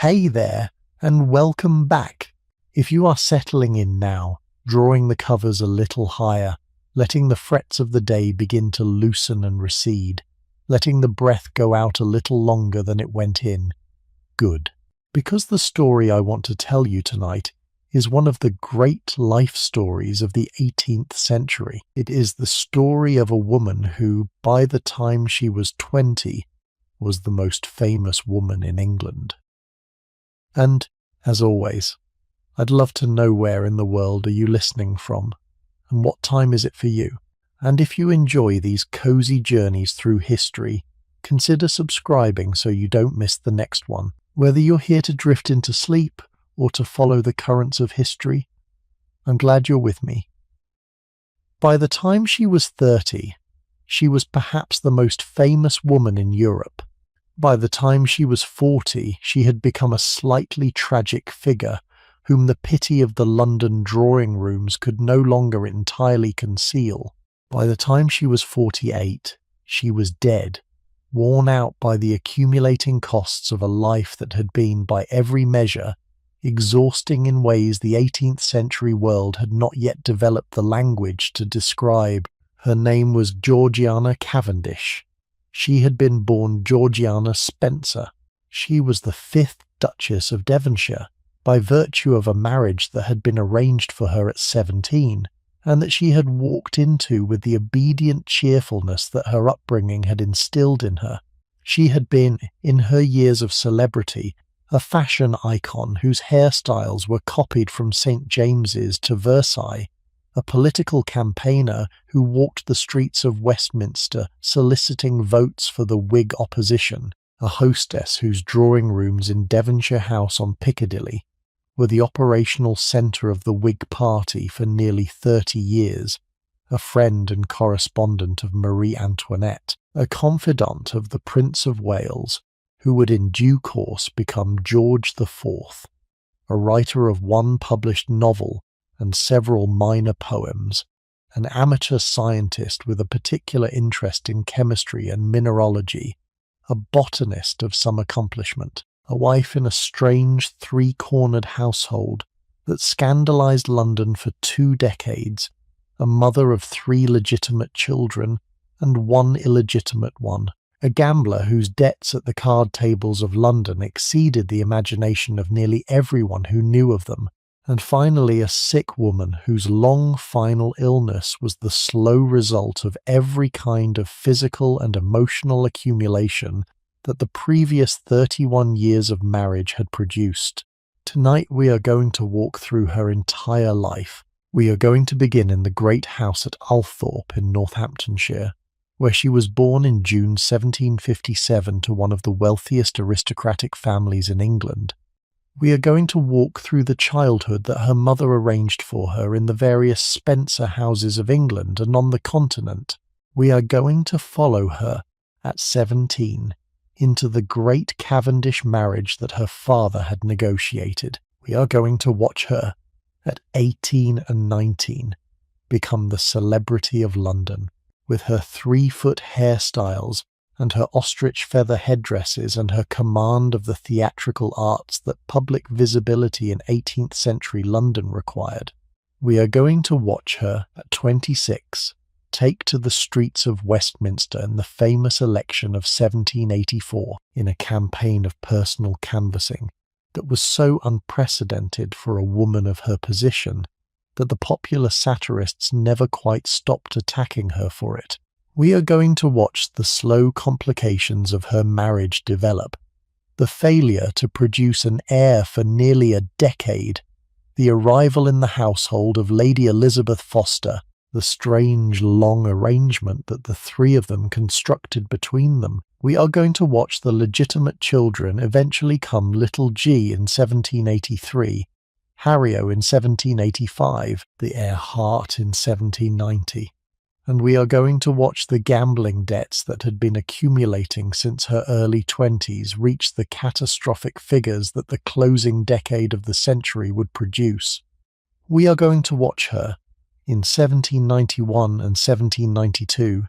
Hey there, and welcome back. If you are settling in now, drawing the covers a little higher, letting the frets of the day begin to loosen and recede, letting the breath go out a little longer than it went in, good. Because the story I want to tell you tonight is one of the great life stories of the 18th century. It is the story of a woman who, by the time she was 20, was the most famous woman in England. And, as always, I'd love to know where in the world are you listening from, and what time is it for you? And if you enjoy these cozy journeys through history, consider subscribing so you don't miss the next one. Whether you're here to drift into sleep or to follow the currents of history, I'm glad you're with me. By the time she was 30, she was perhaps the most famous woman in Europe. By the time she was 40, she had become a slightly tragic figure whom the pity of the London drawing rooms could no longer entirely conceal. By the time she was 48, she was dead, worn out by the accumulating costs of a life that had been, by every measure, exhausting in ways the 18th century world had not yet developed the language to describe. Her name was Georgiana Cavendish. She had been born Georgiana Spencer. She was the 5th Duchess of Devonshire, by virtue of a marriage that had been arranged for her at 17, and that she had walked into with the obedient cheerfulness that her upbringing had instilled in her. She had been, in her years of celebrity, a fashion icon whose hairstyles were copied from St. James's to Versailles, a political campaigner who walked the streets of Westminster soliciting votes for the Whig opposition, a hostess whose drawing rooms in Devonshire House on Piccadilly were the operational centre of the Whig party for nearly 30 years, a friend and correspondent of Marie Antoinette, a confidant of the Prince of Wales, who would in due course become George IV, a writer of one published novel and several minor poems, an amateur scientist with a particular interest in chemistry and mineralogy, a botanist of some accomplishment, a wife in a strange three-cornered household that scandalized London for 2 decades, a mother of 3 legitimate children and 1 illegitimate one, a gambler whose debts at the card tables of London exceeded the imagination of nearly everyone who knew of them, and finally a sick woman whose long final illness was the slow result of every kind of physical and emotional accumulation that the previous 31 years of marriage had produced. Tonight we are going to walk through her entire life. We are going to begin in the great house at Althorpe in Northamptonshire, where she was born in June 1757 to one of the wealthiest aristocratic families in England. We are going to walk through the childhood that her mother arranged for her in the various Spencer houses of England and on the continent. We are going to follow her, at 17, into the great Cavendish marriage that her father had negotiated. We are going to watch her, at 18 and 19, become the celebrity of London, with her 3-foot hairstyles and her ostrich feather headdresses and her command of the theatrical arts that public visibility in 18th century London required. We are going to watch her, at 26, take to the streets of Westminster in the famous election of 1784 in a campaign of personal canvassing that was so unprecedented for a woman of her position that the popular satirists never quite stopped attacking her for it. We are going to watch the slow complications of her marriage develop, the failure to produce an heir for nearly a decade, the arrival in the household of Lady Elizabeth Foster, the strange long arrangement that the 3 of them constructed between them. We are going to watch the legitimate children eventually come little G in 1783, Harrio in 1785, the heir Hart in 1790. And we are going to watch the gambling debts that had been accumulating since her early 20s reach the catastrophic figures that the closing decade of the century would produce. We are going to watch her, in 1791 and 1792,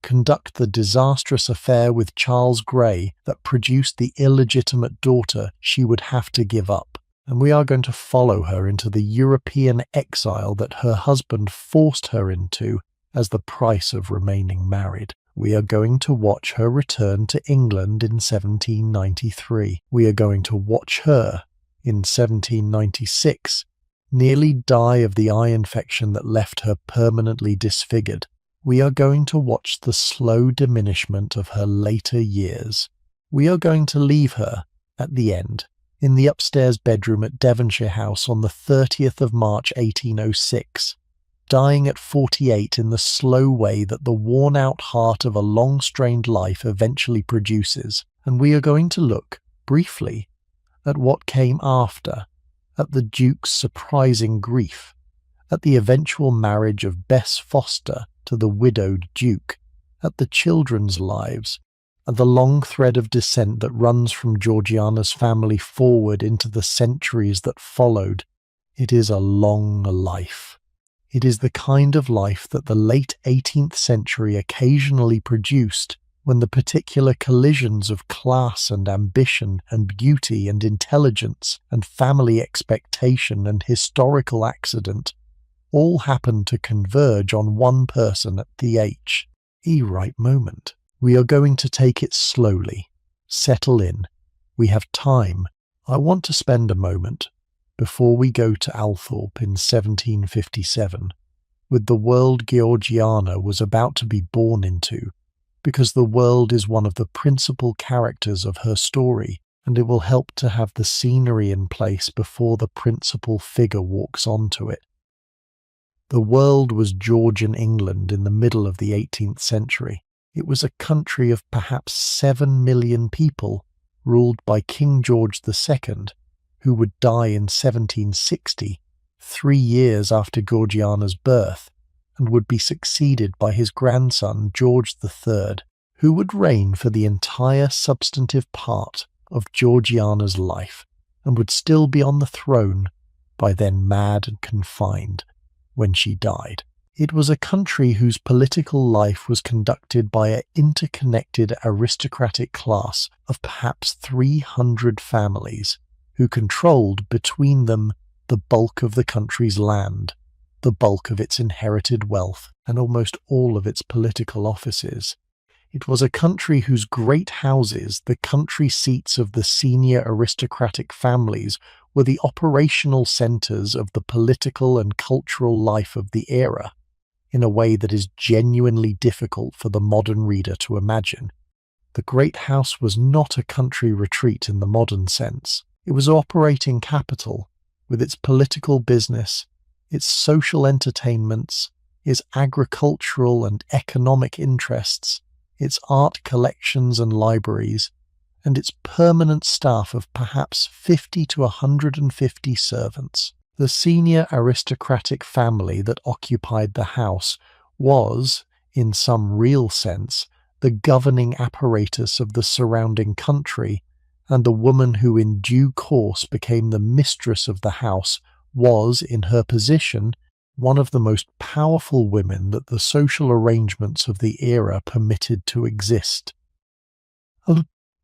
conduct the disastrous affair with Charles Grey that produced the illegitimate daughter she would have to give up. And we are going to follow her into the European exile that her husband forced her into as the price of remaining married. We are going to watch her return to England in 1793. We are going to watch her, in 1796, nearly die of the eye infection that left her permanently disfigured. We are going to watch the slow diminishment of her later years. We are going to leave her, at the end, in the upstairs bedroom at Devonshire House on the 30th of March 1806, dying at 48 in the slow way that the worn-out heart of a long-strained life eventually produces. And we are going to look, briefly, at what came after, at the Duke's surprising grief, at the eventual marriage of Bess Foster to the widowed Duke, at the children's lives, at the long thread of descent that runs from Georgiana's family forward into the centuries that followed. It is a long life. It is the kind of life that the late 18th century occasionally produced when the particular collisions of class and ambition and beauty and intelligence and family expectation and historical accident all happened to converge on one person at the right moment. We are going to take it slowly, settle in. We have time. I want to spend a moment, before we go to Althorpe in 1757, with the world Georgiana was about to be born into, because the world is one of the principal characters of her story, and it will help to have the scenery in place before the principal figure walks onto it. The world was Georgian England in the middle of the 18th century. It was a country of perhaps 7 million people, ruled by King George II, who would die in 1760, 3 years after Georgiana's birth, and would be succeeded by his grandson George III, who would reign for the entire substantive part of Georgiana's life, and would still be on the throne, by then mad and confined, when she died. It was a country whose political life was conducted by an interconnected aristocratic class of perhaps 300 families, who controlled between them the bulk of the country's land, the bulk of its inherited wealth, and almost all of its political offices. It was a country whose great houses, the country seats of the senior aristocratic families, were the operational centres of the political and cultural life of the era, in a way that is genuinely difficult for the modern reader to imagine. The great house was not a country retreat in the modern sense. It was operating capital, with its political business, its social entertainments, its agricultural and economic interests, its art collections and libraries, and its permanent staff of perhaps 50 to 150 servants. The senior aristocratic family that occupied the house was, in some real sense, the governing apparatus of the surrounding country, and the woman who in due course became the mistress of the house was, in her position, one of the most powerful women that the social arrangements of the era permitted to exist.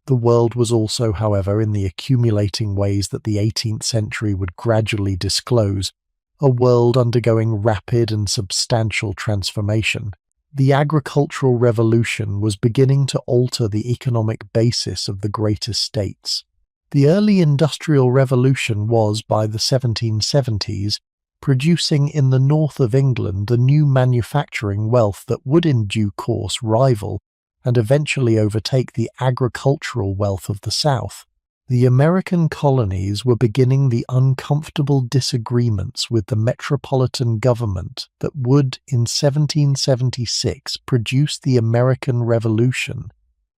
The world was also, however, in the accumulating ways that the 18th century would gradually disclose, a world undergoing rapid and substantial transformation. The agricultural revolution was beginning to alter the economic basis of the great estates. The early industrial revolution was, by the 1770s, producing in the north of England the new manufacturing wealth that would in due course rival and eventually overtake the agricultural wealth of the South. The American colonies were beginning the uncomfortable disagreements with the metropolitan government that would, in 1776, produce the American Revolution,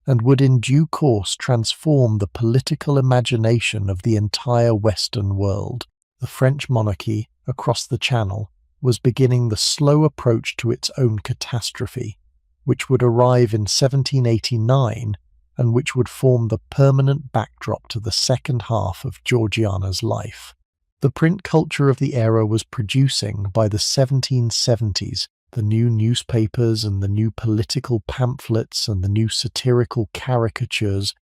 and would in due course transform the political imagination of the entire Western world. The French monarchy, across the Channel, was beginning the slow approach to its own catastrophe, which would arrive in 1789 and which would form the permanent backdrop to the second half of Georgiana's life. The print culture of the era was producing, by the 1770s, the new newspapers and the new political pamphlets and the new satirical caricatures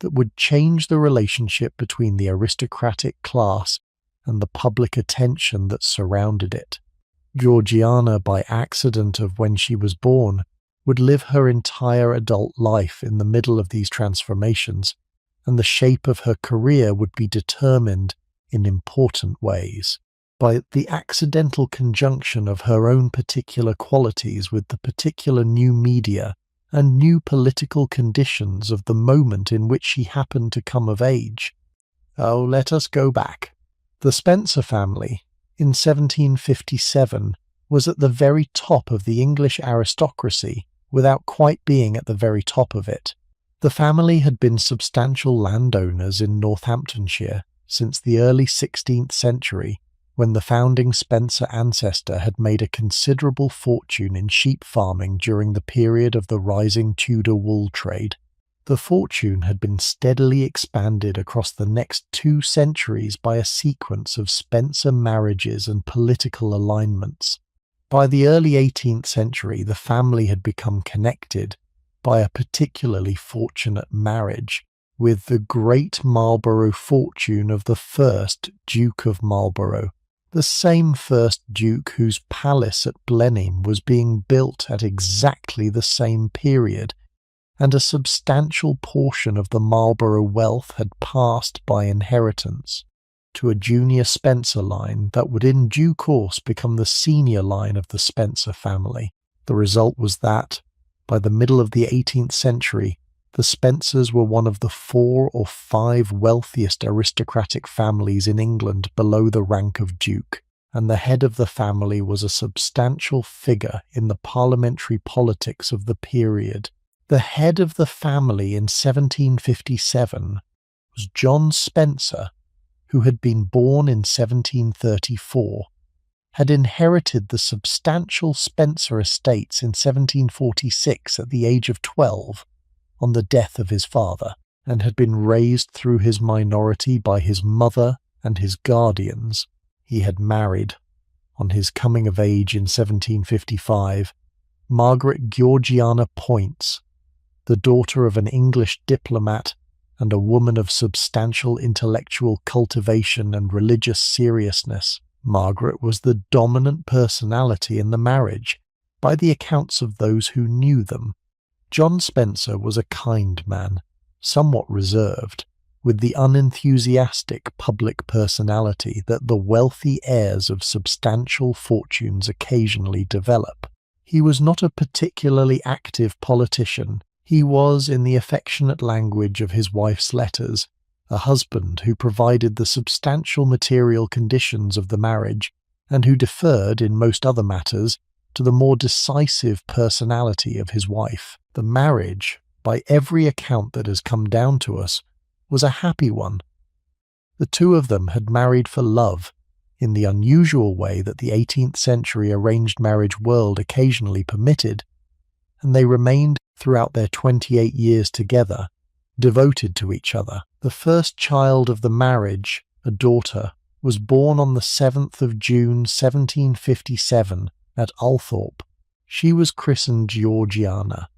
that would change the relationship between the aristocratic class and the public attention that surrounded it. Georgiana, by accident of when she was born, would live her entire adult life in the middle of these transformations, and the shape of her career would be determined in important ways by the accidental conjunction of her own particular qualities with the particular new media and new political conditions of the moment in which she happened to come of age. Oh, let us go back. The Spencer family, in 1757, was at the very top of the English aristocracy without quite being at the very top of it. The family had been substantial landowners in Northamptonshire since the early 16th century, when the founding Spencer ancestor had made a considerable fortune in sheep farming during the period of the rising Tudor wool trade. The fortune had been steadily expanded across the next 2 centuries by a sequence of Spencer marriages and political alignments. By the early 18th century, the family had become connected by a particularly fortunate marriage with the great Marlborough fortune of the first Duke of Marlborough, the same first Duke whose palace at Blenheim was being built at exactly the same period, and a substantial portion of the Marlborough wealth had passed by inheritance to a junior Spencer line that would in due course become the senior line of the Spencer family. The result was that, by the middle of the 18th century, the Spencers were one of the 4 or 5 wealthiest aristocratic families in England below the rank of Duke, and the head of the family was a substantial figure in the parliamentary politics of the period. The head of the family in 1757 was John Spencer, who had been born in 1734, had inherited the substantial Spencer estates in 1746 at the age of 12 on the death of his father, and had been raised through his minority by his mother and his guardians. He had married, on his coming of age in 1755, Margaret Georgiana Poyntz, the daughter of an English diplomat and a woman of substantial intellectual cultivation and religious seriousness. Margaret was the dominant personality in the marriage, by the accounts of those who knew them. John Spencer was a kind man, somewhat reserved, with the unenthusiastic public personality that the wealthy heirs of substantial fortunes occasionally develop. He was not a particularly active politician. He was, in the affectionate language of his wife's letters, a husband who provided the substantial material conditions of the marriage, and who deferred, in most other matters, to the more decisive personality of his wife. The marriage, by every account that has come down to us, was a happy one. The two of them had married for love, in the unusual way that the 18th century arranged marriage world occasionally permitted, and they remained throughout their 28 years together, devoted to each other. The first child of the marriage, a daughter, was born on the 7th of June 1757 at Althorpe. She was christened Georgiana,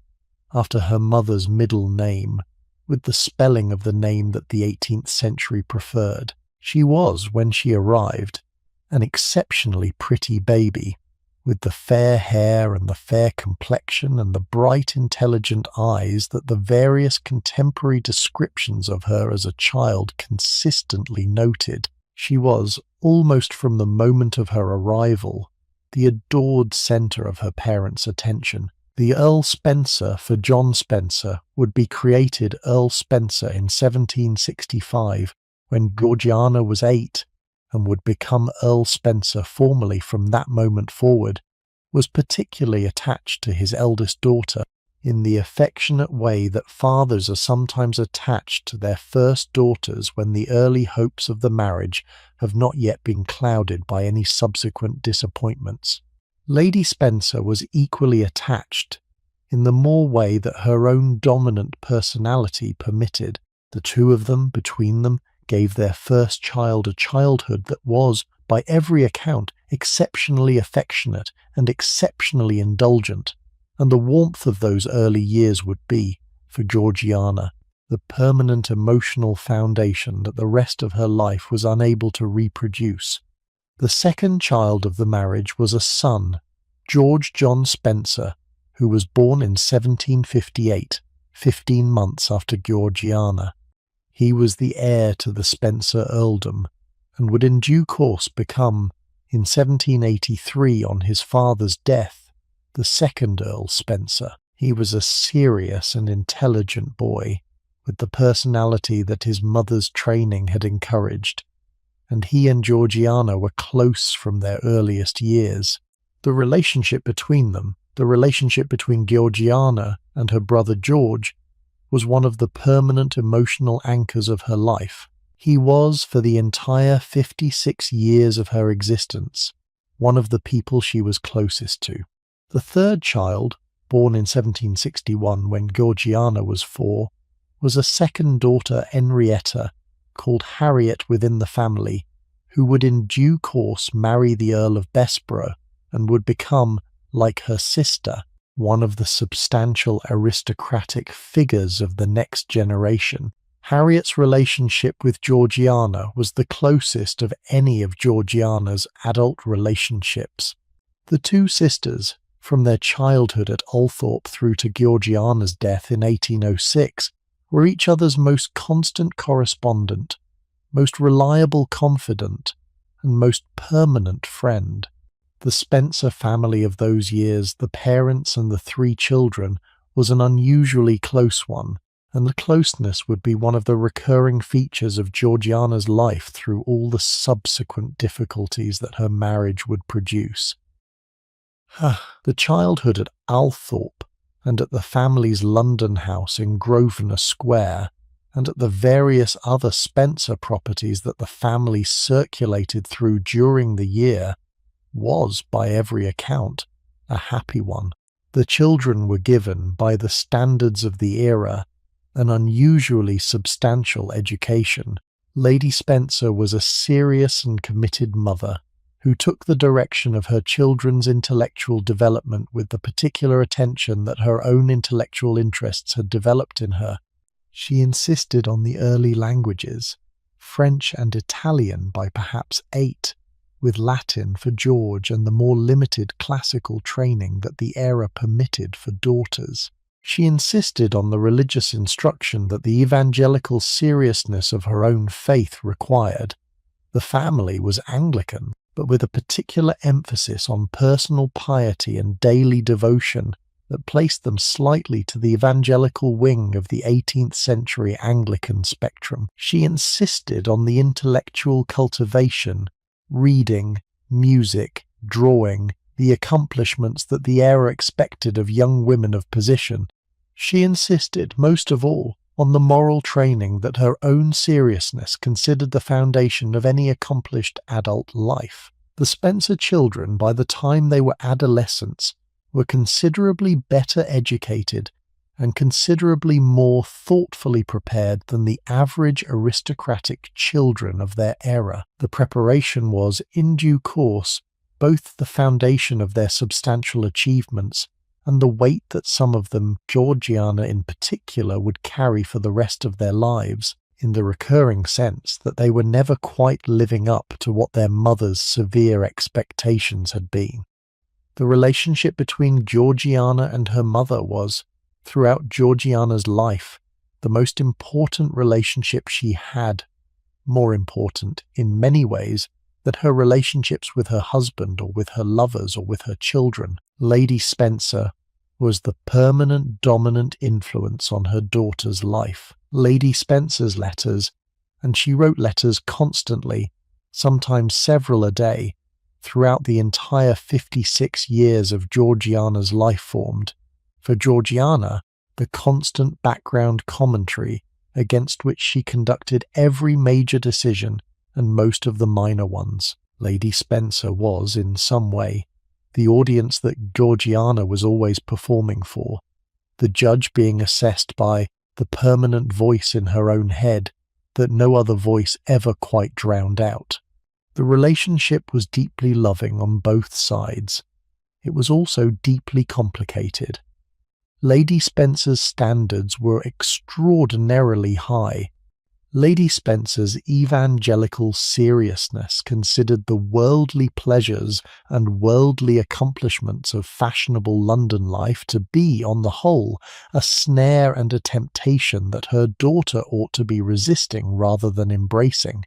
after her mother's middle name, with the spelling of the name that the 18th century preferred. She was, when she arrived, an exceptionally pretty baby, with the fair hair and the fair complexion and the bright, intelligent eyes that the various contemporary descriptions of her as a child consistently noted. She was, almost from the moment of her arrival, the adored centre of her parents' attention. The Earl Spencer for John Spencer would be created Earl Spencer in 1765, when Georgiana was 8, and would become Earl Spencer formally from that moment forward, was particularly attached to his eldest daughter in the affectionate way that fathers are sometimes attached to their first daughters when the early hopes of the marriage have not yet been clouded by any subsequent disappointments. Lady Spencer was equally attached, in the more way that her own dominant personality permitted. The two of them, between them, gave their first child a childhood that was, by every account, exceptionally affectionate and exceptionally indulgent, and the warmth of those early years would be, for Georgiana, the permanent emotional foundation that the rest of her life was unable to reproduce. The second child of the marriage was a son, George John Spencer, who was born in 1758, 15 months after Georgiana. He was the heir to the Spencer earldom, and would in due course become, in 1783 on his father's death, the second Earl Spencer. He was a serious and intelligent boy, with the personality that his mother's training had encouraged, and he and Georgiana were close from their earliest years. The relationship between them, the relationship between Georgiana and her brother George, was one of the permanent emotional anchors of her life. He was, for the entire 56 years of her existence, one of the people she was closest to. The third child, born in 1761 when Georgiana was 4, was a second daughter, Henrietta, called Harriet within the family, who would in due course marry the Earl of Bessborough and would become, like her sister, one of the substantial aristocratic figures of the next generation. Harriet's relationship with Georgiana was the closest of any of Georgiana's adult relationships. The two sisters, from their childhood at Althorpe through to Georgiana's death in 1806, were each other's most constant correspondent, most reliable confidant, and most permanent friend. The Spencer family of those years, the parents and the 3 children, was an unusually close one, and the closeness would be one of the recurring features of Georgiana's life through all the subsequent difficulties that her marriage would produce. The childhood at Althorpe, and at the family's London house in Grosvenor Square, and at the various other Spencer properties that the family circulated through during the year, was, by every account, a happy one. The children were given, by the standards of the era, an unusually substantial education. Lady Spencer was a serious and committed mother, who took the direction of her children's intellectual development with the particular attention that her own intellectual interests had developed in her. She insisted on the early languages, French and Italian by perhaps 8, with Latin for George and the more limited classical training that the era permitted for daughters. She insisted on the religious instruction that the evangelical seriousness of her own faith required. The family was Anglican, but with a particular emphasis on personal piety and daily devotion that placed them slightly to the evangelical wing of the 18th century Anglican spectrum. She insisted on the intellectual cultivation, reading, music, drawing, the accomplishments that the era expected of young women of position. She insisted, most of all, on the moral training that her own seriousness considered the foundation of any accomplished adult life. The Spencer children, by the time they were adolescents, were considerably better educated and considerably more thoughtfully prepared than the average aristocratic children of their era. The preparation was, in due course, both the foundation of their substantial achievements and the weight that some of them, Georgiana in particular, would carry for the rest of their lives, in the recurring sense that they were never quite living up to what their mother's severe expectations had been. The relationship between Georgiana and her mother was, throughout Georgiana's life, the most important relationship she had, more important, in many ways, than her relationships with her husband or with her lovers or with her children. Lady Spencer was the permanent dominant influence on her daughter's life. Lady Spencer's letters, and she wrote letters constantly, sometimes several a day, throughout the entire 56 years of Georgiana's life formed. For Georgiana, the constant background commentary against which she conducted every major decision and most of the minor ones. Lady Spencer was, in some way, the audience that Georgiana was always performing for, the judge being assessed by the permanent voice in her own head that no other voice ever quite drowned out. The relationship was deeply loving on both sides. It was also deeply complicated. Lady Spencer's standards were extraordinarily high. Lady Spencer's evangelical seriousness considered the worldly pleasures and worldly accomplishments of fashionable London life to be, on the whole, a snare and a temptation that her daughter ought to be resisting rather than embracing.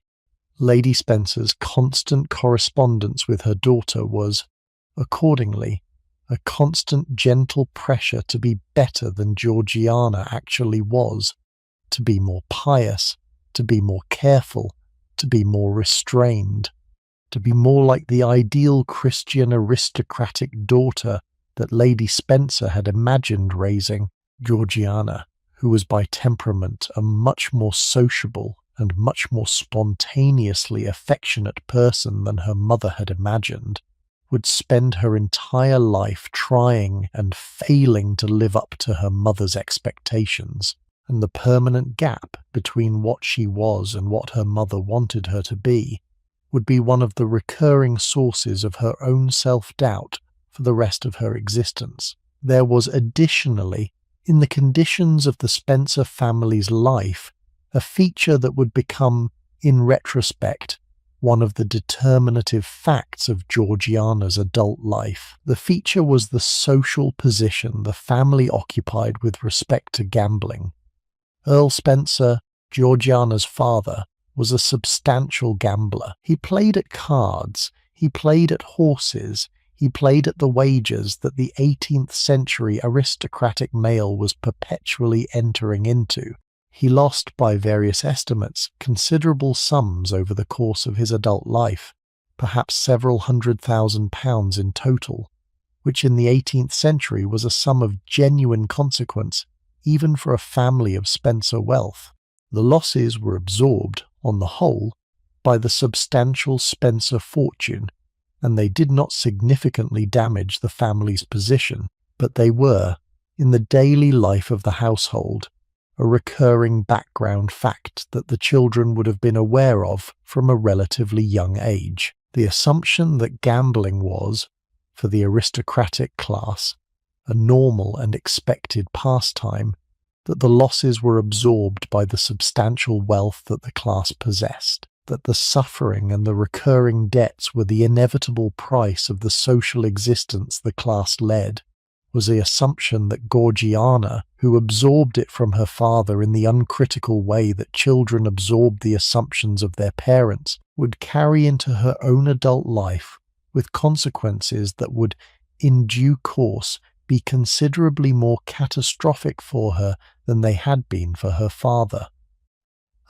Lady Spencer's constant correspondence with her daughter was, accordingly, a constant gentle pressure to be better than Georgiana actually was, to be more pious, to be more careful, to be more restrained, to be more like the ideal Christian aristocratic daughter that Lady Spencer had imagined raising. Georgiana, who was by temperament a much more sociable and much more spontaneously affectionate person than her mother had imagined, would spend her entire life trying and failing to live up to her mother's expectations, and the permanent gap between what she was and what her mother wanted her to be would be one of the recurring sources of her own self-doubt for the rest of her existence. There was additionally, in the conditions of the Spencer family's life, a feature that would become, in retrospect, one of the determinative facts of Georgiana's adult life. The feature was the social position the family occupied with respect to gambling. Earl Spencer, Georgiana's father, was a substantial gambler. He played at cards, he played at horses, he played at the wagers that the 18th century aristocratic male was perpetually entering into. He lost, by various estimates, considerable sums over the course of his adult life, perhaps several £100,000 in total, which in the 18th century was a sum of genuine consequence, even for a family of Spencer wealth. The losses were absorbed, on the whole, by the substantial Spencer fortune, and they did not significantly damage the family's position, but they were, in the daily life of the household, a recurring background fact that the children would have been aware of from a relatively young age. The assumption that gambling was, for the aristocratic class, a normal and expected pastime, that the losses were absorbed by the substantial wealth that the class possessed, that the suffering and the recurring debts were the inevitable price of the social existence the class led, was the assumption that Georgiana, who absorbed it from her father in the uncritical way that children absorb the assumptions of their parents, would carry into her own adult life with consequences that would, in due course, be considerably more catastrophic for her than they had been for her father.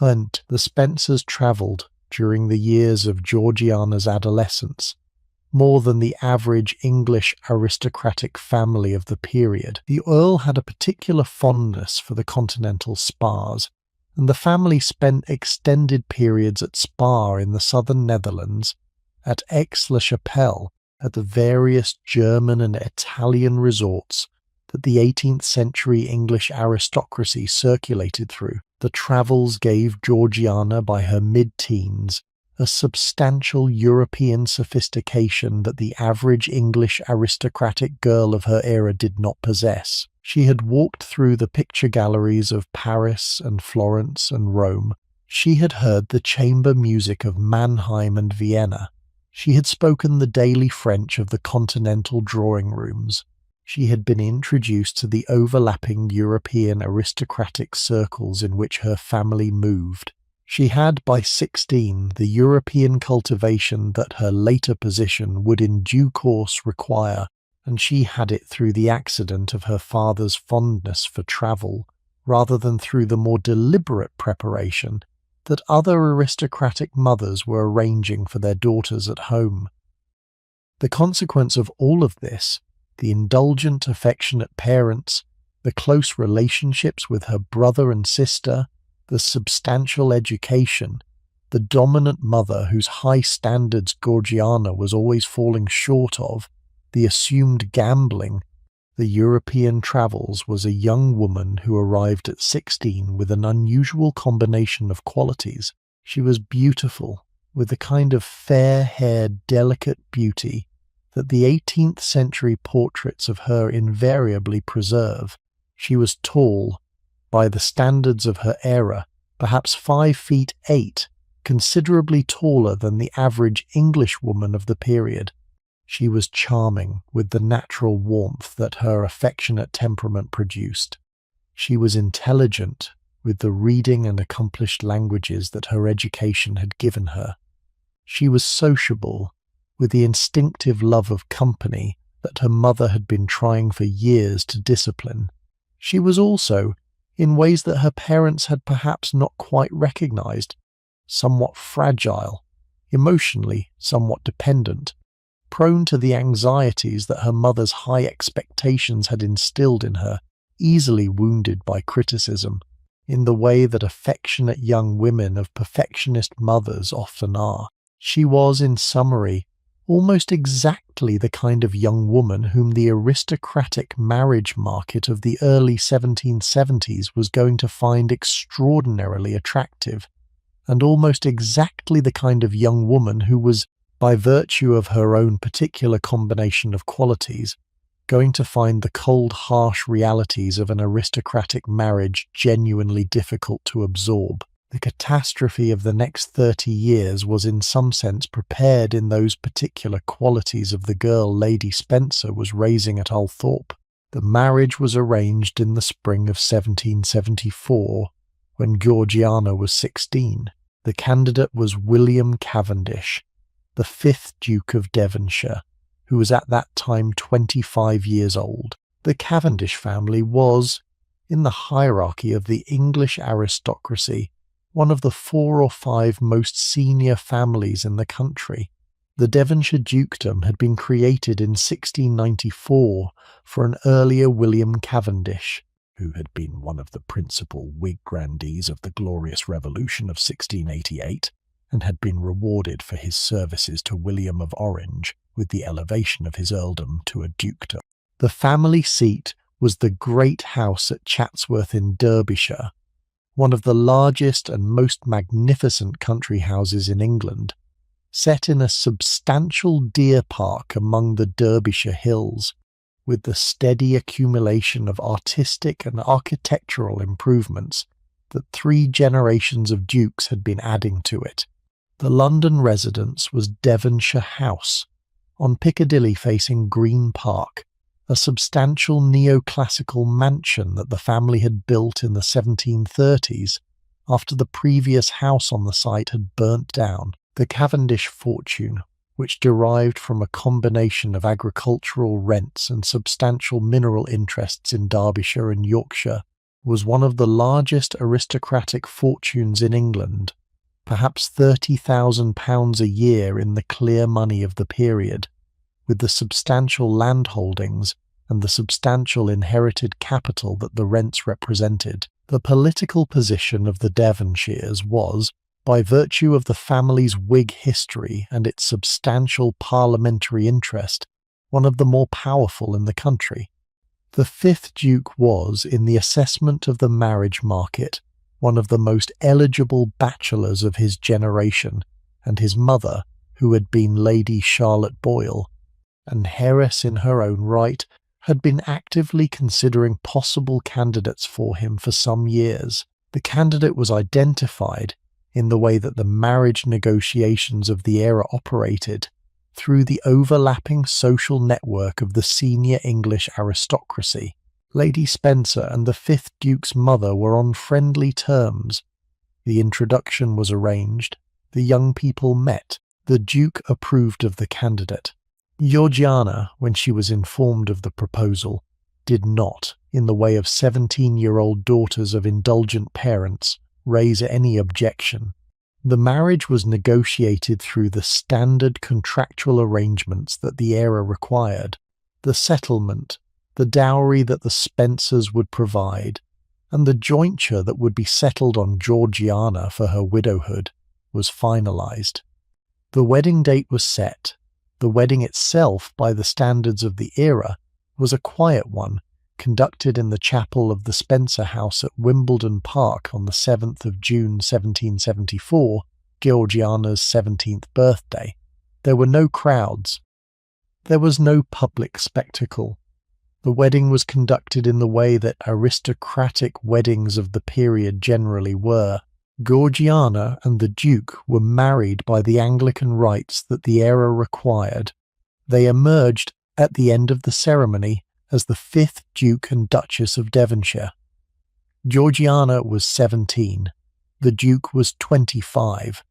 And the Spencers travelled, during the years of Georgiana's adolescence, more than the average English aristocratic family of the period. The Earl had a particular fondness for the continental spas, and the family spent extended periods at Spa in the southern Netherlands, at Aix-la-Chapelle, at the various German and Italian resorts that the 18th century English aristocracy circulated through. The travels gave Georgiana, by her mid-teens, a substantial European sophistication that the average English aristocratic girl of her era did not possess. She had walked through the picture galleries of Paris and Florence and Rome. She had heard the chamber music of Mannheim and Vienna. She had spoken the daily French of the continental drawing rooms. She had been introduced to the overlapping European aristocratic circles in which her family moved. She had, by 16, the European cultivation that her later position would in due course require, and she had it through the accident of her father's fondness for travel, rather than through the more deliberate preparation that other aristocratic mothers were arranging for their daughters at home. The consequence of all of this, the indulgent, affectionate parents, the close relationships with her brother and sister, the substantial education, the dominant mother whose high standards Georgiana was always falling short of, the assumed gambling, the European travels, was a young woman who arrived at 16 with an unusual combination of qualities. She was beautiful, with the kind of fair-haired, delicate beauty that the 18th century portraits of her invariably preserve. She was tall, by the standards of her era, perhaps 5'8", considerably taller than the average English woman of the period. She was charming with the natural warmth that her affectionate temperament produced. She was intelligent with the reading and accomplished languages that her education had given her. She was sociable with the instinctive love of company that her mother had been trying for years to discipline. She was also, in ways that her parents had perhaps not quite recognized, somewhat fragile, emotionally somewhat dependent, prone to the anxieties that her mother's high expectations had instilled in her, easily wounded by criticism, in the way that affectionate young women of perfectionist mothers often are. She was, in summary, almost exactly the kind of young woman whom the aristocratic marriage market of the early 1770s was going to find extraordinarily attractive, and almost exactly the kind of young woman who was, by virtue of her own particular combination of qualities, going to find the cold, harsh realities of an aristocratic marriage genuinely difficult to absorb. The catastrophe of the next 30 years was in some sense prepared in those particular qualities of the girl Lady Spencer was raising at Althorpe. The marriage was arranged in the spring of 1774, when Georgiana was 16. The candidate was William Cavendish, the 5th Duke of Devonshire, who was at that time 25 years old. The Cavendish family was, in the hierarchy of the English aristocracy, one of the 4 or 5 most senior families in the country. The Devonshire dukedom had been created in 1694 for an earlier William Cavendish, who had been one of the principal Whig grandees of the Glorious Revolution of 1688, and had been rewarded for his services to William of Orange with the elevation of his earldom to a dukedom. The family seat was the great house at Chatsworth in Derbyshire, one of the largest and most magnificent country houses in England, set in a substantial deer park among the Derbyshire hills, with the steady accumulation of artistic and architectural improvements that 3 generations of dukes had been adding to it. The London residence was Devonshire House, on Piccadilly facing Green Park, a substantial neoclassical mansion that the family had built in the 1730s after the previous house on the site had burnt down. The Cavendish fortune, which derived from a combination of agricultural rents and substantial mineral interests in Derbyshire and Yorkshire, was one of the largest aristocratic fortunes in England, perhaps £30,000 a year in the clear money of the period, with the substantial landholdings and the substantial inherited capital that the rents represented. The political position of the Devonshires was, by virtue of the family's Whig history and its substantial parliamentary interest, one of the more powerful in the country. The 5th Duke was, in the assessment of the marriage market, one of the most eligible bachelors of his generation, and his mother, who had been Lady Charlotte Boyle, an heiress in her own right, had been actively considering possible candidates for him for some years. The candidate was identified, in the way that the marriage negotiations of the era operated, through the overlapping social network of the senior English aristocracy. Lady Spencer and the 5th Duke's mother were on friendly terms. The introduction was arranged. The young people met. The Duke approved of the candidate. Georgiana, when she was informed of the proposal, did not, in the way of 17-year-old daughters of indulgent parents, raise any objection. The marriage was negotiated through the standard contractual arrangements that the era required. The settlement, the dowry that the Spencers would provide, and the jointure that would be settled on Georgiana for her widowhood, was finalized. The wedding date was set. The wedding itself, by the standards of the era, was a quiet one, conducted in the chapel of the Spencer House at Wimbledon Park on the 7th of June 1774, Georgiana's 17th birthday. There were no crowds. There was no public spectacle. The wedding was conducted in the way that aristocratic weddings of the period generally were. Georgiana and the Duke were married by the Anglican rites that the era required. They emerged at the end of the ceremony as the 5th Duke and Duchess of Devonshire. Georgiana was 17. The Duke was 25.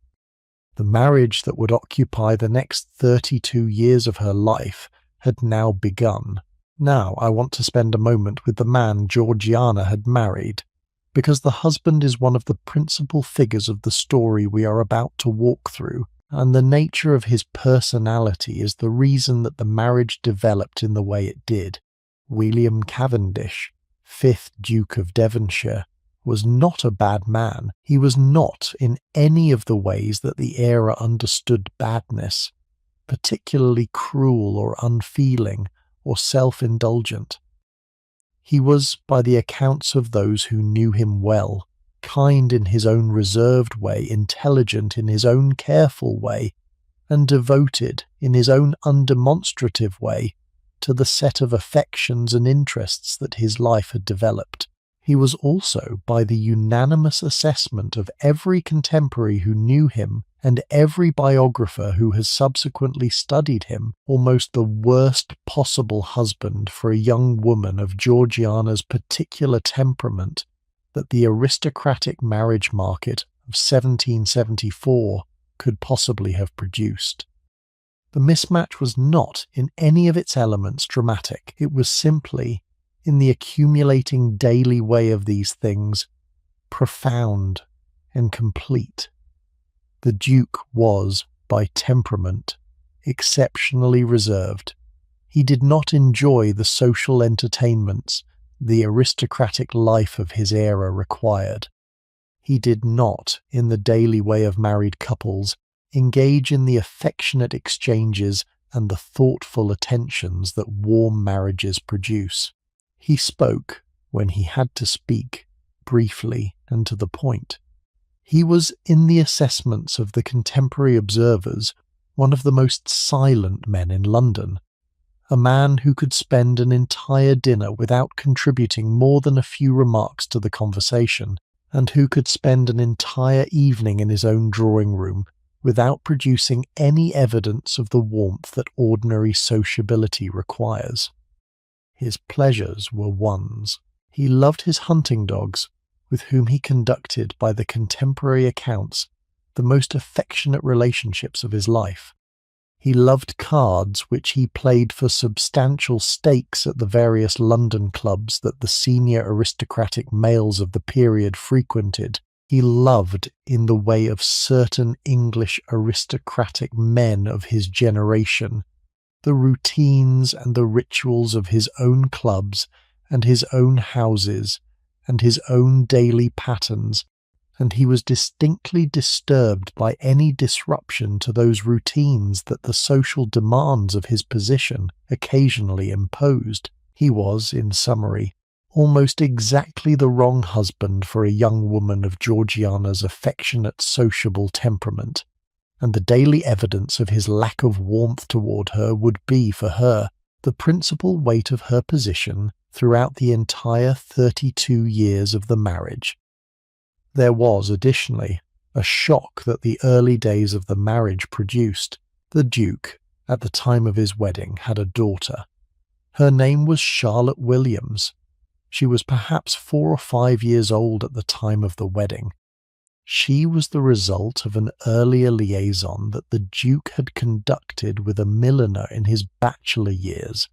The marriage that would occupy the next 32 years of her life had now begun. Now I want to spend a moment with the man Georgiana had married, because the husband is one of the principal figures of the story we are about to walk through, and the nature of his personality is the reason that the marriage developed in the way it did. William Cavendish, 5th Duke of Devonshire, was not a bad man. He was not in any of the ways that the era understood badness, particularly cruel or unfeeling or self-indulgent. He was, by the accounts of those who knew him well, kind in his own reserved way, intelligent in his own careful way, and devoted in his own undemonstrative way to the set of affections and interests that his life had developed. He was also, by the unanimous assessment of every contemporary who knew him and every biographer who has subsequently studied him, almost the worst possible husband for a young woman of Georgiana's particular temperament that the aristocratic marriage market of 1774 could possibly have produced. The mismatch was not, in any of its elements, dramatic. It was simply, in the accumulating daily way of these things, profound and complete. The Duke was, by temperament, exceptionally reserved. He did not enjoy the social entertainments the aristocratic life of his era required. He did not, in the daily way of married couples, engage in the affectionate exchanges and the thoughtful attentions that warm marriages produce. He spoke, when he had to speak, briefly and to the point. He was, in the assessments of the contemporary observers, one of the most silent men in London, a man who could spend an entire dinner without contributing more than a few remarks to the conversation, and who could spend an entire evening in his own drawing-room without producing any evidence of the warmth that ordinary sociability requires. His pleasures were ones. He loved his hunting dogs, with whom he conducted, by the contemporary accounts, the most affectionate relationships of his life. He loved cards, which he played for substantial stakes at the various London clubs that the senior aristocratic males of the period frequented. He loved, in the way of certain English aristocratic men of his generation, the routines and the rituals of his own clubs and his own houses and his own daily patterns, and he was distinctly disturbed by any disruption to those routines that the social demands of his position occasionally imposed. He was, in summary, almost exactly the wrong husband for a young woman of Georgiana's affectionate, sociable temperament, and the daily evidence of his lack of warmth toward her would be, for her, the principal weight of her position throughout the entire 32 years of the marriage. There was, additionally, a shock that the early days of the marriage produced. The Duke, at the time of his wedding, had a daughter. Her name was Charlotte Williams. She was perhaps 4 or 5 years old at the time of the wedding. She was the result of an earlier liaison that the Duke had conducted with a milliner in his bachelor years.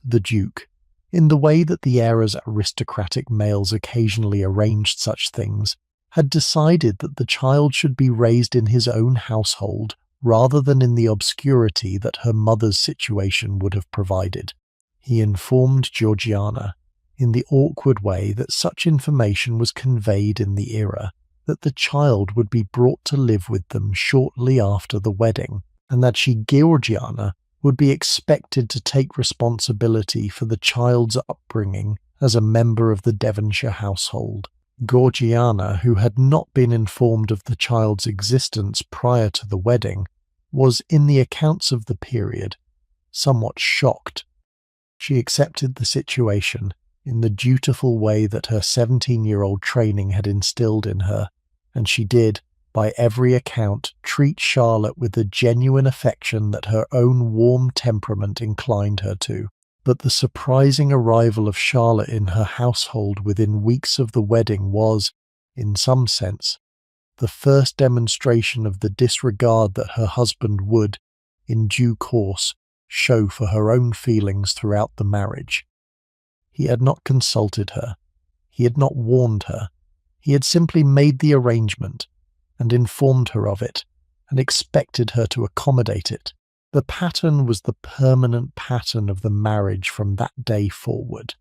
The Duke, in the way that the era's aristocratic males occasionally arranged such things, had decided that the child should be raised in his own household rather than in the obscurity that her mother's situation would have provided. He informed Georgiana, in the awkward way that such information was conveyed in the era, that the child would be brought to live with them shortly after the wedding, and that she, Georgiana, would be expected to take responsibility for the child's upbringing as a member of the Devonshire household. Georgiana, who had not been informed of the child's existence prior to the wedding, was, in the accounts of the period, somewhat shocked. She accepted the situation in the dutiful way that her 17-year-old training had instilled in her, and she did, by every account, treat Charlotte with the genuine affection that her own warm temperament inclined her to. But the surprising arrival of Charlotte in her household within weeks of the wedding was, in some sense, the first demonstration of the disregard that her husband would, in due course, show for her own feelings throughout the marriage. He had not consulted her. He had not warned her. He had simply made the arrangement and informed her of it and expected her to accommodate it. The pattern was the permanent pattern of the marriage from that day forward.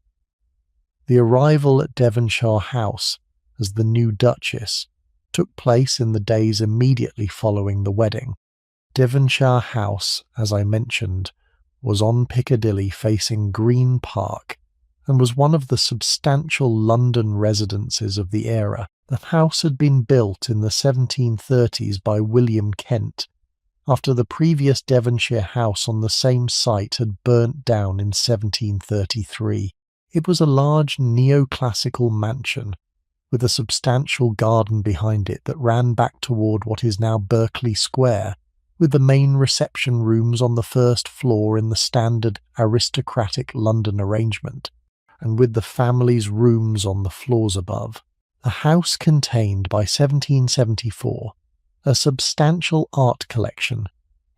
The arrival at Devonshire House as the new Duchess took place in the days immediately following the wedding. Devonshire House, as I mentioned, was on Piccadilly facing Green Park and was one of the substantial London residences of the era. The house had been built in the 1730s by William Kent, after the previous Devonshire house on the same site had burnt down in 1733. It was a large neoclassical mansion, with a substantial garden behind it that ran back toward what is now Berkeley Square, with the main reception rooms on the first floor in the standard aristocratic London arrangement, and with the family's rooms on the floors above. The house contained, by 1774, a substantial art collection.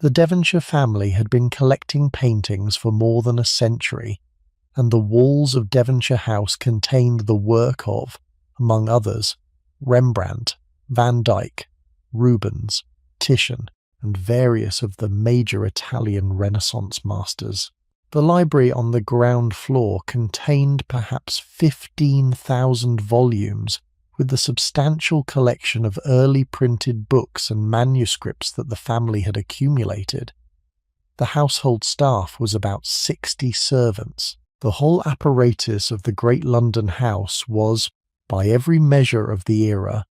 The Devonshire family had been collecting paintings for more than a century, and the walls of Devonshire House contained the work of, among others, Rembrandt, Van Dyck, Rubens, Titian, and various of the major Italian Renaissance masters. The library on the ground floor contained perhaps 15,000 volumes, with the substantial collection of early printed books and manuscripts that the family had accumulated. The household staff was about 60 servants. The whole apparatus of the great London house was, by every measure of the era,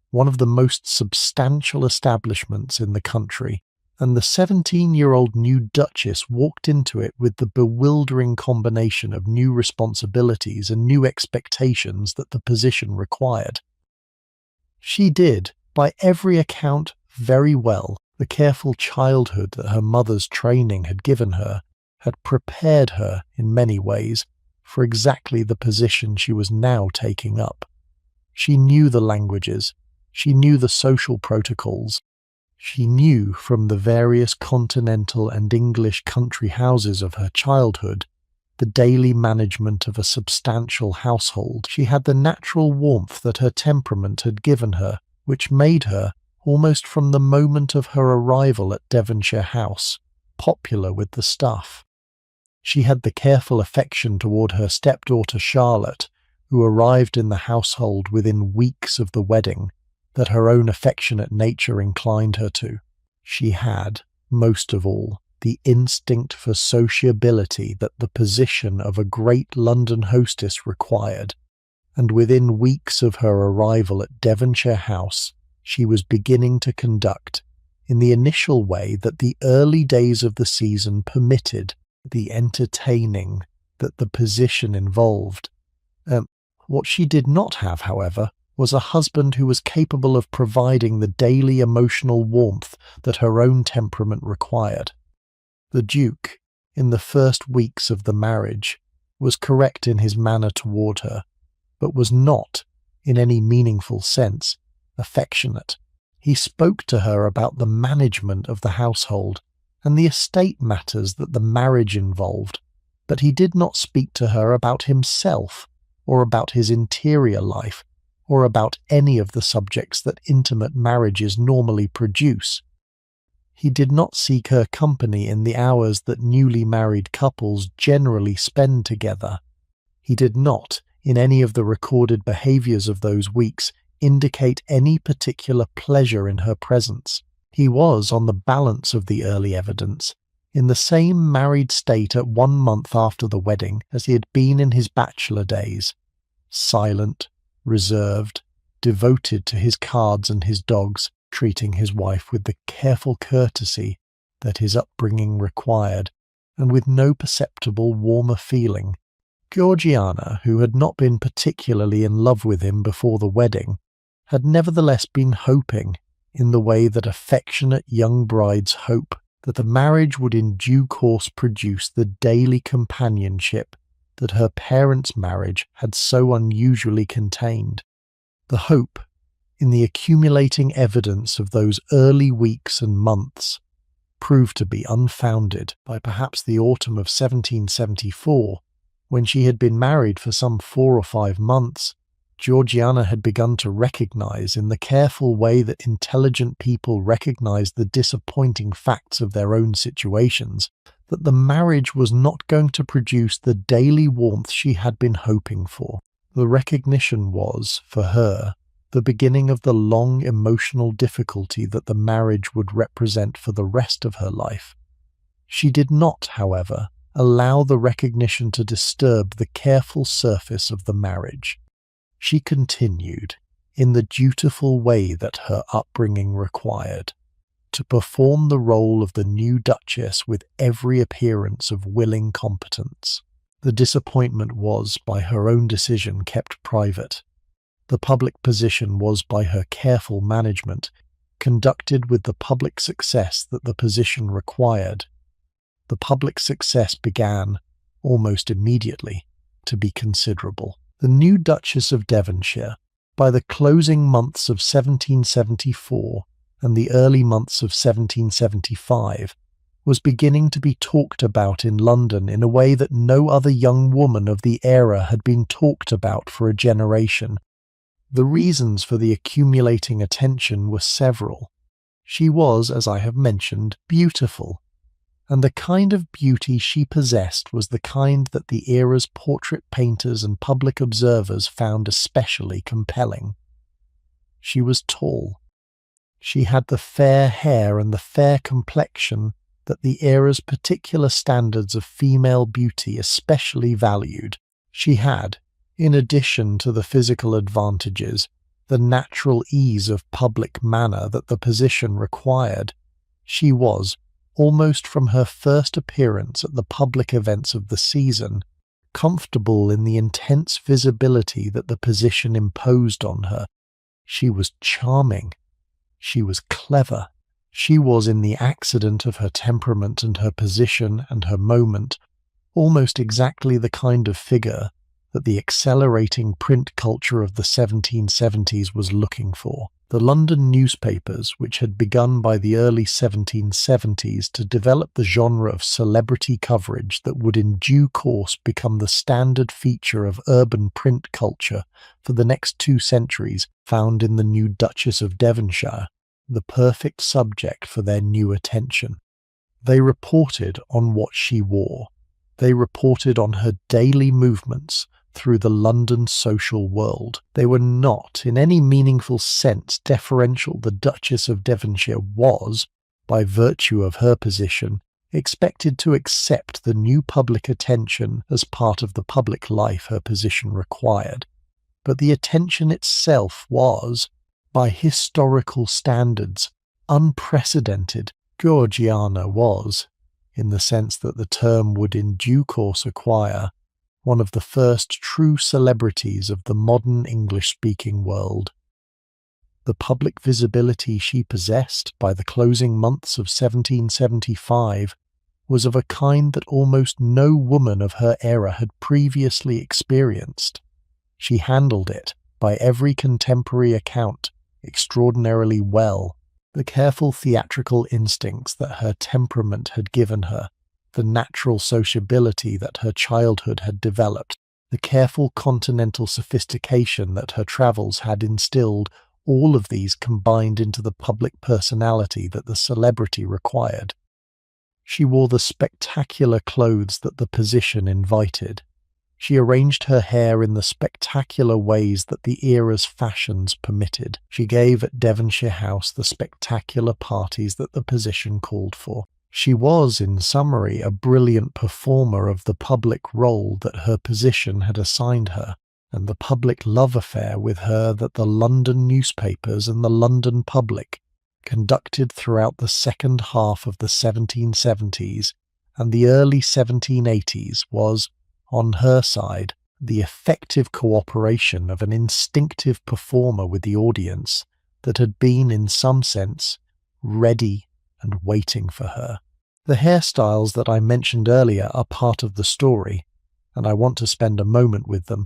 one of the most substantial establishments in the country, and the 17-year-old new Duchess walked into it with the bewildering combination of new responsibilities and new expectations that the position required. She did, by every account, very well. The careful childhood that her mother's training had given her had prepared her, in many ways, for exactly the position she was now taking up. She knew the languages, she knew the social protocols, she knew from the various continental and English country houses of her childhood the daily management of a substantial household. She had the natural warmth that her temperament had given her, which made her, almost from the moment of her arrival at Devonshire House, popular with the staff. She had the careful affection toward her stepdaughter Charlotte, who arrived in the household within weeks of the wedding, that her own affectionate nature inclined her to. She had, most of all, the instinct for sociability that the position of a great London hostess required, and within weeks of her arrival at Devonshire House, she was beginning to conduct, in the initial way that the early days of the season permitted, the entertaining that the position involved. What she did not have, however, was a husband who was capable of providing the daily emotional warmth that her own temperament required. The Duke, in the first weeks of the marriage, was correct in his manner toward her, but was not, in any meaningful sense, affectionate. He spoke to her about the management of the household and the estate matters that the marriage involved, but he did not speak to her about himself, or about his interior life, or about any of the subjects that intimate marriages normally produce. He did not seek her company in the hours that newly married couples generally spend together. He did not, in any of the recorded behaviours of those weeks, indicate any particular pleasure in her presence. He was, on the balance of the early evidence, in the same married state at 1 month after the wedding as he had been in his bachelor days, silent, reserved, devoted to his cards and his dogs, treating his wife with the careful courtesy that his upbringing required, and with no perceptible warmer feeling. Georgiana, who had not been particularly in love with him before the wedding, had nevertheless been hoping, in the way that affectionate young brides hope, that the marriage would in due course produce the daily companionship that her parents' marriage had so unusually contained. The hope, in the accumulating evidence of those early weeks and months, proved to be unfounded. By perhaps the autumn of 1774, when she had been married for some 4 or 5 months, Georgiana had begun to recognize, in the careful way that intelligent people recognize the disappointing facts of their own situations, that the marriage was not going to produce the daily warmth she had been hoping for. The recognition was, for her, the beginning of the long emotional difficulty that the marriage would represent for the rest of her life. She did not, however, allow the recognition to disturb the careful surface of the marriage. She continued, in the dutiful way that her upbringing required, to perform the role of the new Duchess with every appearance of willing competence. The disappointment was, by her own decision, kept private. The public position was, by her careful management, conducted with the public success that the position required. The public success began, almost immediately, to be considerable. The new Duchess of Devonshire, by the closing months of 1774 and the early months of 1775, was beginning to be talked about in London in a way that no other young woman of the era had been talked about for a generation. The reasons for the accumulating attention were several. She was, as I have mentioned, beautiful, and the kind of beauty she possessed was the kind that the era's portrait painters and public observers found especially compelling. She was tall. She had the fair hair and the fair complexion that the era's particular standards of female beauty especially valued. She had, in addition to the physical advantages, the natural ease of public manner that the position required. She was, almost from her first appearance at the public events of the season, comfortable in the intense visibility that the position imposed on her. She was charming. She was clever. She was, in the accident of her temperament and her position and her moment, almost exactly the kind of figure that the accelerating print culture of the 1770s was looking for. The London newspapers, which had begun by the early 1770s to develop the genre of celebrity coverage that would in due course become the standard feature of urban print culture for the next 2 centuries, found in the new Duchess of Devonshire the perfect subject for their new attention. They reported on what she wore. They reported on her daily movements through the London social world. They were not, in any meaningful sense, deferential. The Duchess of Devonshire was, by virtue of her position, expected to accept the new public attention as part of the public life her position required. But the attention itself was, by historical standards, unprecedented. Georgiana was, in the sense that the term would in due course acquire, one of the first true celebrities of the modern English-speaking world. The public visibility she possessed by the closing months of 1775 was of a kind that almost no woman of her era had previously experienced. She handled it, by every contemporary account, extraordinarily well. The careful theatrical instincts that her temperament had given her, the natural sociability that her childhood had developed, the careful continental sophistication that her travels had instilled, all of these combined into the public personality that the celebrity required. She wore the spectacular clothes that the position invited. She arranged her hair in the spectacular ways that the era's fashions permitted. She gave at Devonshire House the spectacular parties that the position called for. She was, in summary, a brilliant performer of the public role that her position had assigned her. and the public love affair with her that the London newspapers and the London public conducted throughout the second half of the 1770s and the early 1780s was, on her side, the effective cooperation of an instinctive performer with the audience that had been, in some sense, ready and waiting for her. The hairstyles that I mentioned earlier are part of the story, and I want to spend a moment with them,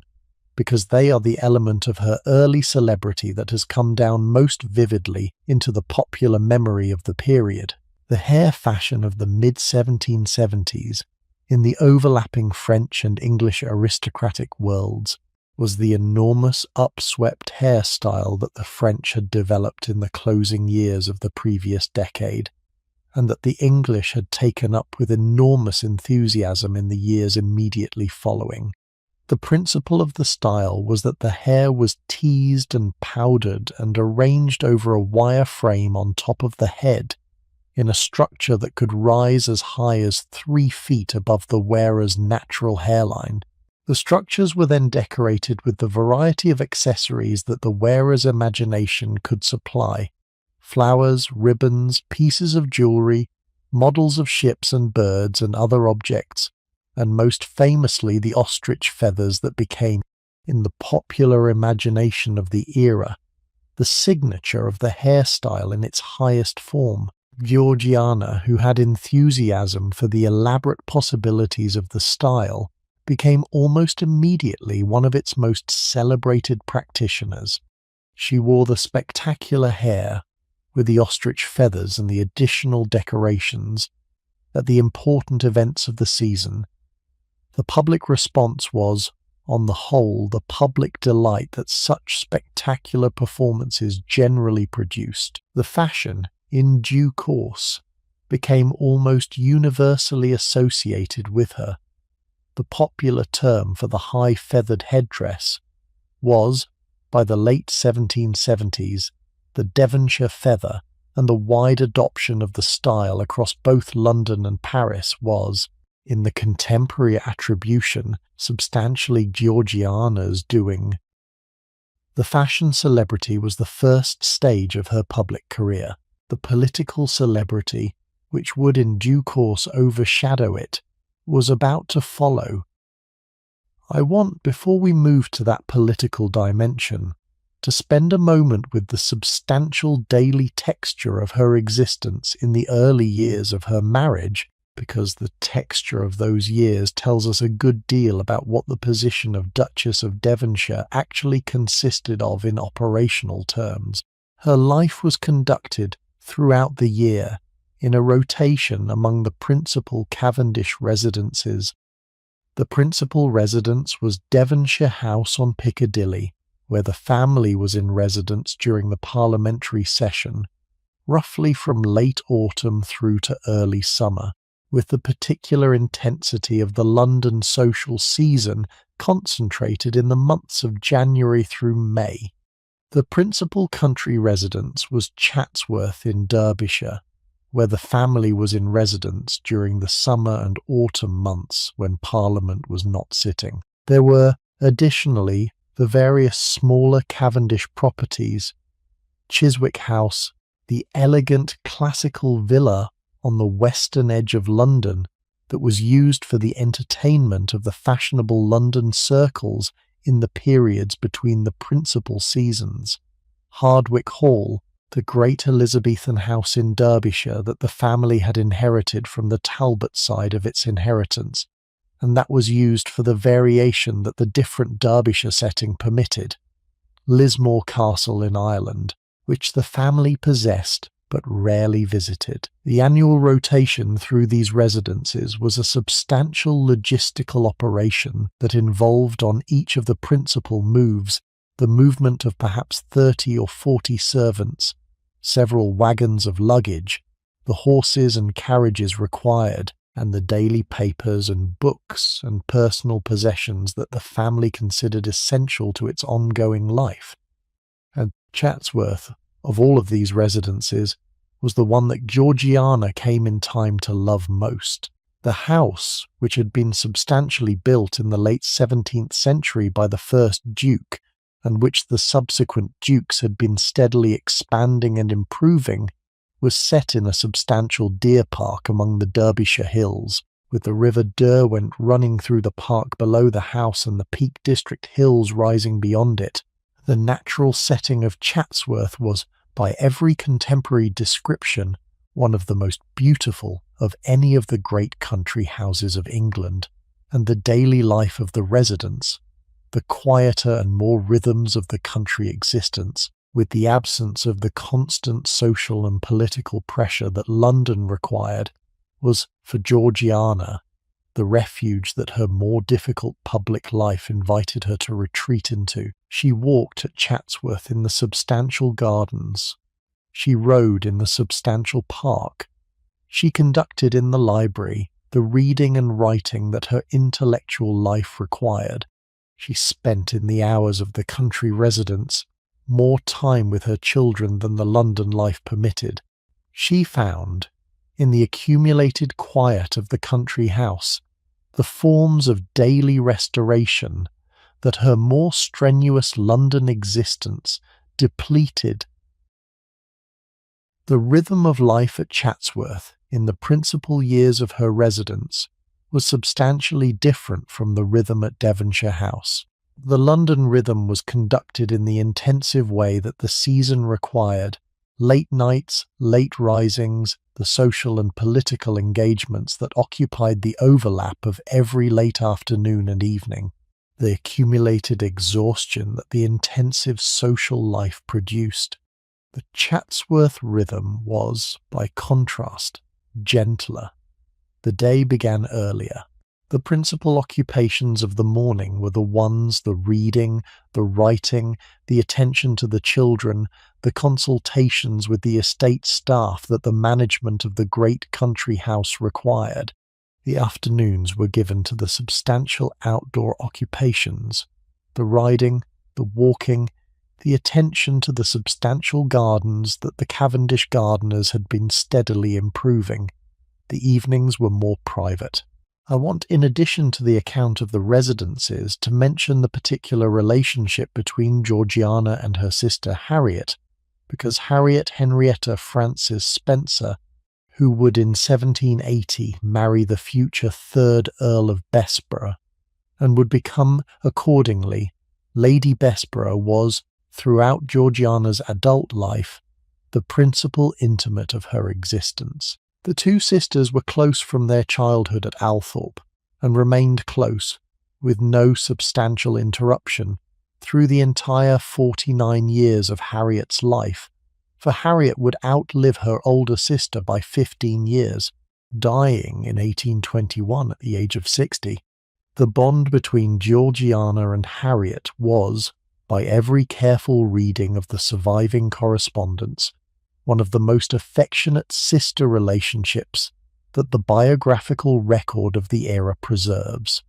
because they are the element of her early celebrity that has come down most vividly into the popular memory of the period. The hair fashion of the mid-1770s, in the overlapping French and English aristocratic worlds, was the enormous upswept hairstyle that the French had developed in the closing years of the previous decade, and that the English had taken up with enormous enthusiasm in the years immediately following. The principle of the style was that the hair was teased and powdered and arranged over a wire frame on top of the head, in a structure that could rise as high as 3 feet above the wearer's natural hairline. The structures were then decorated with the variety of accessories that the wearer's imagination could supply: flowers, ribbons, pieces of jewellery, models of ships and birds and other objects, and most famously the ostrich feathers that became, in the popular imagination of the era, the signature of the hairstyle in its highest form. Georgiana, who had enthusiasm for the elaborate possibilities of the style, became almost immediately one of its most celebrated practitioners. She wore the spectacular hair, with the ostrich feathers and the additional decorations, at the important events of the season. The public response was, on the whole, the public delight that such spectacular performances generally produced. The fashion, in due course, became almost universally associated with her. The popular term for the high feathered headdress was, by the late 1770s, the Devonshire feather, and the wide adoption of the style across both London and Paris was, in the contemporary attribution, substantially Georgiana's doing. The fashion celebrity was the first stage of her public career. The political celebrity, which would in due course overshadow it, was about to follow. I want, before we move to that political dimension, to spend a moment with the substantial daily texture of her existence in the early years of her marriage, because the texture of those years tells us a good deal about what the position of Duchess of Devonshire actually consisted of in operational terms. Her life was conducted throughout the year in a rotation among the principal Cavendish residences. The principal residence was Devonshire House on Piccadilly, where the family was in residence during the parliamentary session, roughly from late autumn through to early summer, with the particular intensity of the London social season concentrated in the months of January through May. The principal country residence was Chatsworth in Derbyshire, where the family was in residence during the summer and autumn months when Parliament was not sitting. There were, additionally, the various smaller Cavendish properties: Chiswick House, the elegant classical villa on the western edge of London that was used for the entertainment of the fashionable London circles in the periods between the principal seasons; Hardwicke Hall, the great Elizabethan house in Derbyshire that the family had inherited from the Talbot side of its inheritance, and that was used for the variation that the different Derbyshire setting permitted; Lismore Castle in Ireland, which the family possessed but rarely visited. The annual rotation through these residences was a substantial logistical operation that involved on each of the principal moves the movement of perhaps 30 or 40 servants, several wagons of luggage, the horses and carriages required, and the daily papers and books and personal possessions that the family considered essential to its ongoing life. And Chatsworth, of all of these residences, was the one that Georgiana came in time to love most. The house, which had been substantially built in the late 17th century by the first Duke, and which the subsequent dukes had been steadily expanding and improving, was set in a substantial deer park among the Derbyshire hills, with the River Derwent running through the park below the house and the Peak District hills rising beyond it. The natural setting of Chatsworth was, by every contemporary description, one of the most beautiful of any of the great country houses of England, and the daily life of the residents, the quieter and more rhythms of the country existence, with the absence of the constant social and political pressure that London required, was, for Georgiana, the refuge that her more difficult public life invited her to retreat into. She walked at Chatsworth in the substantial gardens. She rode in the substantial park. She conducted in the library the reading and writing that her intellectual life required. She spent in the hours of the country residence more time with her children than the London life permitted. She found, in the accumulated quiet of the country house, the forms of daily restoration that her more strenuous London existence depleted. The rhythm of life at Chatsworth in the principal years of her residence was substantially different from the rhythm at Devonshire House. The London rhythm was conducted in the intensive way that the season required: late nights, late risings, the social and political engagements that occupied the overlap of every late afternoon and evening, the accumulated exhaustion that the intensive social life produced. The Chatsworth rhythm was, by contrast, gentler. The day began earlier. The principal occupations of the morning were the reading, the writing, the attention to the children, the consultations with the estate staff that the management of the great country house required. The afternoons were given to the substantial outdoor occupations, the riding, the walking, the attention to the substantial gardens that the Cavendish gardeners had been steadily improving. The evenings were more private. I want, in addition to the account of the residences, to mention the particular relationship between Georgiana and her sister Harriet, because Harriet Henrietta Frances Spencer, who would in 1780 marry the future 3rd Earl of Bessborough, and would become, accordingly, Lady Bessborough, was, throughout Georgiana's adult life, the principal intimate of her existence. The two sisters were close from their childhood at Althorpe, and remained close, with no substantial interruption, through the entire 49 years of Harriet's life, for Harriet would outlive her older sister by 15 years, dying in 1821 at the age of 60. The bond between Georgiana and Harriet was, by every careful reading of the surviving correspondence, one of the most affectionate sister relationships that the biographical record of the era preserves.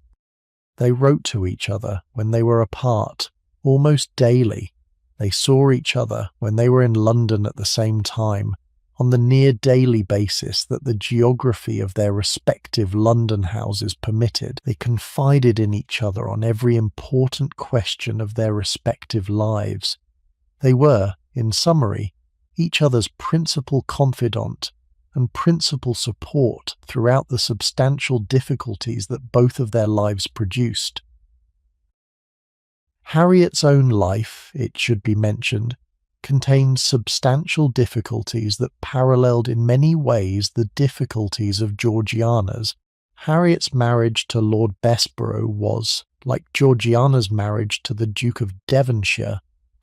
They wrote to each other when they were apart, almost daily. They saw each other when they were in London at the same time, on the near daily basis that the geography of their respective London houses permitted. They confided in each other on every important question of their respective lives. They were, in summary, each other's principal confidant and principal support throughout the substantial difficulties that both of their lives produced. Harriet's own life, it should be mentioned, contained substantial difficulties that paralleled in many ways the difficulties of Georgiana's. Harriet's marriage to Lord Bessborough was, like Georgiana's marriage to the Duke of Devonshire,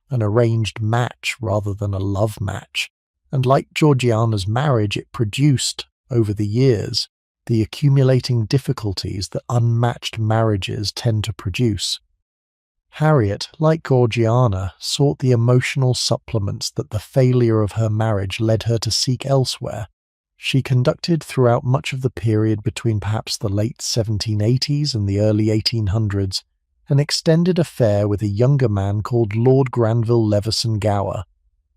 an arranged match rather than a love match, and like Georgiana's marriage it produced, over the years, the accumulating difficulties that unmatched marriages tend to produce. Harriet, like Georgiana, sought the emotional supplements that the failure of her marriage led her to seek elsewhere. She conducted throughout much of the period between perhaps the late 1780s and the early 1800s an extended affair with a younger man called Lord Granville Leveson Gower,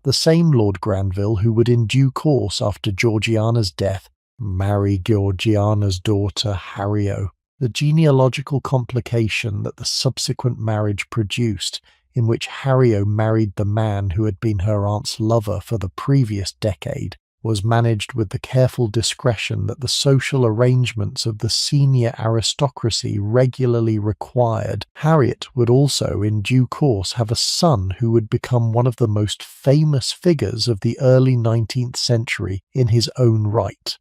the same Lord Granville who would in due course after Georgiana's death marry Georgiana's daughter Hario. The genealogical complication that the subsequent marriage produced, in which Hario married the man who had been her aunt's lover for the previous decade, was managed with the careful discretion that the social arrangements of the senior aristocracy regularly required. Harriet would also, in due course, have a son who would become one of the most famous figures of the early 19th century in his own right.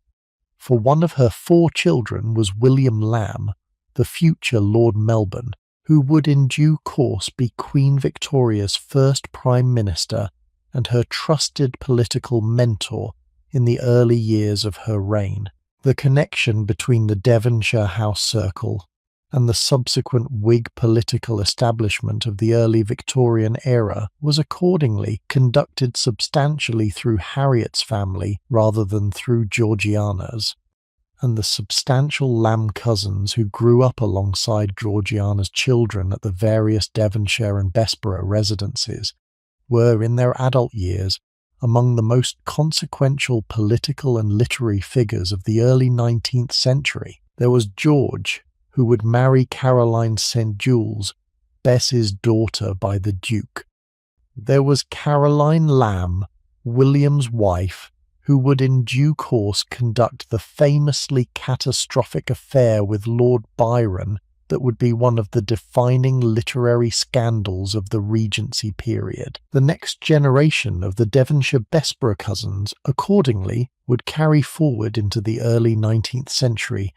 For one of her 4 children was William Lamb, the future Lord Melbourne, who would in due course be Queen Victoria's first Prime Minister and her trusted political mentor in the early years of her reign. The connection between the Devonshire house circle and the subsequent Whig political establishment of the early Victorian era was accordingly conducted substantially through Harriet's family rather than through Georgiana's, and the substantial Lamb cousins who grew up alongside Georgiana's children at the various Devonshire and Bessborough residences were, in their adult years, among the most consequential political and literary figures of the early 19th century. There was George, who would marry Caroline St. Jules, Bess's daughter by the Duke. There was Caroline Lamb, William's wife, who would in due course conduct the famously catastrophic affair with Lord Byron that would be one of the defining literary scandals of the Regency period. The next generation of the Devonshire-Bessborough cousins, accordingly, would carry forward into the early 19th century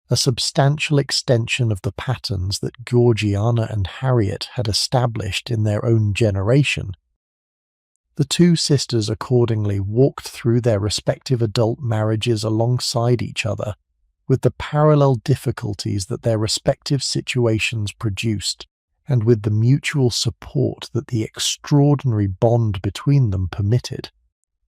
a substantial extension of the patterns that Georgiana and Harriet had established in their own generation. The 2 sisters accordingly walked through their respective adult marriages alongside each other, with the parallel difficulties that their respective situations produced, and with the mutual support that the extraordinary bond between them permitted.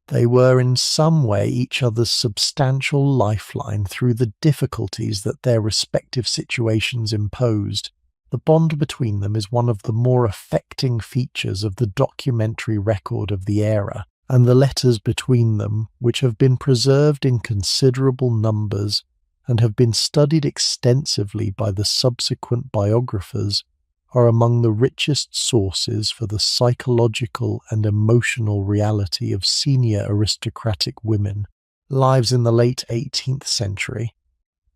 They were in some way each other's substantial lifeline through the difficulties that their respective situations imposed. The bond between them is one of the more affecting features of the documentary record of the era, and the letters between them, which have been preserved in considerable numbers and have been studied extensively by the subsequent biographers, are among the richest sources for the psychological and emotional reality of senior aristocratic women. Lives in the late 18th century.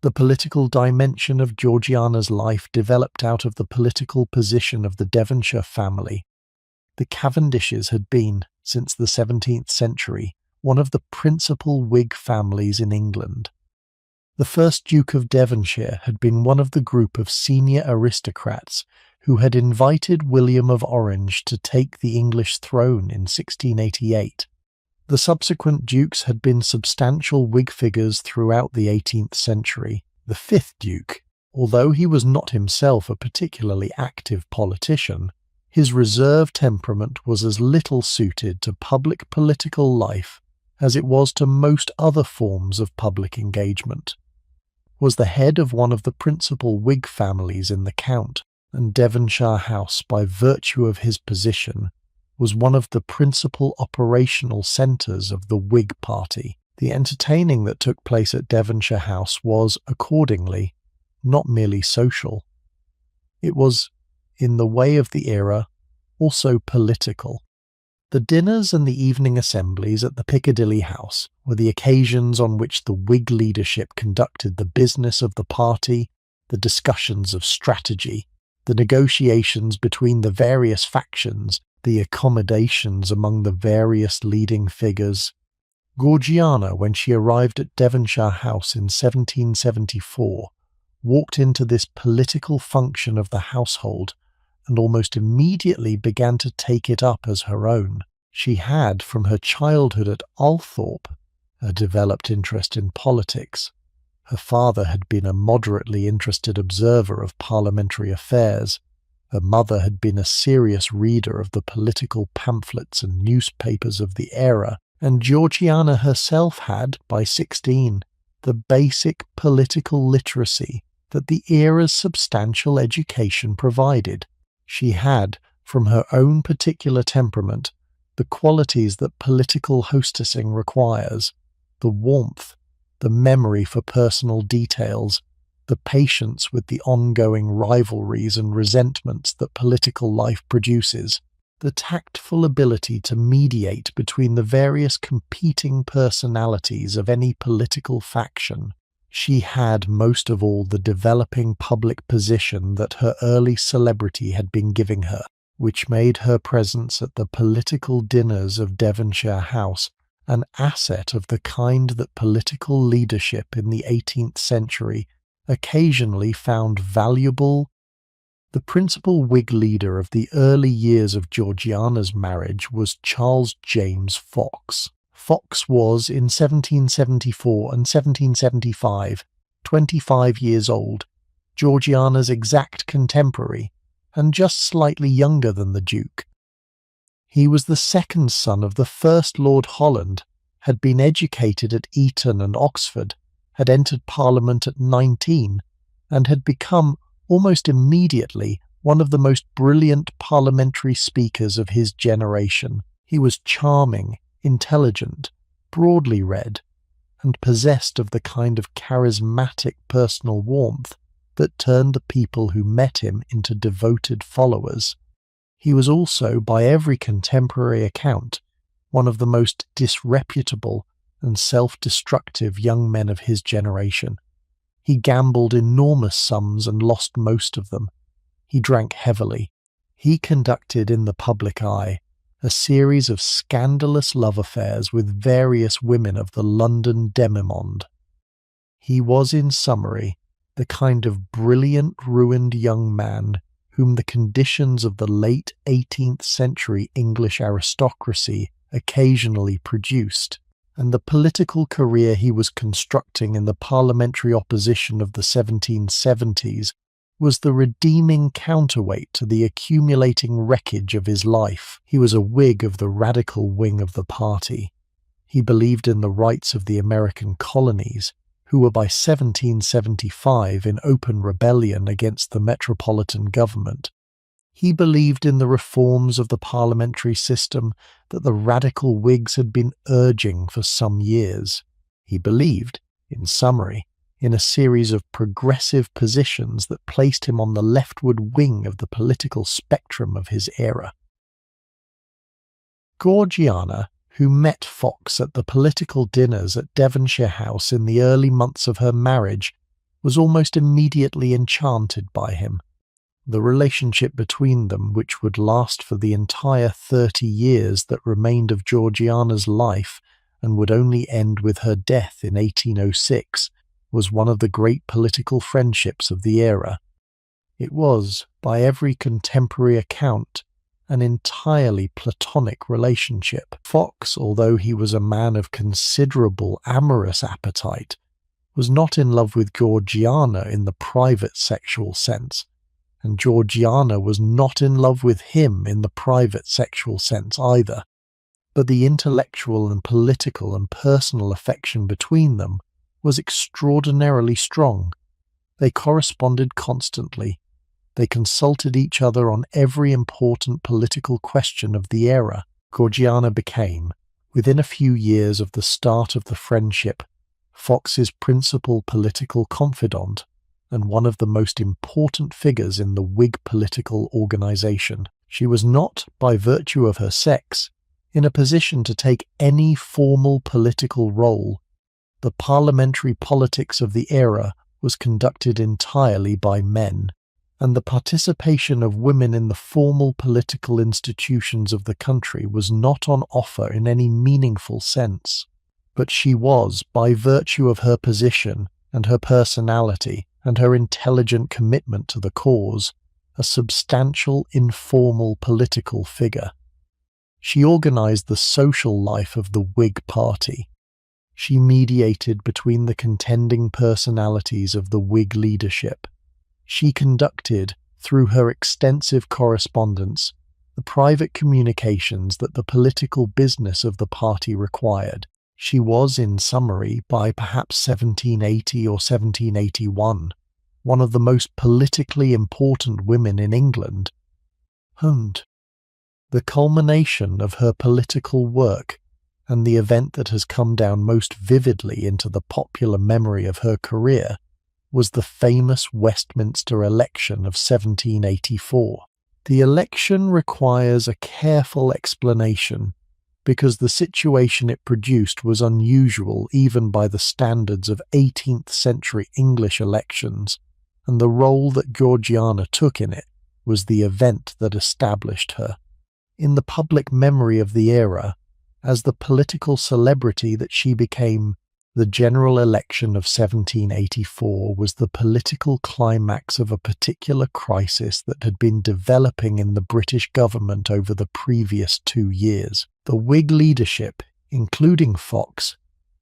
The political dimension of Georgiana's life developed out of the political position of the Devonshire family. The Cavendishes had been, since the 17th century, one of the principal Whig families in England. The first Duke of Devonshire had been one of the group of senior aristocrats who had invited William of Orange to take the English throne in 1688. The subsequent dukes had been substantial Whig figures throughout the 18th century. The 5th Duke, although he was not himself a particularly active politician, his reserved temperament was as little suited to public political life as it was to most other forms of public engagement, was the head of one of the principal Whig families in the Count, and Devonshire House, by virtue of his position, was one of the principal operational centres of the Whig party. The entertaining that took place at Devonshire House was, accordingly, not merely social. It was, in the way of the era, also political. The dinners and the evening assemblies at the Piccadilly House were the occasions on which the Whig leadership conducted the business of the party, the discussions of strategy, the negotiations between the various factions, the accommodations among the various leading figures. Georgiana, when she arrived at Devonshire House in 1774, walked into this political function of the household and almost immediately began to take it up as her own. She had, from her childhood at Althorpe, a developed interest in politics. Her father had been a moderately interested observer of parliamentary affairs. Her mother had been a serious reader of the political pamphlets and newspapers of the era, and Georgiana herself had, by 16, the basic political literacy that the era's substantial education provided. She had, from her own particular temperament, the qualities that political hostessing requires: the warmth, the memory for personal details, the patience with the ongoing rivalries and resentments that political life produces, the tactful ability to mediate between the various competing personalities of any political faction. She had most of all the developing public position that her early celebrity had been giving her, which made her presence at the political dinners of Devonshire House an asset of the kind that political leadership in the 18th century occasionally found valuable. The principal Whig leader of the early years of Georgiana's marriage was Charles James Fox. Fox was, in 1774 and 1775, 25 years old, Georgiana's exact contemporary, and just slightly younger than the Duke. He was the second son of the first Lord Holland, had been educated at Eton and Oxford, had entered Parliament at 19, and had become, almost immediately, one of the most brilliant parliamentary speakers of his generation. He was charming, intelligent, broadly read, and possessed of the kind of charismatic personal warmth that turned the people who met him into devoted followers. He was also, by every contemporary account, one of the most disreputable and self-destructive young men of his generation. He gambled enormous sums and lost most of them. He drank heavily. He conducted in the public eye a series of scandalous love affairs with various women of the London demimonde. He was, in summary, the kind of brilliant, ruined young man whom the conditions of the late 18th century English aristocracy occasionally produced, and the political career he was constructing in the parliamentary opposition of the 1770s was the redeeming counterweight to the accumulating wreckage of his life. He was a Whig of the radical wing of the party. He believed in the rights of the American colonies, who were by 1775 in open rebellion against the metropolitan government. He believed in the reforms of the parliamentary system that the radical Whigs had been urging for some years. He believed, in summary, in a series of progressive positions that placed him on the leftward wing of the political spectrum of his era. Georgiana, who met Fox at the political dinners at Devonshire House in the early months of her marriage, was almost immediately enchanted by him. The relationship between them, which would last for the entire 30 years that remained of Georgiana's life and would only end with her death in 1806, was one of the great political friendships of the era. It was, by every contemporary account, an entirely platonic relationship. Fox, although he was a man of considerable amorous appetite, was not in love with Georgiana in the private sexual sense, and Georgiana was not in love with him in the private sexual sense either. But the intellectual and political and personal affection between them was extraordinarily strong. They corresponded constantly. They consulted each other on every important political question of the era. Georgiana became, within a few years of the start of the friendship, Fox's principal political confidant and one of the most important figures in the Whig political organisation. She was not, by virtue of her sex, in a position to take any formal political role. The parliamentary politics of the era was conducted entirely by men, and the participation of women in the formal political institutions of the country was not on offer in any meaningful sense. But she was, by virtue of her position and her personality and her intelligent commitment to the cause, a substantial informal political figure. She organised the social life of the Whig party. She mediated between the contending personalities of the Whig leadership. She conducted, through her extensive correspondence, the private communications that the political business of the party required. She was, in summary, by perhaps 1780 or 1781, one of the most politically important women in England. And the culmination of her political work, and the event that has come down most vividly into the popular memory of her career was the famous Westminster election of 1784. The election requires a careful explanation because the situation it produced was unusual even by the standards of 18th century English elections, and the role that Georgiana took in it was the event that established her in the public memory of the era as the political celebrity that she became. The general election of 1784 was the political climax of a particular crisis that had been developing in the British government over the previous 2 years. The Whig leadership, including Fox,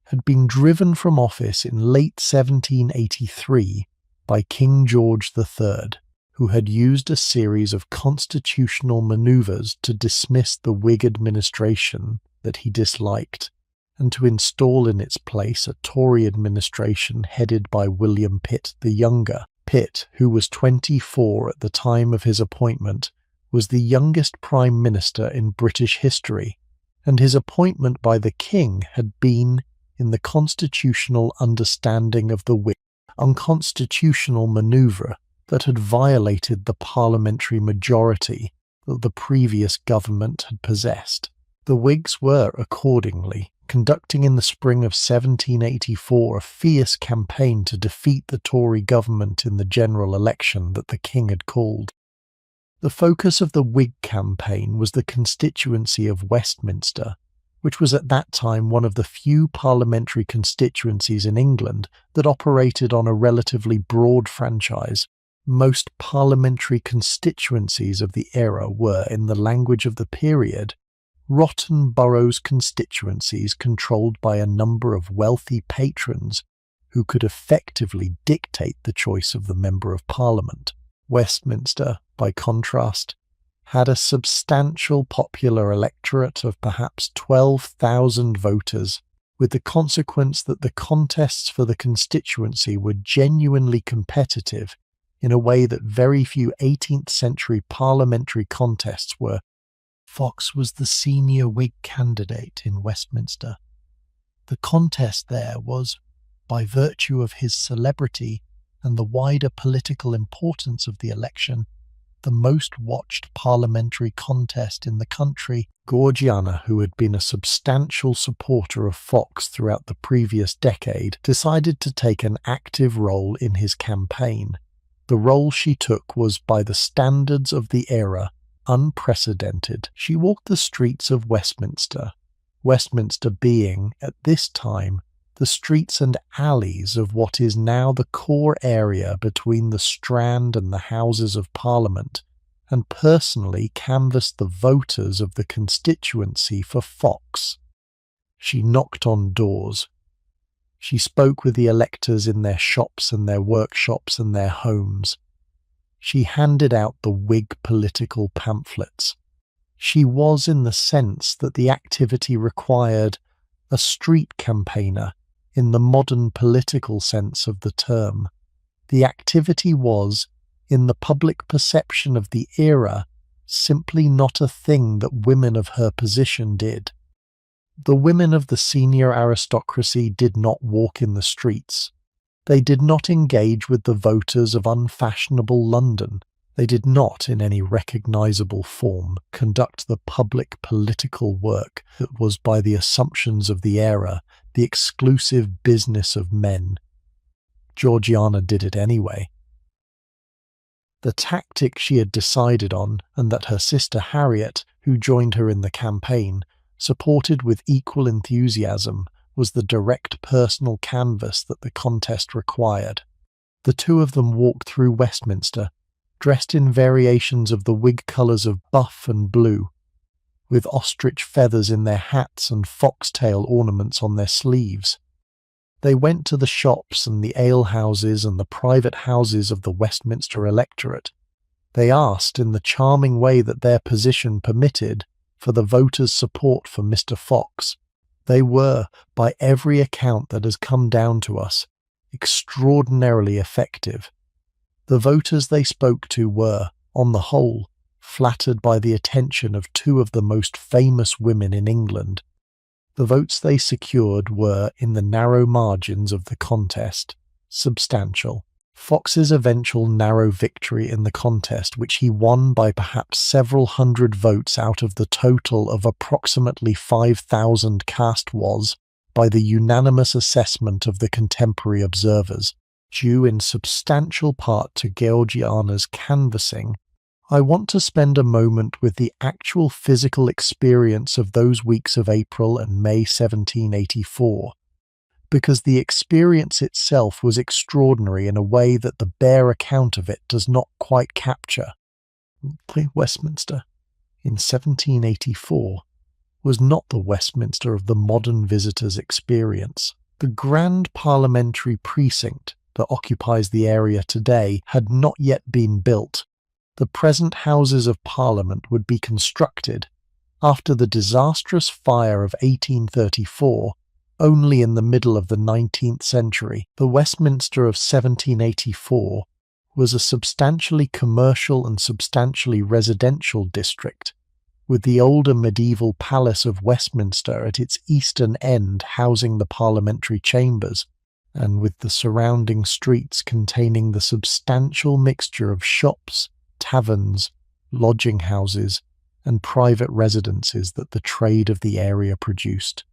had been driven from office in late 1783 by King George III, who had used a series of constitutional manoeuvres to dismiss the Whig administration that he disliked, and to install in its place a Tory administration headed by William Pitt the Younger. Pitt, who was 24 at the time of his appointment, was the youngest Prime Minister in British history, and his appointment by the King had been in the constitutional understanding of the Whig, unconstitutional manoeuvre that had violated the parliamentary majority that the previous government had possessed. The Whigs were, accordingly, conducting in the spring of 1784 a fierce campaign to defeat the Tory government in the general election that the King had called. The focus of the Whig campaign was the constituency of Westminster, which was at that time one of the few parliamentary constituencies in England that operated on a relatively broad franchise. Most parliamentary constituencies of the era were, in the language of the period, rotten boroughs constituencies controlled by a number of wealthy patrons who could effectively dictate the choice of the Member of Parliament. Westminster, by contrast, had a substantial popular electorate of perhaps 12,000 voters, with the consequence that the contests for the constituency were genuinely competitive in a way that very few 18th century parliamentary contests were. Fox was the senior Whig candidate in Westminster. The contest there was, by virtue of his celebrity and the wider political importance of the election, the most watched parliamentary contest in the country. Georgiana, who had been a substantial supporter of Fox throughout the previous decade, decided to take an active role in his campaign. The role she took was, by the standards of the era, unprecedented. She walked the streets of Westminster, Westminster being, at this time, the streets and alleys of what is now the core area between the Strand and the Houses of Parliament, and personally canvassed the voters of the constituency for Fox. She knocked on doors. She spoke with the electors in their shops and their workshops and their homes. She handed out the Whig political pamphlets. She was, in the sense that the activity required, a street campaigner in the modern political sense of the term. The activity was, in the public perception of the era, simply not a thing that women of her position did. The women of the senior aristocracy did not walk in the streets. They did not engage with the voters of unfashionable London. They did not, in any recognisable form, conduct the public political work that was, by the assumptions of the era, the exclusive business of men. Georgiana did it anyway. The tactic she had decided on, and that her sister Harriet, who joined her in the campaign, supported with equal enthusiasm, was the direct personal canvass that the contest required. The two of them walked through Westminster, dressed in variations of the Whig colours of buff and blue, with ostrich feathers in their hats and foxtail ornaments on their sleeves. They went to the shops and the alehouses and the private houses of the Westminster electorate. They asked, in the charming way that their position permitted, for the voters' support for Mr. Fox. They were, by every account that has come down to us, extraordinarily effective. The voters they spoke to were, on the whole, flattered by the attention of two of the most famous women in England. The votes they secured were, in the narrow margins of the contest, substantial. Fox's eventual narrow victory in the contest, which he won by perhaps several hundred votes out of the total of approximately 5,000 cast, was, by the unanimous assessment of the contemporary observers, due in substantial part to Georgiana's canvassing. I want to spend a moment with the actual physical experience of those weeks of April and May 1784, because the experience itself was extraordinary in a way that the bare account of it does not quite capture. Westminster, in 1784, was not the Westminster of the modern visitor's experience. The grand parliamentary precinct that occupies the area today had not yet been built. The present Houses of Parliament would be constructed, after the disastrous fire of 1834, only in the middle of the 19th century. The Westminster of 1784 was a substantially commercial and substantially residential district, with the older medieval Palace of Westminster at its eastern end housing the parliamentary chambers, and with the surrounding streets containing the substantial mixture of shops, taverns, lodging houses, and private residences that the trade of the area produced.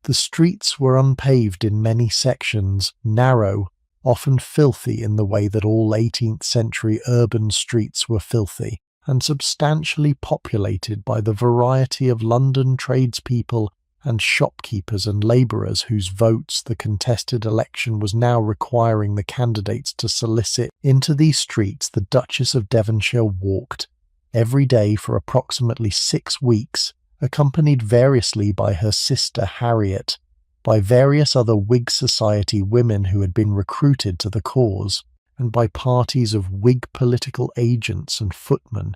The streets were unpaved in many sections, narrow, often filthy in the way that all 18th century urban streets were filthy, and substantially populated by the variety of London tradespeople and shopkeepers and labourers whose votes the contested election was now requiring the candidates to solicit. Into these streets the Duchess of Devonshire walked, every day for approximately 6 weeks, accompanied variously by her sister Harriet, by various other Whig Society women who had been recruited to the cause, and by parties of Whig political agents and footmen.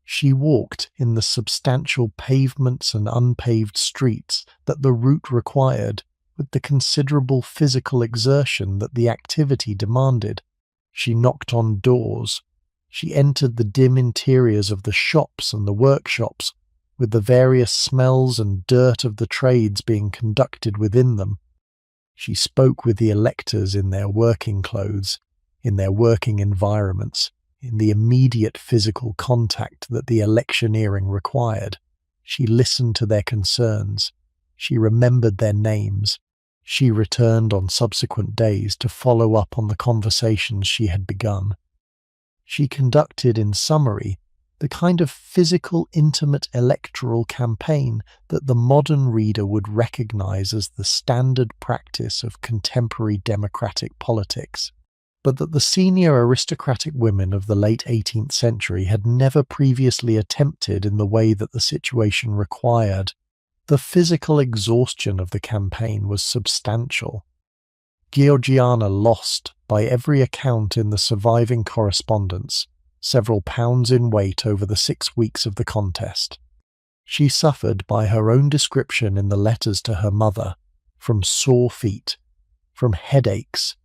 She walked in the substantial pavements and unpaved streets that the route required, with the considerable physical exertion that the activity demanded. She knocked on doors. She entered the dim interiors of the shops and the workshops, with the various smells and dirt of the trades being conducted within them. She spoke with the electors in their working clothes, in their working environments, in the immediate physical contact that the electioneering required. She listened to their concerns. She remembered their names. She returned on subsequent days to follow up on the conversations she had begun. She conducted, in summary, the kind of physical, intimate electoral campaign that the modern reader would recognize as the standard practice of contemporary democratic politics, but that the senior aristocratic women of the late 18th century had never previously attempted in the way that the situation required. The physical exhaustion of the campaign was substantial. Georgiana lost, by every account in the surviving correspondence, several pounds in weight over the 6 weeks of the contest. She suffered, by her own description in the letters to her mother, from sore feet, from headaches,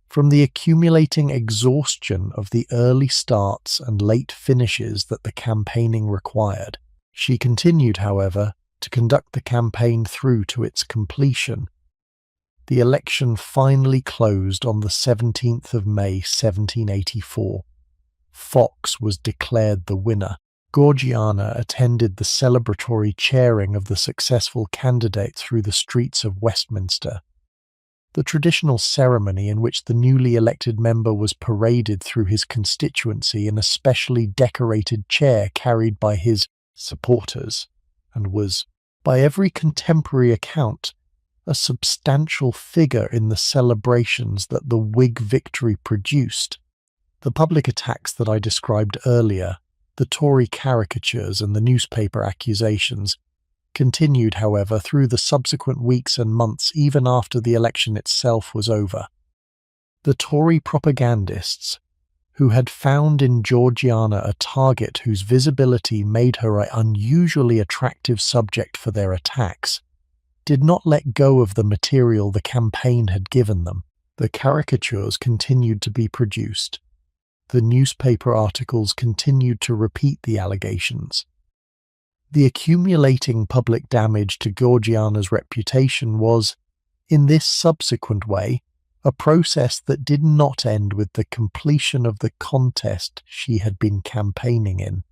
from the accumulating exhaustion of the early starts and late finishes that the campaigning required. She continued, however, to conduct the campaign through to its completion. The election finally closed on the 17th of May 1784. Fox was declared the winner. Georgiana attended the celebratory chairing of the successful candidate through the streets of Westminster. The traditional ceremony in which the newly elected member was paraded through his constituency in a specially decorated chair carried by his supporters, and was, by every contemporary account, a substantial figure in the celebrations that the Whig victory produced. The public attacks that I described earlier, the Tory caricatures and the newspaper accusations, continued, however, through the subsequent weeks and months even after the election itself was over. The Tory propagandists, who had found in Georgiana a target whose visibility made her an unusually attractive subject for their attacks, did not let go of the material the campaign had given them. The caricatures continued to be produced. The newspaper articles continued to repeat the allegations. The accumulating public damage to Georgiana's reputation was, in this subsequent way, a process that did not end with the completion of the contest she had been campaigning in.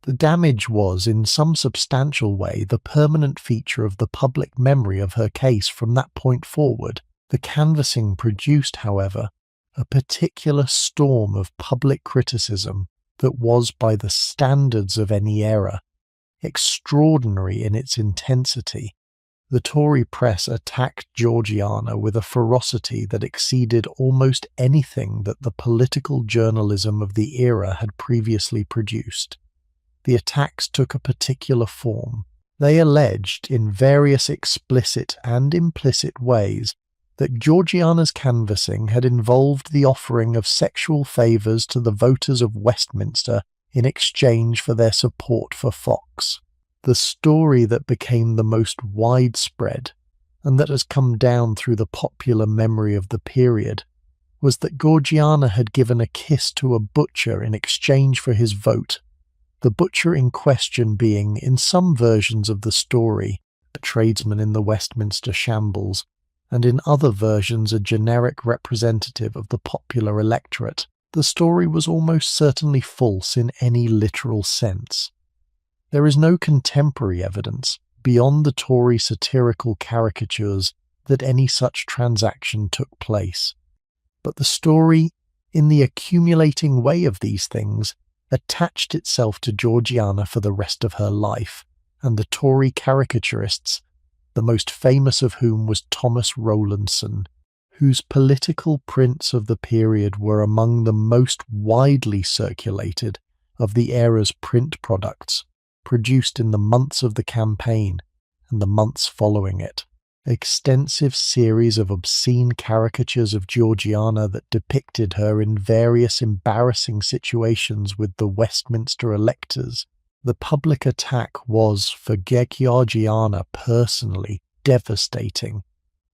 The damage was, in some substantial way, the permanent feature of the public memory of her case from that point forward. The canvassing produced, however, a particular storm of public criticism that was, by the standards of any era, extraordinary in its intensity. The Tory press attacked Georgiana with a ferocity that exceeded almost anything that the political journalism of the era had previously produced. The attacks took a particular form. They alleged, in various explicit and implicit ways, that Georgiana's canvassing had involved the offering of sexual favours to the voters of Westminster in exchange for their support for Fox. The story that became the most widespread, and that has come down through the popular memory of the period, was that Georgiana had given a kiss to a butcher in exchange for his vote, the butcher in question being, in some versions of the story, a tradesman in the Westminster shambles, and in other versions a generic representative of the popular electorate. The story was almost certainly false in any literal sense. There is no contemporary evidence, beyond the Tory satirical caricatures, that any such transaction took place. But the story, in the accumulating way of these things, attached itself to Georgiana for the rest of her life, and the Tory caricaturists, the most famous of whom was Thomas Rowlandson, whose political prints of the period were among the most widely circulated of the era's print products, produced in the months of the campaign and the months following it. Extensive series of obscene caricatures of Georgiana that depicted her in various embarrassing situations with the Westminster electors. The public attack was, for Georgiana personally, devastating.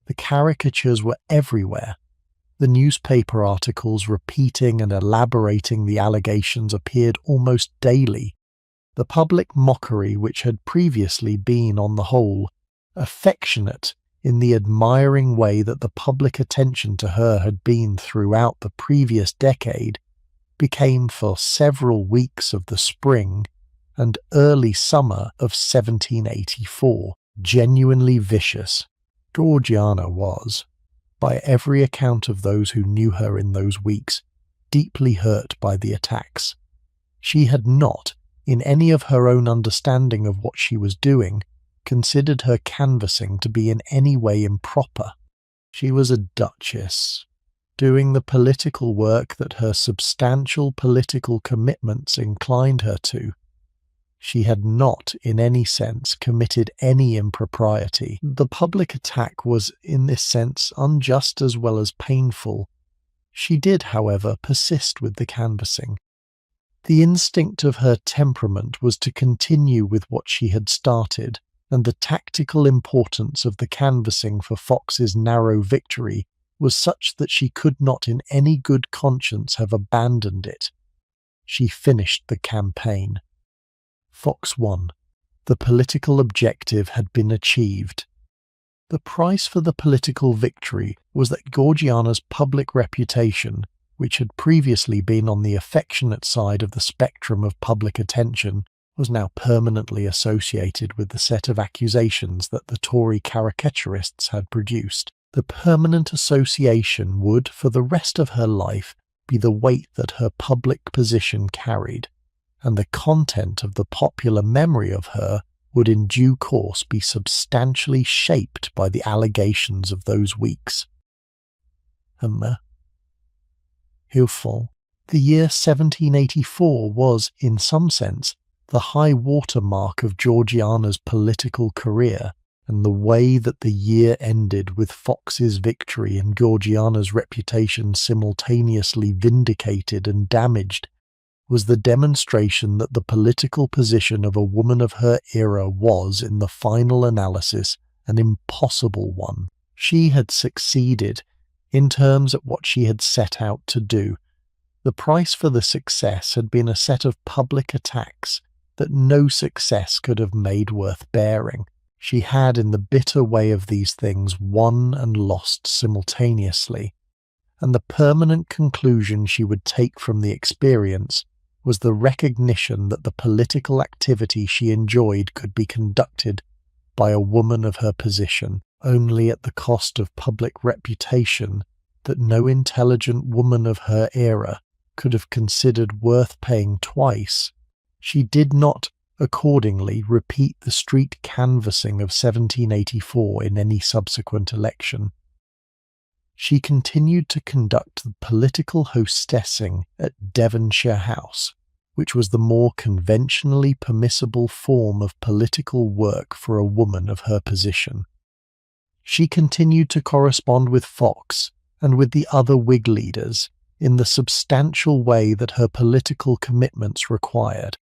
The caricatures were everywhere. The newspaper articles repeating and elaborating the allegations appeared almost daily. The public mockery, which had previously been, on the whole, affectionate in the admiring way that the public attention to her had been throughout the previous decade, became for several weeks of the spring and early summer of 1784 genuinely vicious. Georgiana was, by every account of those who knew her in those weeks, deeply hurt by the attacks. She had not, in any of her own understanding of what she was doing, considered her canvassing to be in any way improper. She was a duchess, doing the political work that her substantial political commitments inclined her to. She had not, in any sense, committed any impropriety. The public attack was, in this sense, unjust as well as painful. She did, however, persist with the canvassing. The instinct of her temperament was to continue with what she had started, and the tactical importance of the canvassing for Fox's narrow victory was such that she could not in any good conscience have abandoned it. She finished the campaign. Fox won. The political objective had been achieved. The price for the political victory was that Georgiana's public reputation, which had previously been on the affectionate side of the spectrum of public attention, was now permanently associated with the set of accusations that the Tory caricaturists had produced. The permanent association would, for the rest of her life, be the weight that her public position carried, and the content of the popular memory of her would in due course be substantially shaped by the allegations of those weeks. Hilful. The year 1784 was, in some sense, the high water mark of Georgiana's political career, and the way that the year ended with Fox's victory and Georgiana's reputation simultaneously vindicated and damaged was the demonstration that the political position of a woman of her era was, in the final analysis, an impossible one. She had succeeded in terms at what she had set out to do. The price for the success had been a set of public attacks, that no success could have made worth bearing. She had, in the bitter way of these things, won and lost simultaneously, and the permanent conclusion she would take from the experience was the recognition that the political activity she enjoyed could be conducted by a woman of her position, only at the cost of public reputation that no intelligent woman of her era could have considered worth paying twice. She did not, accordingly, repeat the street canvassing of 1784 in any subsequent election. She continued to conduct the political hostessing at Devonshire House, which was the more conventionally permissible form of political work for a woman of her position. She continued to correspond with Fox and with the other Whig leaders in the substantial way that her political commitments required,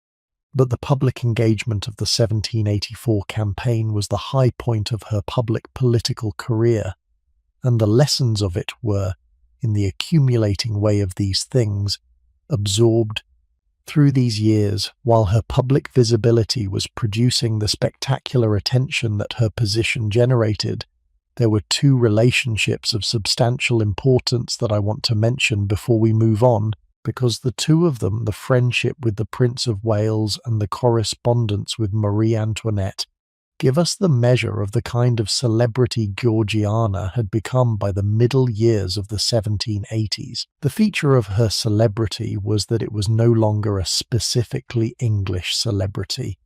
but the public engagement of the 1784 campaign was the high point of her public political career, and the lessons of it were, in the accumulating way of these things, absorbed through these years. While her public visibility was producing the spectacular attention that her position generated, there were two relationships of substantial importance that I want to mention before we move on, because the two of them, the friendship with the Prince of Wales and the correspondence with Marie Antoinette, give us the measure of the kind of celebrity Georgiana had become by the middle years of the 1780s. The feature of her celebrity was that it was no longer a specifically English celebrity.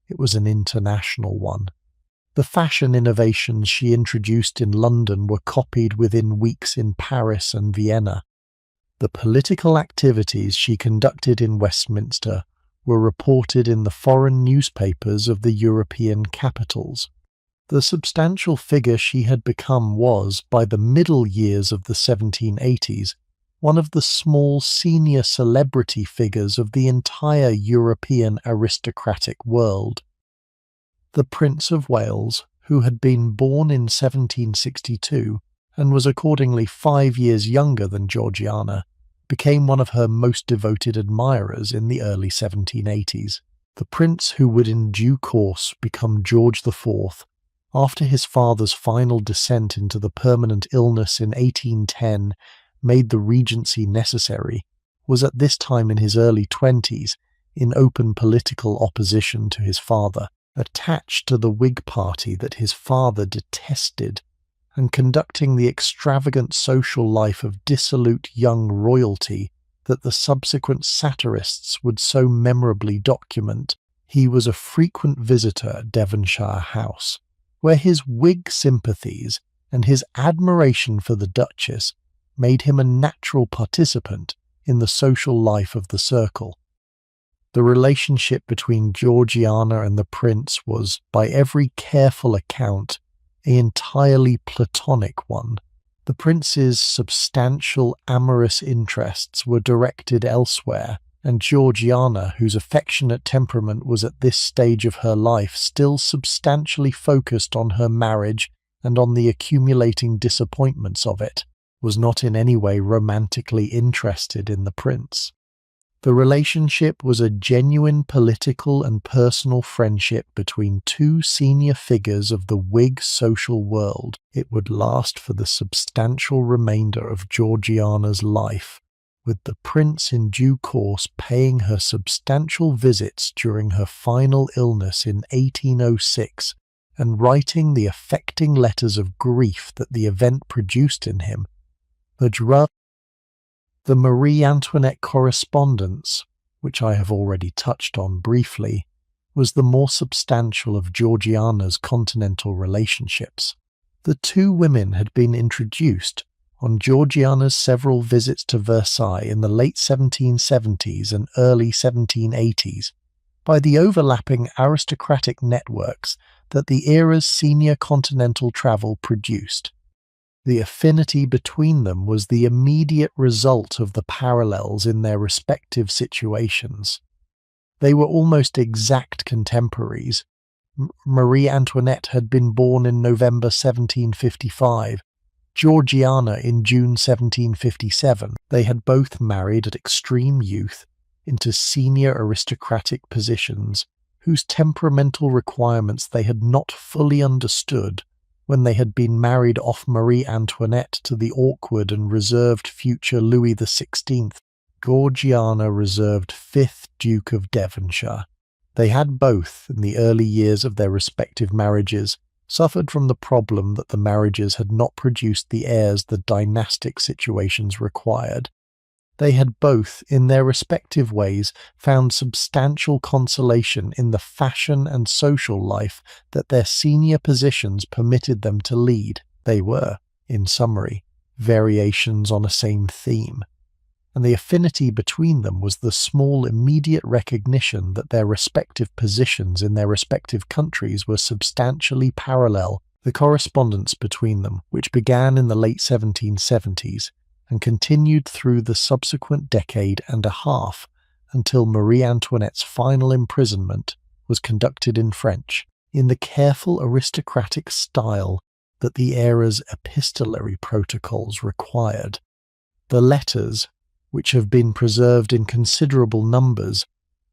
It was an international one. The fashion innovations she introduced in London were copied within weeks in Paris and Vienna. The political activities she conducted in Westminster were reported in the foreign newspapers of the European capitals. The substantial figure she had become was, by the middle years of the 1780s, one of the small senior celebrity figures of the entire European aristocratic world. The Prince of Wales, who had been born in 1762 and was accordingly 5 years younger than Georgiana, became one of her most devoted admirers in the early 1780s. The prince, who would in due course become George IV, after his father's final descent into the permanent illness in 1810 made the regency necessary, was at this time in his early 20s, in open political opposition to his father, attached to the Whig party that his father detested, and conducting the extravagant social life of dissolute young royalty that the subsequent satirists would so memorably document. He was a frequent visitor at Devonshire House, where his Whig sympathies and his admiration for the Duchess made him a natural participant in the social life of the circle. The relationship between Georgiana and the prince was, by every careful account, an entirely platonic one. The prince's substantial amorous interests were directed elsewhere, and Georgiana, whose affectionate temperament was at this stage of her life still substantially focused on her marriage and on the accumulating disappointments of it, was not in any way romantically interested in the prince. The relationship was a genuine political and personal friendship between two senior figures of the Whig social world. It would last for the substantial remainder of Georgiana's life, with the prince in due course paying her substantial visits during her final illness in 1806 and writing the affecting letters of grief that the event produced in him. The Marie Antoinette correspondence, which I have already touched on briefly, was the more substantial of Georgiana's continental relationships. The two women had been introduced on Georgiana's several visits to Versailles in the late 1770s and early 1780s by the overlapping aristocratic networks that the era's senior continental travel produced. The affinity between them was the immediate result of the parallels in their respective situations. They were almost exact contemporaries. Marie Antoinette had been born in November 1755, Georgiana in June 1757. They had both married at extreme youth into senior aristocratic positions whose temperamental requirements they had not fully understood when they had been married off Marie Antoinette to the awkward and reserved future Louis XVI, Georgiana reserved 5th Duke of Devonshire. They had both, in the early years of their respective marriages, suffered from the problem that the marriages had not produced the heirs the dynastic situations required. They had both, in their respective ways, found substantial consolation in the fashion and social life that their senior positions permitted them to lead. They were, in summary, variations on a same theme. And the affinity between them was the small immediate recognition that their respective positions in their respective countries were substantially parallel. The correspondence between them, which began in the late 1770s and continued through the subsequent decade and a half until Marie Antoinette's final imprisonment, was conducted in French, in the careful aristocratic style that the era's epistolary protocols required. The letters, which have been preserved in considerable numbers,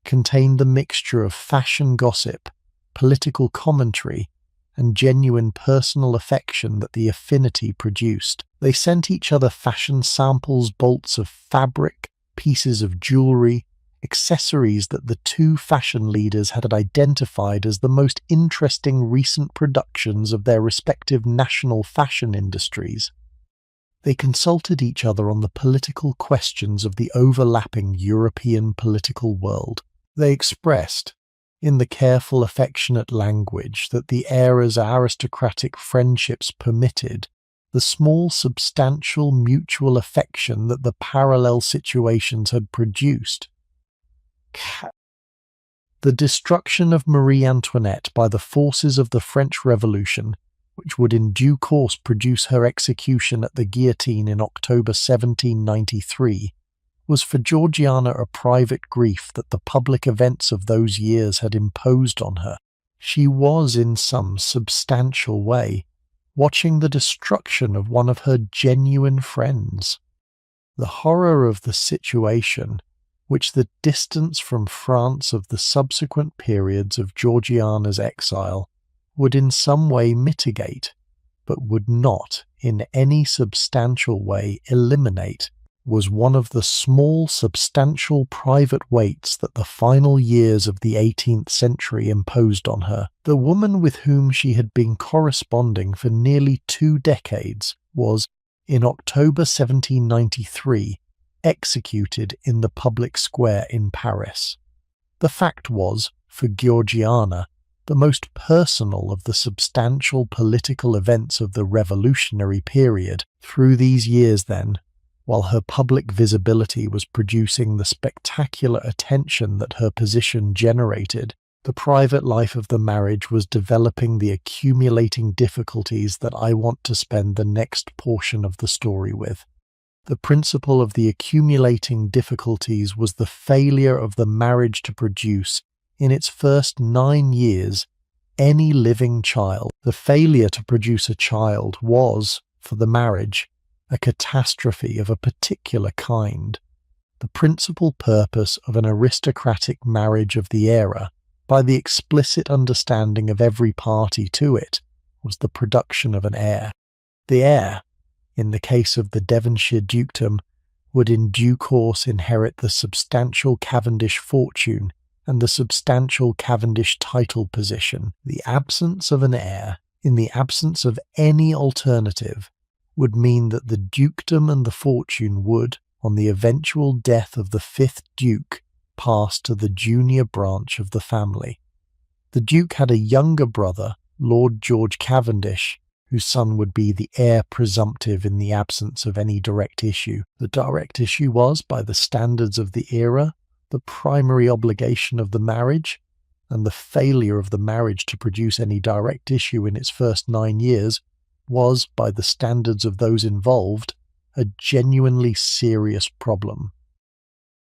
contained the mixture of fashion gossip, political commentary, and genuine personal affection that the affinity produced. They sent each other fashion samples, bolts of fabric, pieces of jewellery, accessories that the two fashion leaders had identified as the most interesting recent productions of their respective national fashion industries. They consulted each other on the political questions of the overlapping European political world. They expressed, in the careful, affectionate language that the era's aristocratic friendships permitted, the small, substantial mutual affection that the parallel situations had produced. The destruction of Marie Antoinette by the forces of the French Revolution, which would in due course produce her execution at the guillotine in October 1793, was for Georgiana a private grief that the public events of those years had imposed on her. She was, in some substantial way, watching the destruction of one of her genuine friends. The horror of the situation, which the distance from France of the subsequent periods of Georgiana's exile would in some way mitigate, but would not in any substantial way eliminate, was one of the small substantial private weights that the final years of the 18th century imposed on her. The woman with whom she had been corresponding for nearly 2 decades was, in October 1793, executed in the public square in Paris. The fact was, for Georgiana, the most personal of the substantial political events of the revolutionary period. Through these years then, while her public visibility was producing the spectacular attention that her position generated, the private life of the marriage was developing the accumulating difficulties that I want to spend the next portion of the story with. The principle of the accumulating difficulties was the failure of the marriage to produce, in its first 9 years, any living child. The failure to produce a child was, for the marriage, a catastrophe of a particular kind. The principal purpose of an aristocratic marriage of the era, by the explicit understanding of every party to it, was the production of an heir. The heir, in the case of the Devonshire dukedom, would in due course inherit the substantial Cavendish fortune and the substantial Cavendish title position. The absence of an heir, in the absence of any alternative, would mean that the dukedom and the fortune would, on the eventual death of the 5th Duke, pass to the junior branch of the family. The Duke had a younger brother, Lord George Cavendish, whose son would be the heir presumptive in the absence of any direct issue. The direct issue was, by the standards of the era, the primary obligation of the marriage, and the failure of the marriage to produce any direct issue in its first 9 years was, by the standards of those involved, a genuinely serious problem.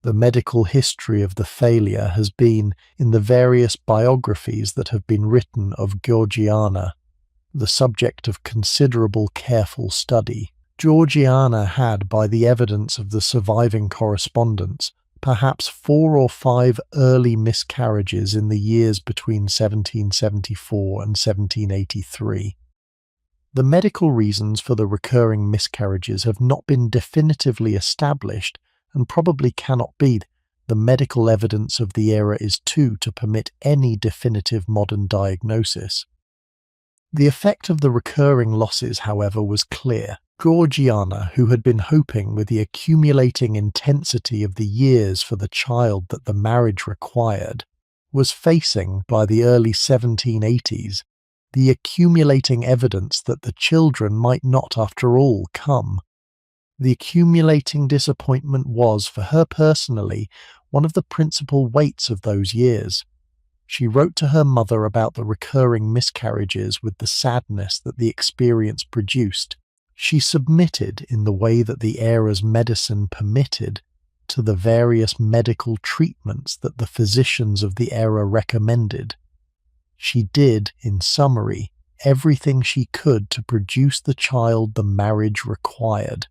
The medical history of the failure has been, in the various biographies that have been written of Georgiana, the subject of considerable careful study. Georgiana had, by the evidence of the surviving correspondence, perhaps 4 or 5 early miscarriages in the years between 1774 and 1783. The medical reasons for the recurring miscarriages have not been definitively established and probably cannot be. The medical evidence of the era is too to permit any definitive modern diagnosis. The effect of the recurring losses, however, was clear. Georgiana, who had been hoping with the accumulating intensity of the years for the child that the marriage required, was facing, by the early 1780s, the accumulating evidence that the children might not after all come. The accumulating disappointment was, for her personally, one of the principal weights of those years. She wrote to her mother about the recurring miscarriages with the sadness that the experience produced. She submitted, in the way that the era's medicine permitted, to the various medical treatments that the physicians of the era recommended. She did, in summary, everything she could to produce the child the marriage required.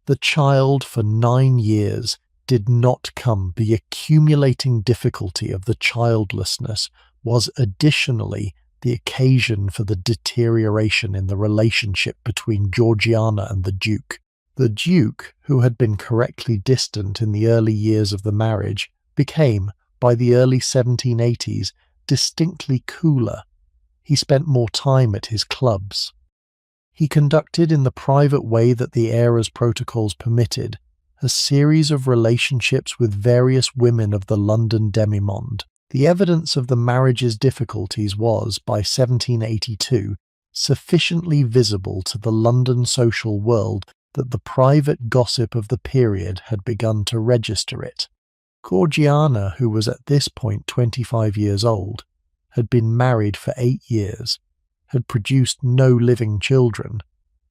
The child, for 9 years, did not come. The accumulating difficulty of the childlessness was additionally the occasion for the deterioration in the relationship between Georgiana and the Duke. The Duke, who had been correctly distant in the early years of the marriage, became, by the early 1780s, distinctly cooler. He spent more time at his clubs. He conducted, in the private way that the era's protocols permitted, a series of relationships with various women of the London demimonde. The evidence of the marriage's difficulties was, by 1782, sufficiently visible to the London social world that the private gossip of the period had begun to register it. Georgiana, who was at this point 25 years old, had been married for 8 years, had produced no living children,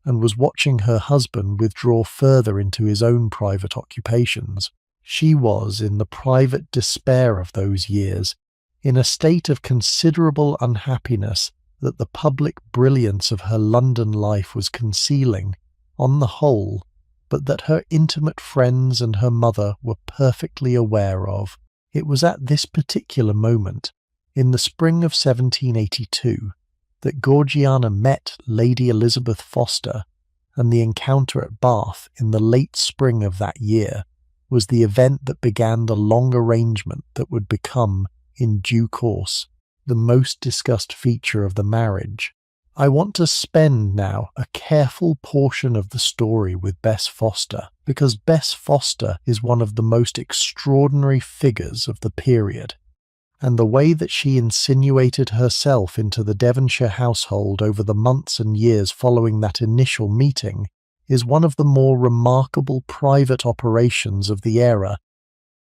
and was watching her husband withdraw further into his own private occupations. She was, in the private despair of those years, in a state of considerable unhappiness that the public brilliance of her London life was concealing, on the whole, but that her intimate friends and her mother were perfectly aware of. It was at this particular moment, in the spring of 1782, that Georgiana met Lady Elizabeth Foster, and the encounter at Bath in the late spring of that year was the event that began the long arrangement that would become, in due course, the most discussed feature of the marriage. I want to spend now a careful portion of the story with Bess Foster, because Bess Foster is one of the most extraordinary figures of the period, and the way that she insinuated herself into the Devonshire household over the months and years following that initial meeting is one of the more remarkable private operations of the era.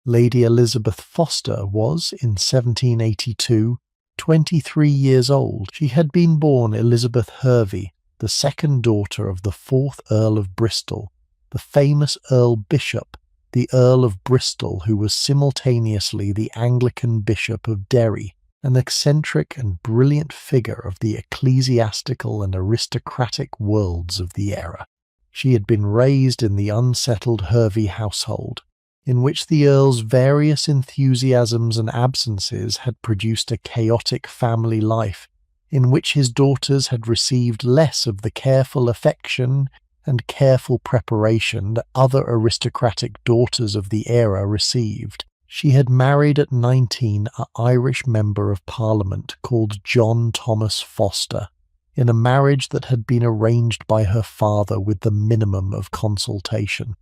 Lady Elizabeth Foster was, in 1782, 23 years old. She had been born Elizabeth Hervey, the second daughter of the 4th Earl of Bristol, the famous Earl Bishop, the Earl of Bristol, who was simultaneously the Anglican Bishop of Derry, an eccentric and brilliant figure of the ecclesiastical and aristocratic worlds of the era. She had been raised in the unsettled Hervey household, in which the Earl's various enthusiasms and absences had produced a chaotic family life, in which his daughters had received less of the careful affection and careful preparation that other aristocratic daughters of the era received. She had married at 19 an Irish Member of Parliament called John Thomas Foster, in a marriage that had been arranged by her father with the minimum of consultation.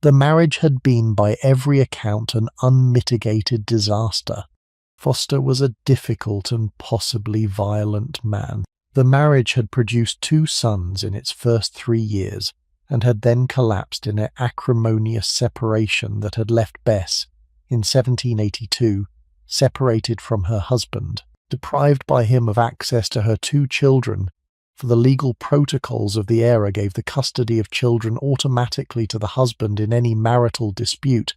The marriage had been by every account an unmitigated disaster. Foster was a difficult and possibly violent man. The marriage had produced 2 sons in its first 3 years, and had then collapsed in an acrimonious separation that had left Bess, in 1782, separated from her husband, deprived by him of access to her 2 children, for the legal protocols of the era gave the custody of children automatically to the husband in any marital dispute,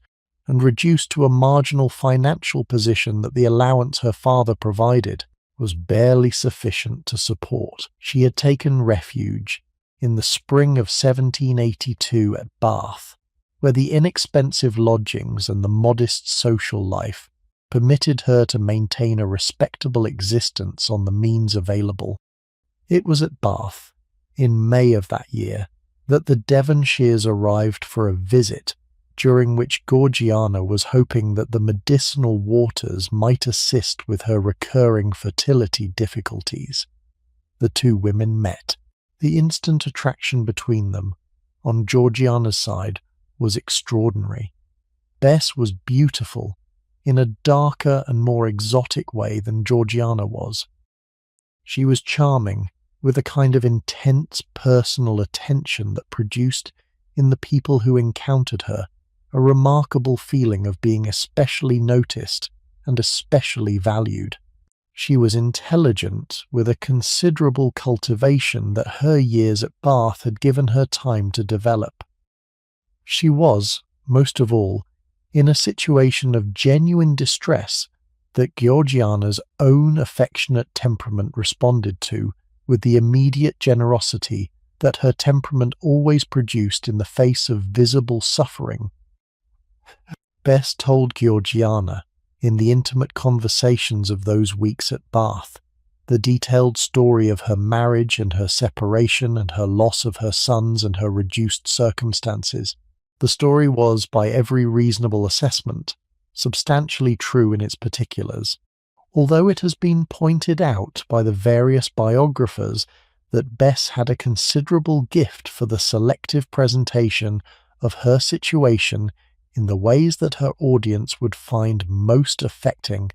and reduced to a marginal financial position that the allowance her father provided was barely sufficient to support. She had taken refuge, in the spring of 1782 at Bath, where the inexpensive lodgings and the modest social life permitted her to maintain a respectable existence on the means available. It was at Bath, in May of that year, that the Devonshires arrived for a visit, during which Georgiana was hoping that the medicinal waters might assist with her recurring fertility difficulties. The two women met. The instant attraction between them, on Georgiana's side, was extraordinary. Bess was beautiful, in a darker and more exotic way than Georgiana was. She was charming, with a kind of intense personal attention that produced, in the people who encountered her, a remarkable feeling of being especially noticed and especially valued. She was intelligent, with a considerable cultivation that her years at Bath had given her time to develop. She was, most of all, in a situation of genuine distress that Georgiana's own affectionate temperament responded to with the immediate generosity that her temperament always produced in the face of visible suffering. Bess told Georgiana, in the intimate conversations of those weeks at Bath, the detailed story of her marriage and her separation and her loss of her sons and her reduced circumstances. The story was, by every reasonable assessment, substantially true in its particulars, although it has been pointed out by the various biographers that Bess had a considerable gift for the selective presentation of her situation in the ways that her audience would find most affecting.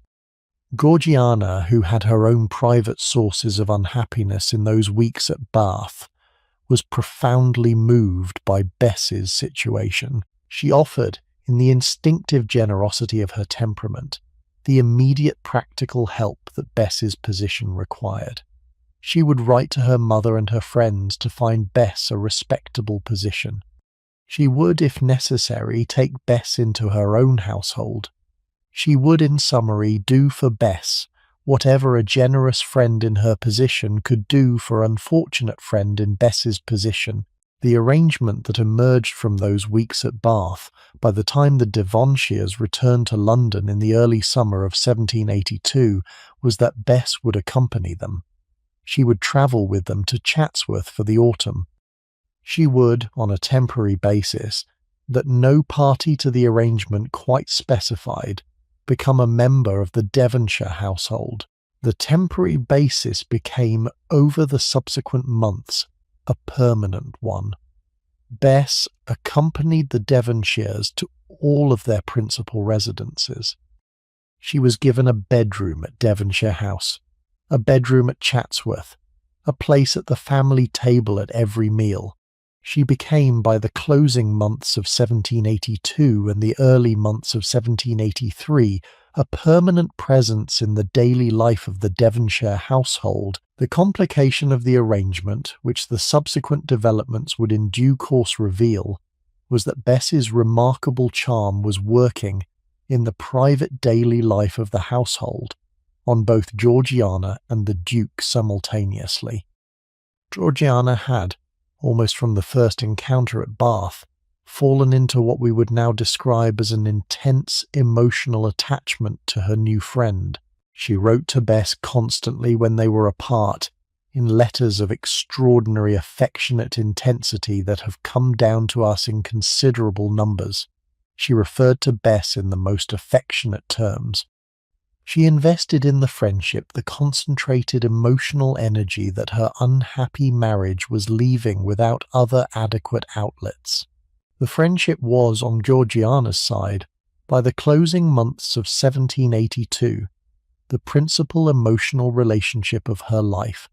Georgiana, who had her own private sources of unhappiness in those weeks at Bath, was profoundly moved by Bess's situation. She offered, in the instinctive generosity of her temperament, the immediate practical help that Bess's position required. She would write to her mother and her friends to find Bess a respectable position. She would, if necessary, take Bess into her own household. She would, in summary, do for Bess whatever a generous friend in her position could do for an unfortunate friend in Bess's position. The arrangement that emerged from those weeks at Bath, by the time the Devonshires returned to London in the early summer of 1782, was that Bess would accompany them. She would travel with them to Chatsworth for the autumn. She would, on a temporary basis, that no party to the arrangement quite specified, become a member of the Devonshire household. The temporary basis became, over the subsequent months, a permanent one. Bess accompanied the Devonshires to all of their principal residences. She was given a bedroom at Devonshire House, a bedroom at Chatsworth, a place at the family table at every meal. She became, by the closing months of 1782 and the early months of 1783, a permanent presence in the daily life of the Devonshire household. The complication of the arrangement, which the subsequent developments would in due course reveal, was that Bess's remarkable charm was working, in the private daily life of the household, on both Georgiana and the Duke simultaneously. Georgiana had, almost from the first encounter at Bath, fallen into what we would now describe as an intense emotional attachment to her new friend. She wrote to Bess constantly when they were apart, in letters of extraordinary affectionate intensity that have come down to us in considerable numbers. She referred to Bess in the most affectionate terms. She invested in the friendship the concentrated emotional energy that her unhappy marriage was leaving without other adequate outlets. The friendship was, on Georgiana's side, by the closing months of 1782, the principal emotional relationship of her life.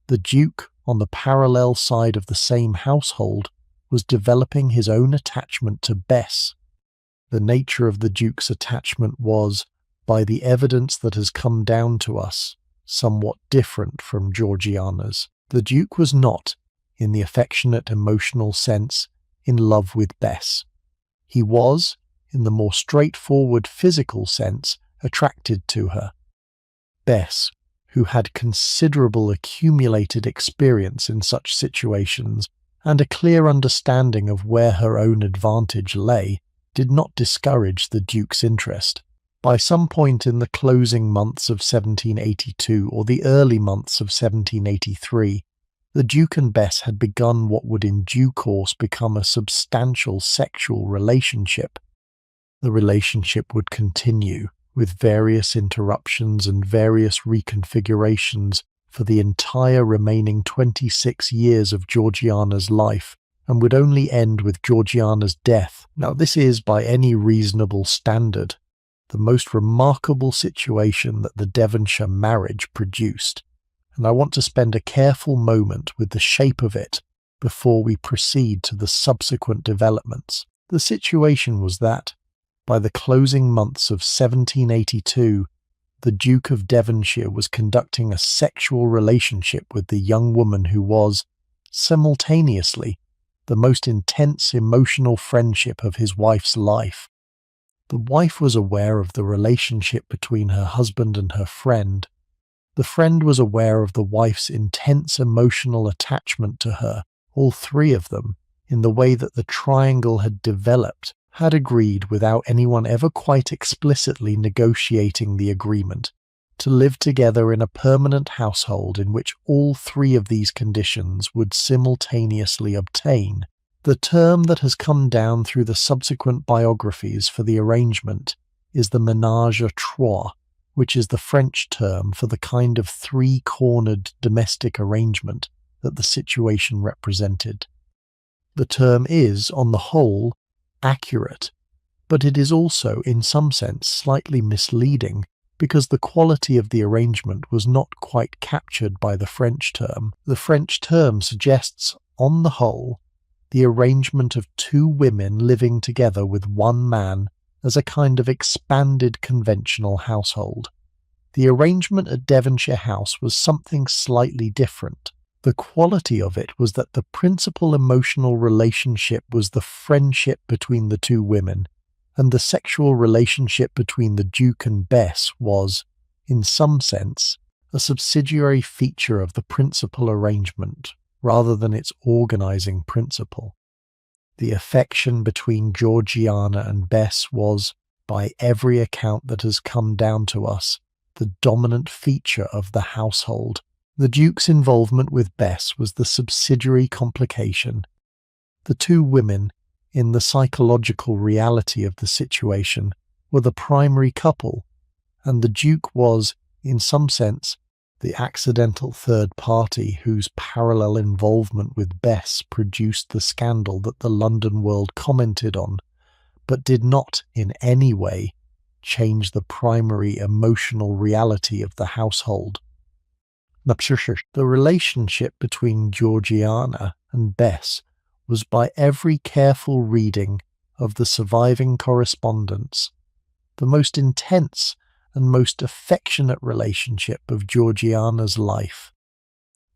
The Duke, on the parallel side of the same household, was developing his own attachment to Bess. The nature of the Duke's attachment was, by the evidence that has come down to us, somewhat different from Georgiana's. The Duke was not, in the affectionate emotional sense, in love with Bess. He was, in the more straightforward physical sense, attracted to her. Bess, who had considerable accumulated experience in such situations, and a clear understanding of where her own advantage lay did not discourage the Duke's interest. By some point in the closing months of 1782 or the early months of 1783, the Duke and Bess had begun what would in due course become a substantial sexual relationship. The relationship would continue, with various interruptions and various reconfigurations for the entire remaining 26 years of Georgiana's life, and would only end with Georgiana's death. Now, this is, by any reasonable standard, the most remarkable situation that the Devonshire marriage produced, and I want to spend a careful moment with the shape of it before we proceed to the subsequent developments. The situation was that, by the closing months of 1782, the Duke of Devonshire was conducting a sexual relationship with the young woman who was, simultaneously, the most intense emotional friendship of his wife's life. The wife was aware of the relationship between her husband and her friend. The friend was aware of the wife's intense emotional attachment to her. All three of them, in the way that the triangle had developed, had agreed without anyone ever quite explicitly negotiating the agreement, to live together in a permanent household in which all three of these conditions would simultaneously obtain. The term that has come down through the subsequent biographies for the arrangement is the ménage à trois, which is the French term for the kind of three-cornered domestic arrangement that the situation represented. The term is, on the whole, accurate, but it is also, in some sense, slightly misleading, because the quality of the arrangement was not quite captured by the French term. The French term suggests, on the whole, the arrangement of two women living together with one man as a kind of expanded conventional household. The arrangement at Devonshire House was something slightly different. The quality of it was that the principal emotional relationship was the friendship between the two women, and the sexual relationship between the Duke and Bess was, in some sense, a subsidiary feature of the principal arrangement, rather than its organizing principle. The affection between Georgiana and Bess was, by every account that has come down to us, the dominant feature of the household. The Duke's involvement with Bess was the subsidiary complication. The two women, in the psychological reality of the situation, were the primary couple, and the Duke was, in some sense, the accidental third party whose parallel involvement with Bess produced the scandal that the London world commented on, but did not in any way change the primary emotional reality of the household. The relationship between Georgiana and Bess was, by every careful reading of the surviving correspondence, the most intense and most affectionate relationship of Georgiana's life.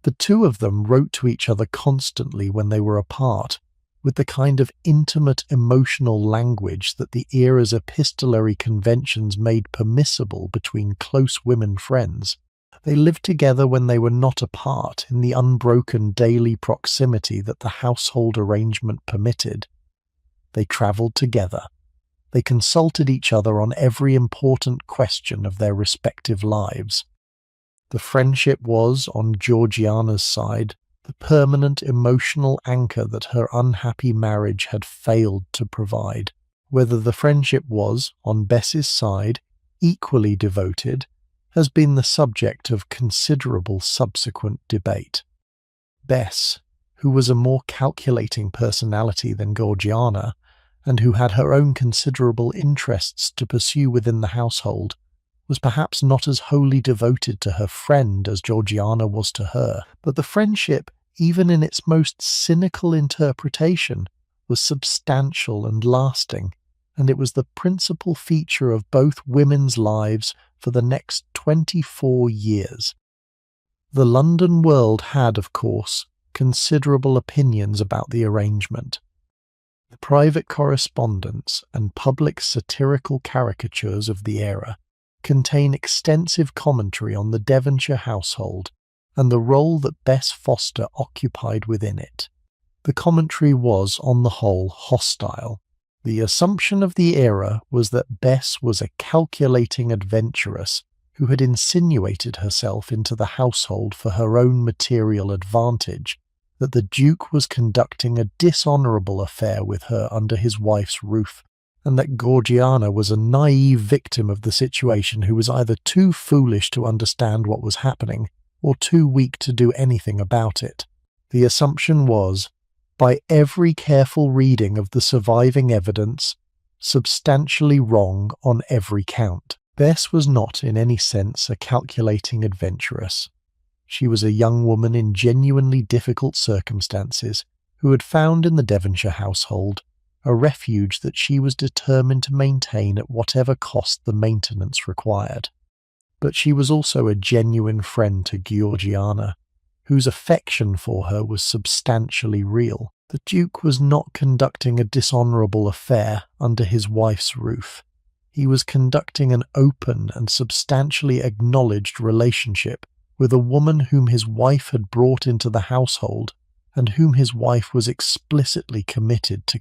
The two of them wrote to each other constantly when they were apart, with the kind of intimate emotional language that the era's epistolary conventions made permissible between close women friends. They lived together when they were not apart in the unbroken daily proximity that the household arrangement permitted. They travelled together. They consulted each other on every important question of their respective lives. The friendship was, on Georgiana's side, the permanent emotional anchor that her unhappy marriage had failed to provide. Whether the friendship was, on Bess's side, equally devoted, has been the subject of considerable subsequent debate. Bess, who was a more calculating personality than Georgiana, and who had her own considerable interests to pursue within the household, was perhaps not as wholly devoted to her friend as Georgiana was to her, but the friendship, even in its most cynical interpretation, was substantial and lasting, and it was the principal feature of both women's lives for the next 24 years. The London world had, of course, considerable opinions about the arrangement. The private correspondence and public satirical caricatures of the era contain extensive commentary on the Devonshire household and the role that Bess Foster occupied within it. The commentary was, on the whole, hostile. The assumption of the era was that Bess was a calculating adventuress who had insinuated herself into the household for her own material advantage, that the Duke was conducting a dishonourable affair with her under his wife's roof, and that Georgiana was a naive victim of the situation who was either too foolish to understand what was happening or too weak to do anything about it. The assumption was, by every careful reading of the surviving evidence, substantially wrong on every count. Bess was not in any sense a calculating adventuress. She was a young woman in genuinely difficult circumstances who had found in the Devonshire household a refuge that she was determined to maintain at whatever cost the maintenance required. But she was also a genuine friend to Georgiana, whose affection for her was substantially real. The Duke was not conducting a dishonourable affair under his wife's roof. He was conducting an open and substantially acknowledged relationship with a woman whom his wife had brought into the household and whom his wife was explicitly committed to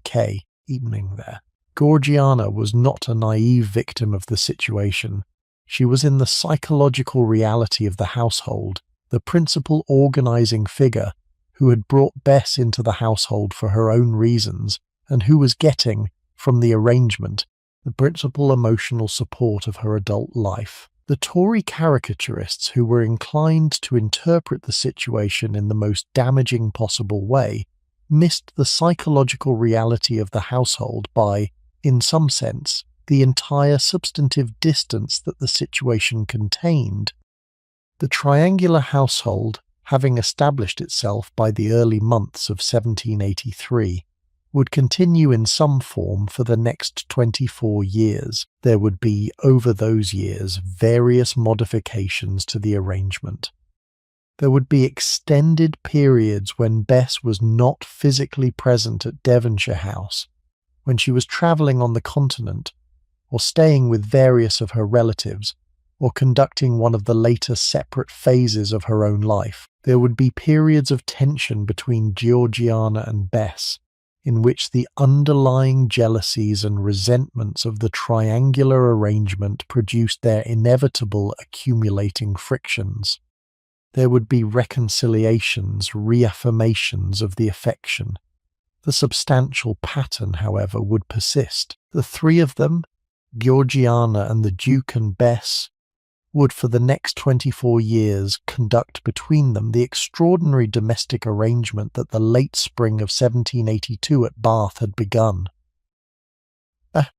evening there. Georgiana was not a naive victim of the situation. She was in the psychological reality of the household, the principal organising figure who had brought Bess into the household for her own reasons and who was getting, from the arrangement, the principal emotional support of her adult life. The Tory caricaturists who were inclined to interpret the situation in the most damaging possible way missed the psychological reality of the household by, in some sense, the entire substantive distance that the situation contained. The triangular household, having established itself by the early months of 1783, would continue in some form for the next 24 years. There would be, over those years, various modifications to the arrangement. There would be extended periods when Bess was not physically present at Devonshire House, when she was travelling on the continent, or staying with various of her relatives, or conducting one of the later separate phases of her own life. There would be periods of tension between Georgiana and Bess, in which the underlying jealousies and resentments of the triangular arrangement produced their inevitable accumulating frictions. There would be reconciliations, reaffirmations of the affection. The substantial pattern, however, would persist. The three of them, Georgiana and the Duke and Bess, would for the next 24 years conduct between them the extraordinary domestic arrangement that the late spring of 1782 at Bath had begun.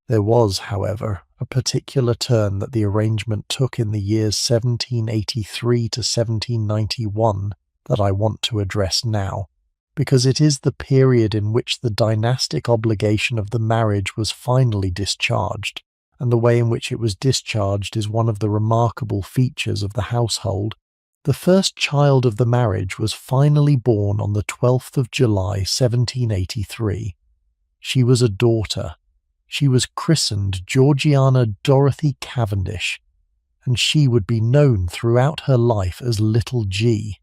There was, however, a particular turn that the arrangement took in the years 1783 to 1791 that I want to address now, because it is the period in which the dynastic obligation of the marriage was finally discharged, and the way in which it was discharged is one of the remarkable features of the household. The first child of the marriage was finally born on the 12th of July 1783. She was a daughter. She was christened Georgiana Dorothy Cavendish, and she would be known throughout her life as Little G.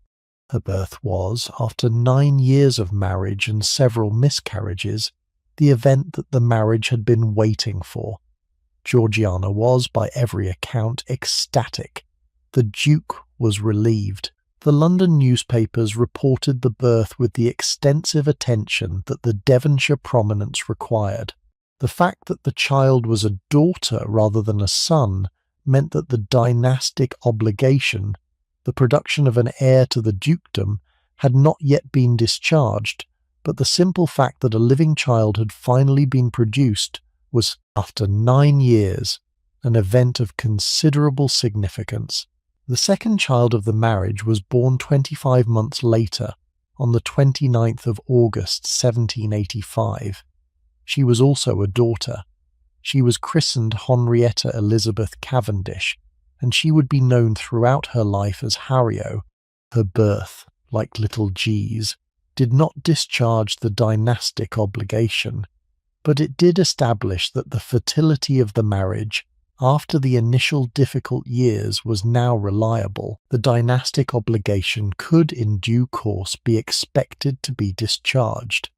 Her birth was, after 9 years of marriage and several miscarriages, the event that the marriage had been waiting for. Georgiana was, by every account, ecstatic. The Duke was relieved. The London newspapers reported the birth with the extensive attention that the Devonshire prominence required. The fact that the child was a daughter rather than a son meant that the dynastic obligation, the production of an heir to the dukedom, had not yet been discharged, but the simple fact that a living child had finally been produced was, after 9 years, an event of considerable significance. The second child of the marriage was born 25 months later, on the 29th of August 1785. She was also a daughter. She was christened Henrietta Elizabeth Cavendish, and she would be known throughout her life as Harriot. Her birth, like Little G's, did not discharge the dynastic obligation, but it did establish that the fertility of the marriage, after the initial difficult years was now reliable, the dynastic obligation could in due course be expected to be discharged.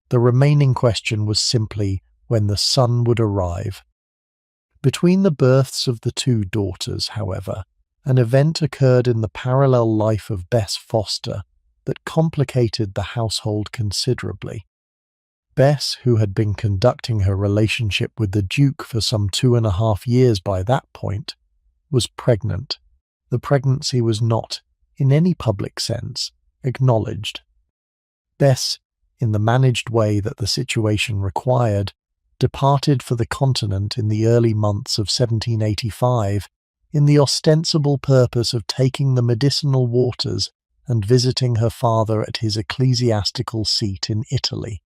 The remaining question was simply when the son would arrive. Between the births of the two daughters, however, an event occurred in the parallel life of Bess Foster that complicated the household considerably. Bess, who had been conducting her relationship with the Duke for some 2.5 years by that point, was pregnant. The pregnancy was not, in any public sense, acknowledged. Bess, in the managed way that the situation required, departed for the continent in the early months of 1785 in the ostensible purpose of taking the medicinal waters and visiting her father at his ecclesiastical seat in Italy.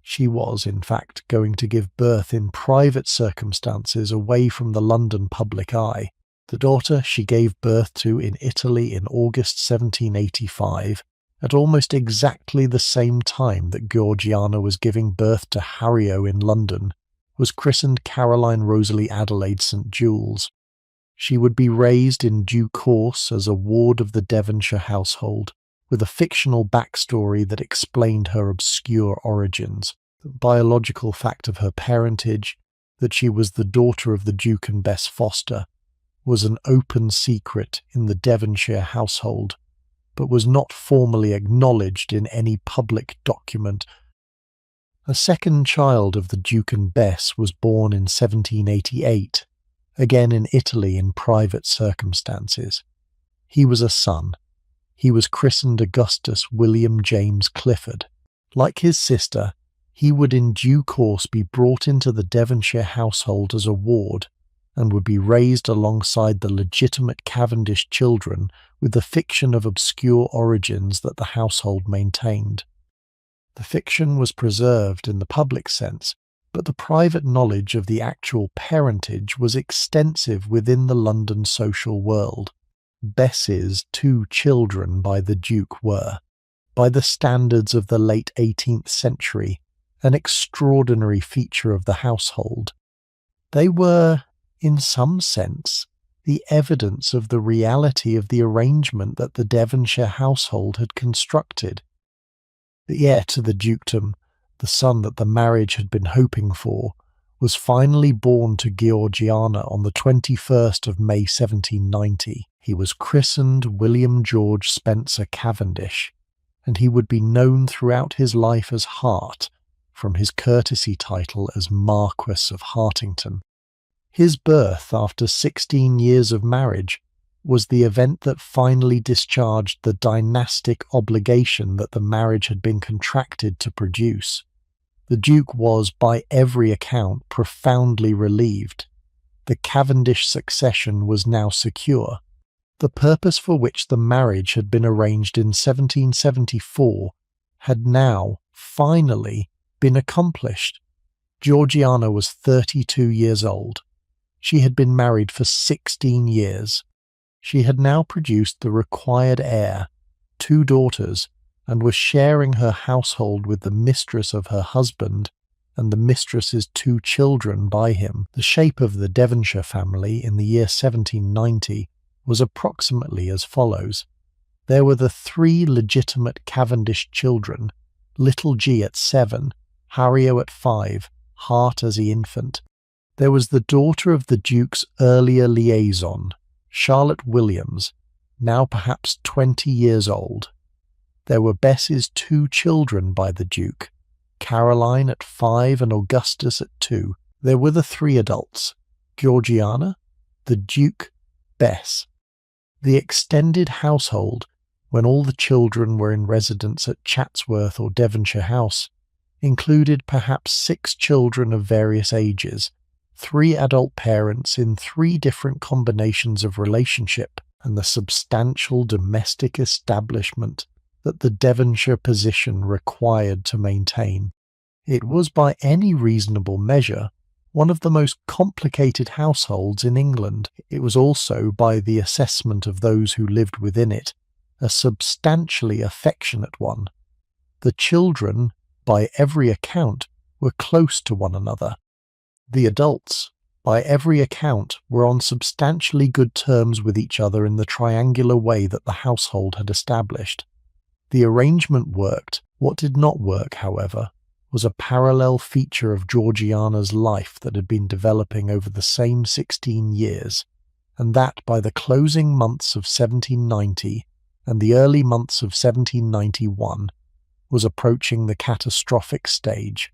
She was, in fact, going to give birth in private circumstances away from the London public eye. The daughter she gave birth to in Italy in August 1785, at almost exactly the same time that Georgiana was giving birth to Harrio in London, was christened Caroline Rosalie Adelaide St. Jules. She would be raised in due course as a ward of the Devonshire household, with a fictional backstory that explained her obscure origins, the biological fact of her parentage, that she was the daughter of the Duke and Bess Foster, was an open secret in the Devonshire household, but was not formally acknowledged in any public document. A second child of the Duke and Bess was born in 1788, again in Italy in private circumstances. He was a son. He was christened Augustus William James Clifford. Like his sister, he would in due course be brought into the Devonshire household as a ward, and would be raised alongside the legitimate Cavendish children with the fiction of obscure origins that the household maintained. The fiction was preserved in the public sense, but the private knowledge of the actual parentage was extensive within the London social world. Bess's 2 children by the Duke were, by the standards of the late 18th century, an extraordinary feature of the household. They were, in some sense, the evidence of the reality of the arrangement that the Devonshire household had constructed. The heir to the dukedom, the son that the marriage had been hoping for, was finally born to Georgiana on the 21st of May 1790. He was christened William George Spencer Cavendish, and he would be known throughout his life as Hart, from his courtesy title as Marquess of Hartington. His birth after 16 years of marriage was the event that finally discharged the dynastic obligation that the marriage had been contracted to produce. The Duke was, by every account, profoundly relieved. The Cavendish succession was now secure. The purpose for which the marriage had been arranged in 1774 had now, finally, been accomplished. Georgiana was 32 years old. She had been married for 16 years. She had now produced the required heir, 2 daughters, and was sharing her household with the mistress of her husband and the mistress's 2 children by him. The shape of the Devonshire family in the year 1790 was approximately as follows. There were the 3 legitimate Cavendish children, little G at 7, Harrio at 5, Hart as the infant. There was the daughter of the Duke's earlier liaison, Charlotte Williams, now perhaps 20 years old. There were Bess's 2 children by the Duke, Caroline at 5 and Augustus at 2. There were the 3 adults, Georgiana, the Duke, Bess. The extended household, when all the children were in residence at Chatsworth or Devonshire House, included perhaps 6 children of various ages, 3 adult parents in 3 different combinations of relationship, and the substantial domestic establishment that the Devonshire position required to maintain. It was by any reasonable measure one of the most complicated households in England. It was also, by the assessment of those who lived within it, a substantially affectionate one. The children, by every account, were close to one another. The adults, by every account, were on substantially good terms with each other in the triangular way that the household had established. The arrangement worked. What did not work, however, was a parallel feature of Georgiana's life that had been developing over the same 16 years, and that by the closing months of 1790 and the early months of 1791 was approaching the catastrophic stage.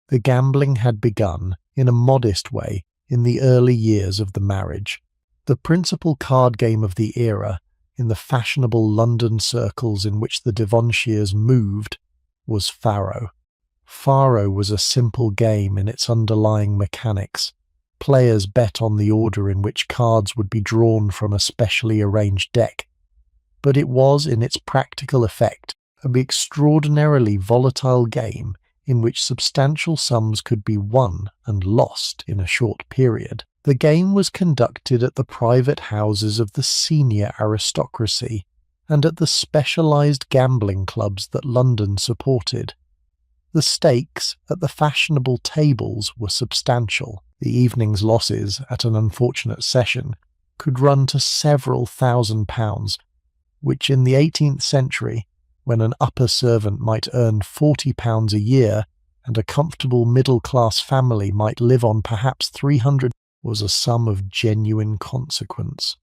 The gambling had begun, in a modest way, in the early years of the marriage. The principal card game of the era, in the fashionable London circles in which the Devonshires moved, was faro. Faro was a simple game in its underlying mechanics. Players bet on the order in which cards would be drawn from a specially arranged deck. But it was, in its practical effect, an extraordinarily volatile game in which substantial sums could be won and lost in a short period. The game was conducted at the private houses of the senior aristocracy and at the specialised gambling clubs that London supported. The stakes at the fashionable tables were substantial. The evening's losses at an unfortunate session could run to several £1,000s, which in the 18th century, when an upper servant might earn £40 a year and a comfortable middle-class family might live on perhaps 300, was a sum of genuine consequence.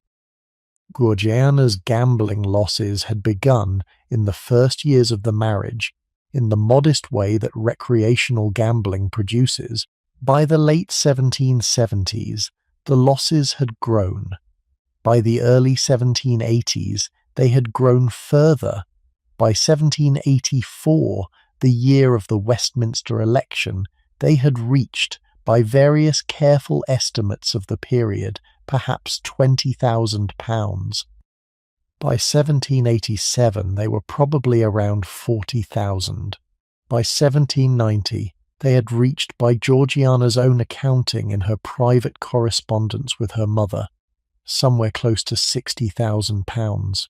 Georgiana's gambling losses had begun in the first years of the marriage, in the modest way that recreational gambling produces. By the late 1770s, the losses had grown. By the early 1780s, they had grown further. By 1784, the year of the Westminster election, they had reached, by various careful estimates of the period, perhaps £20,000. By 1787, they were probably around 40,000. By 1790, they had reached, by Georgiana's own accounting in her private correspondence with her mother, somewhere close to £60,000.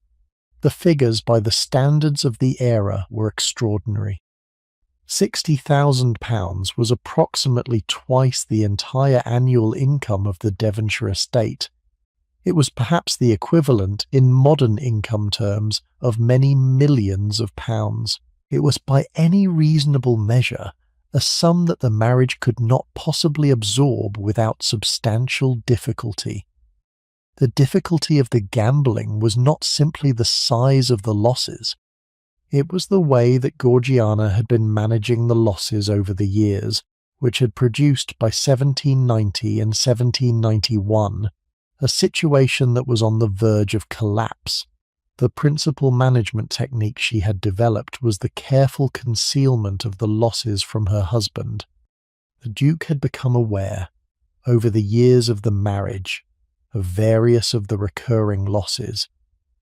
The figures by the standards of the era were extraordinary. £60,000 was approximately twice the entire annual income of the Devonshire estate. It was perhaps the equivalent, in modern income terms, of many millions of pounds. It was by any reasonable measure a sum that the marriage could not possibly absorb without substantial difficulty. The difficulty of the gambling was not simply the size of the losses. It was the way that Georgiana had been managing the losses over the years, which had produced by 1790 and 1791 a situation that was on the verge of collapse. The principal management technique she had developed was the careful concealment of the losses from her husband. The Duke had become aware, over the years of the marriage, of various of the recurring losses,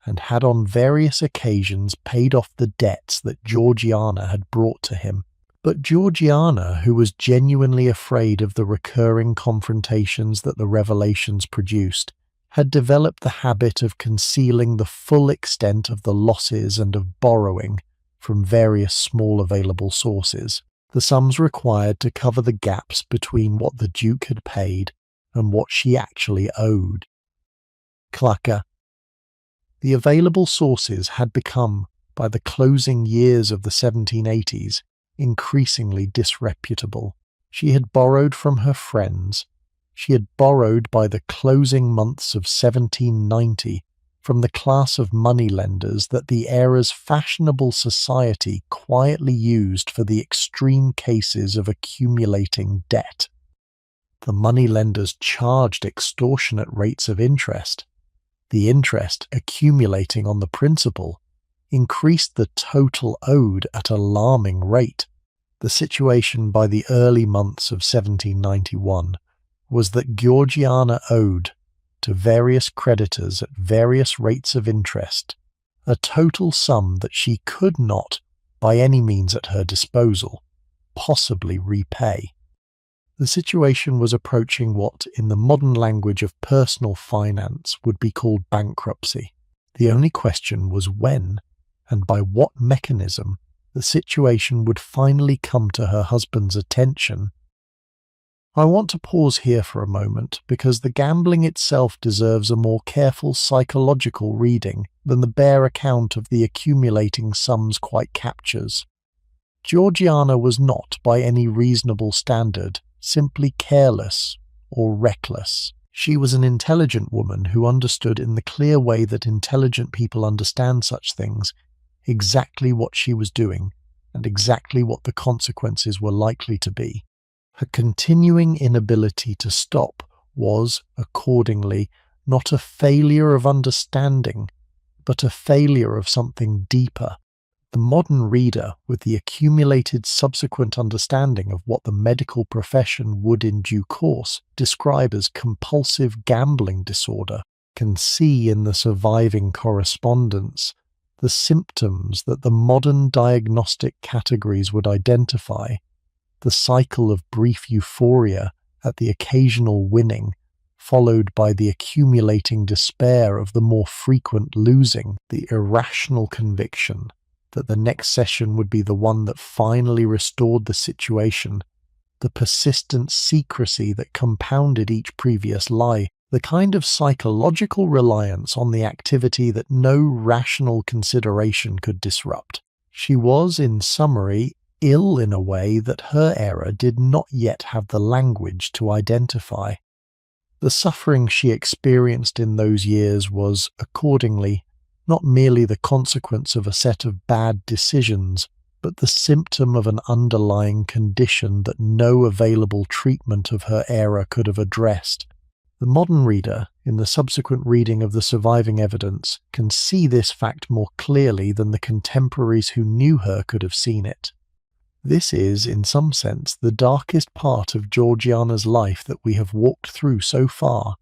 and had on various occasions paid off the debts that Georgiana had brought to him. But Georgiana, who was genuinely afraid of the recurring confrontations that the revelations produced, had developed the habit of concealing the full extent of the losses and of borrowing from various small available sources, the sums required to cover the gaps between what the Duke had paid and what she actually owed. Clucker. The available sources had become, by the closing years of the 1780s, increasingly disreputable. She had borrowed from her friends. She had borrowed by the closing months of 1790 from the class of moneylenders that the era's fashionable society quietly used for the extreme cases of accumulating debt. The moneylenders charged extortionate rates of interest. The interest, accumulating on the principal, increased the total owed at an alarming rate. The situation by the early months of 1791 was that Georgiana owed, to various creditors at various rates of interest, a total sum that she could not, by any means at her disposal, possibly repay. The situation was approaching what, in the modern language of personal finance, would be called bankruptcy. The only question was when, and by what mechanism, the situation would finally come to her husband's attention. I want to pause here for a moment because the gambling itself deserves a more careful psychological reading than the bare account of the accumulating sums quite captures. Georgiana was not, by any reasonable standard, simply careless or reckless. She was an intelligent woman who understood in the clear way that intelligent people understand such things exactly what she was doing and exactly what the consequences were likely to be. Her continuing inability to stop was, accordingly, not a failure of understanding, but a failure of something deeper. The modern reader, with the accumulated subsequent understanding of what the medical profession would in due course describe as compulsive gambling disorder, can see in the surviving correspondence the symptoms that the modern diagnostic categories would identify: the cycle of brief euphoria at the occasional winning, followed by the accumulating despair of the more frequent losing, the irrational conviction that the next session would be the one that finally restored the situation, the persistent secrecy that compounded each previous lie, the kind of psychological reliance on the activity that no rational consideration could disrupt. She was, in summary, ill in a way that her era did not yet have the language to identify. The suffering she experienced in those years was, accordingly, not merely the consequence of a set of bad decisions, but the symptom of an underlying condition that no available treatment of her era could have addressed. The modern reader, in the subsequent reading of the surviving evidence, can see this fact more clearly than the contemporaries who knew her could have seen it. This is, in some sense, the darkest part of Georgiana's life that we have walked through so far,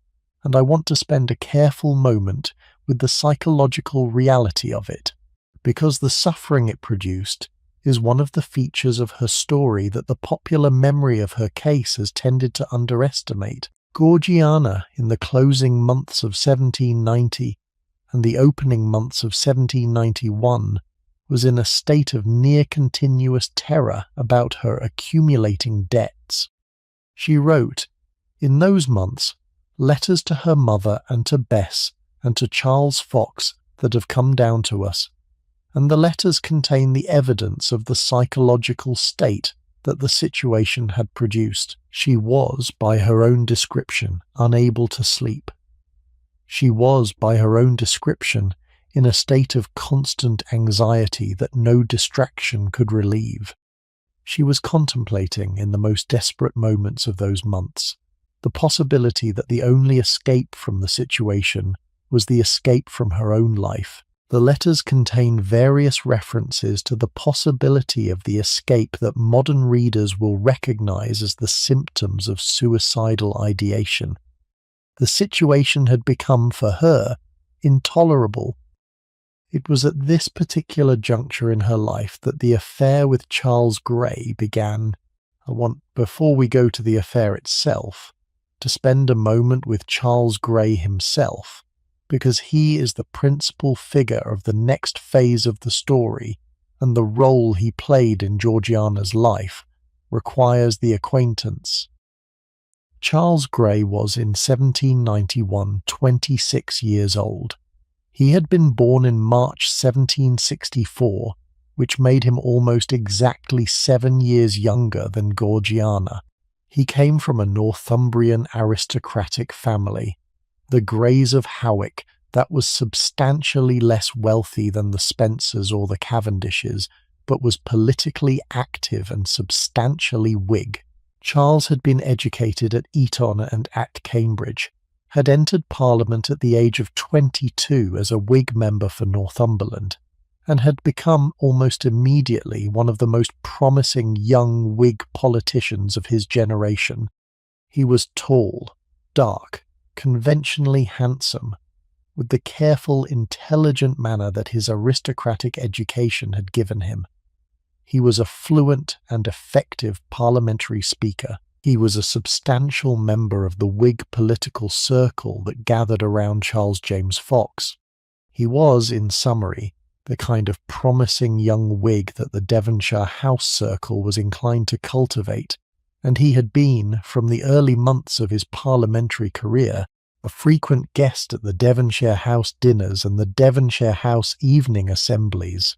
and I want to spend a careful moment with the psychological reality of it, because the suffering it produced is one of the features of her story that the popular memory of her case has tended to underestimate. Georgiana, in the closing months of 1790 and the opening months of 1791, was in a state of near-continuous terror about her accumulating debts. She wrote, in those months, letters to her mother and to Bess and to Charles Fox that have come down to us, and the letters contain the evidence of the psychological state that the situation had produced. She was, by her own description, unable to sleep. She was, by her own description, in a state of constant anxiety that no distraction could relieve. She was contemplating, in the most desperate moments of those months, the possibility that the only escape from the situation was the escape from her own life. The letters contain various references to the possibility of the escape that modern readers will recognize as the symptoms of suicidal ideation. The situation had become, for her, intolerable. It was at this particular juncture in her life that the affair with Charles Grey began. I want, before we go to the affair itself, to spend a moment with Charles Grey himself, because he is the principal figure of the next phase of the story, and the role he played in Georgiana's life requires the acquaintance. Charles Grey was in 1791 26 years old. He had been born in March 1764, which made him almost exactly 7 years younger than Georgiana. He came from a Northumbrian aristocratic family, the Greys of Howick, that was substantially less wealthy than the Spencers or the Cavendishes, but was politically active and substantially Whig. Charles had been educated at Eton and at Cambridge, had entered Parliament at the age of 22 as a Whig member for Northumberland, and had become almost immediately one of the most promising young Whig politicians of his generation. He was tall, dark, conventionally handsome, with the careful, intelligent manner that his aristocratic education had given him. He was a fluent and effective parliamentary speaker. He was a substantial member of the Whig political circle that gathered around Charles James Fox. He was, in summary, the kind of promising young Whig that the Devonshire House circle was inclined to cultivate, and he had been, from the early months of his parliamentary career, a frequent guest at the Devonshire House dinners and the Devonshire House evening assemblies.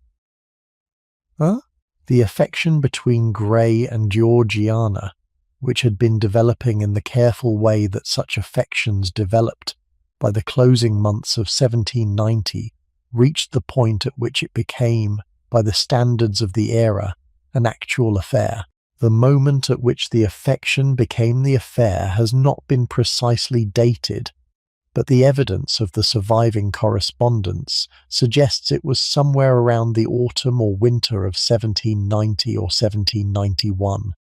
The affection between Grey and Georgiana, which had been developing in the careful way that such affections developed by the closing months of 1790, reached the point at which it became, by the standards of the era, an actual affair. The moment at which the affection became the affair has not been precisely dated, but the evidence of the surviving correspondence suggests it was somewhere around the autumn or winter of 1790 or 1791.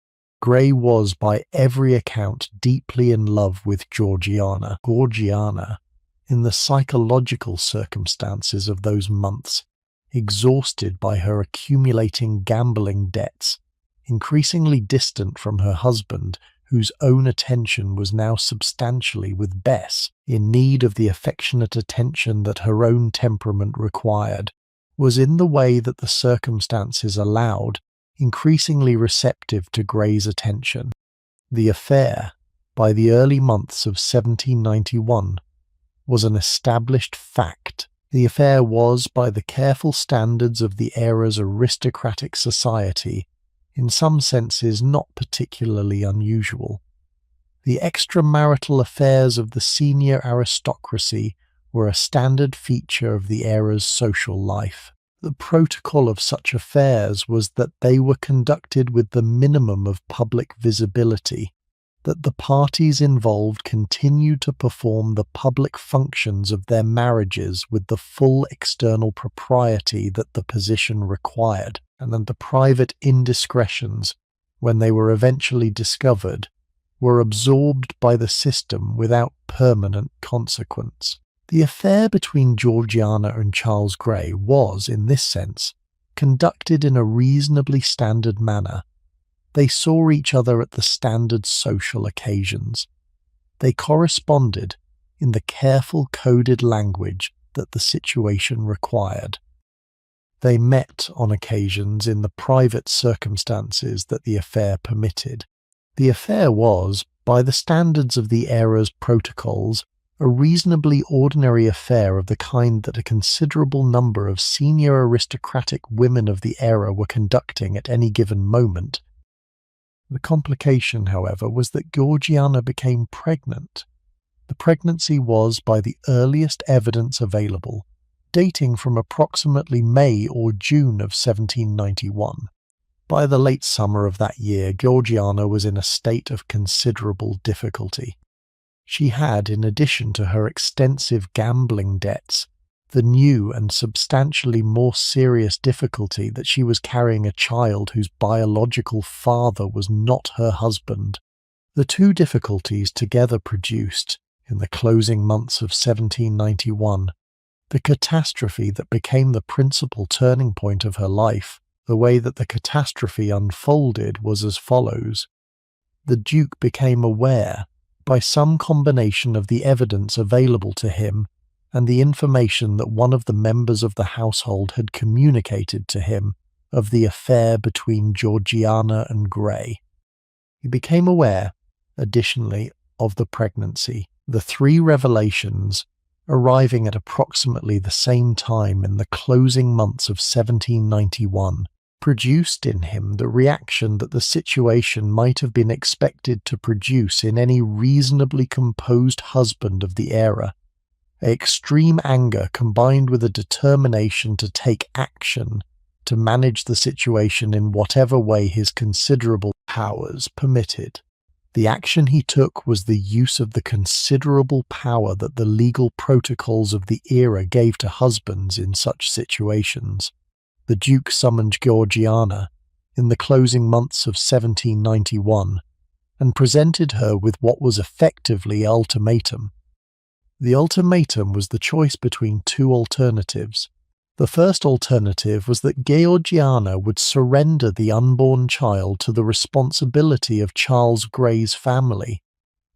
Grey was, by every account, deeply in love with Georgiana. Georgiana, in the psychological circumstances of those months, exhausted by her accumulating gambling debts, increasingly distant from her husband, whose own attention was now substantially with Bess, in need of the affectionate attention that her own temperament required, was, in the way that the circumstances allowed, increasingly receptive to Grey's attention. The affair, by the early months of 1791, was an established fact. The affair was, by the careful standards of the era's aristocratic society, in some senses not particularly unusual. The extramarital affairs of the senior aristocracy were a standard feature of the era's social life. The protocol of such affairs was that they were conducted with the minimum of public visibility, that the parties involved continued to perform the public functions of their marriages with the full external propriety that the position required, and that the private indiscretions, when they were eventually discovered, were absorbed by the system without permanent consequence. The affair between Georgiana and Charles Grey was, in this sense, conducted in a reasonably standard manner. They saw each other at the standard social occasions. They corresponded in the careful coded language that the situation required. They met on occasions in the private circumstances that the affair permitted. The affair was, by the standards of the era's protocols, a reasonably ordinary affair of the kind that a considerable number of senior aristocratic women of the era were conducting at any given moment. The complication, however, was that Georgiana became pregnant. The pregnancy was, by the earliest evidence available, dating from approximately May or June of 1791. By the late summer of that year, Georgiana was in a state of considerable difficulty. She had, in addition to her extensive gambling debts, the new and substantially more serious difficulty that she was carrying a child whose biological father was not her husband. The two difficulties together produced, in the closing months of 1791, the catastrophe that became the principal turning point of her life. The way that the catastrophe unfolded was as follows. The Duke became aware, by some combination of the evidence available to him and the information that one of the members of the household had communicated to him, of the affair between Georgiana and Grey. He became aware, additionally, of the pregnancy. The three revelations, arriving at approximately the same time in the closing months of 1791, produced in him the reaction that the situation might have been expected to produce in any reasonably composed husband of the era. Extreme anger combined with a determination to take action to manage the situation in whatever way his considerable powers permitted. The action he took was the use of the considerable power that the legal protocols of the era gave to husbands in such situations. The Duke summoned Georgiana in the closing months of 1791 and presented her with what was effectively an ultimatum. The ultimatum was the choice between two alternatives. The first alternative was that Georgiana would surrender the unborn child to the responsibility of Charles Grey's family,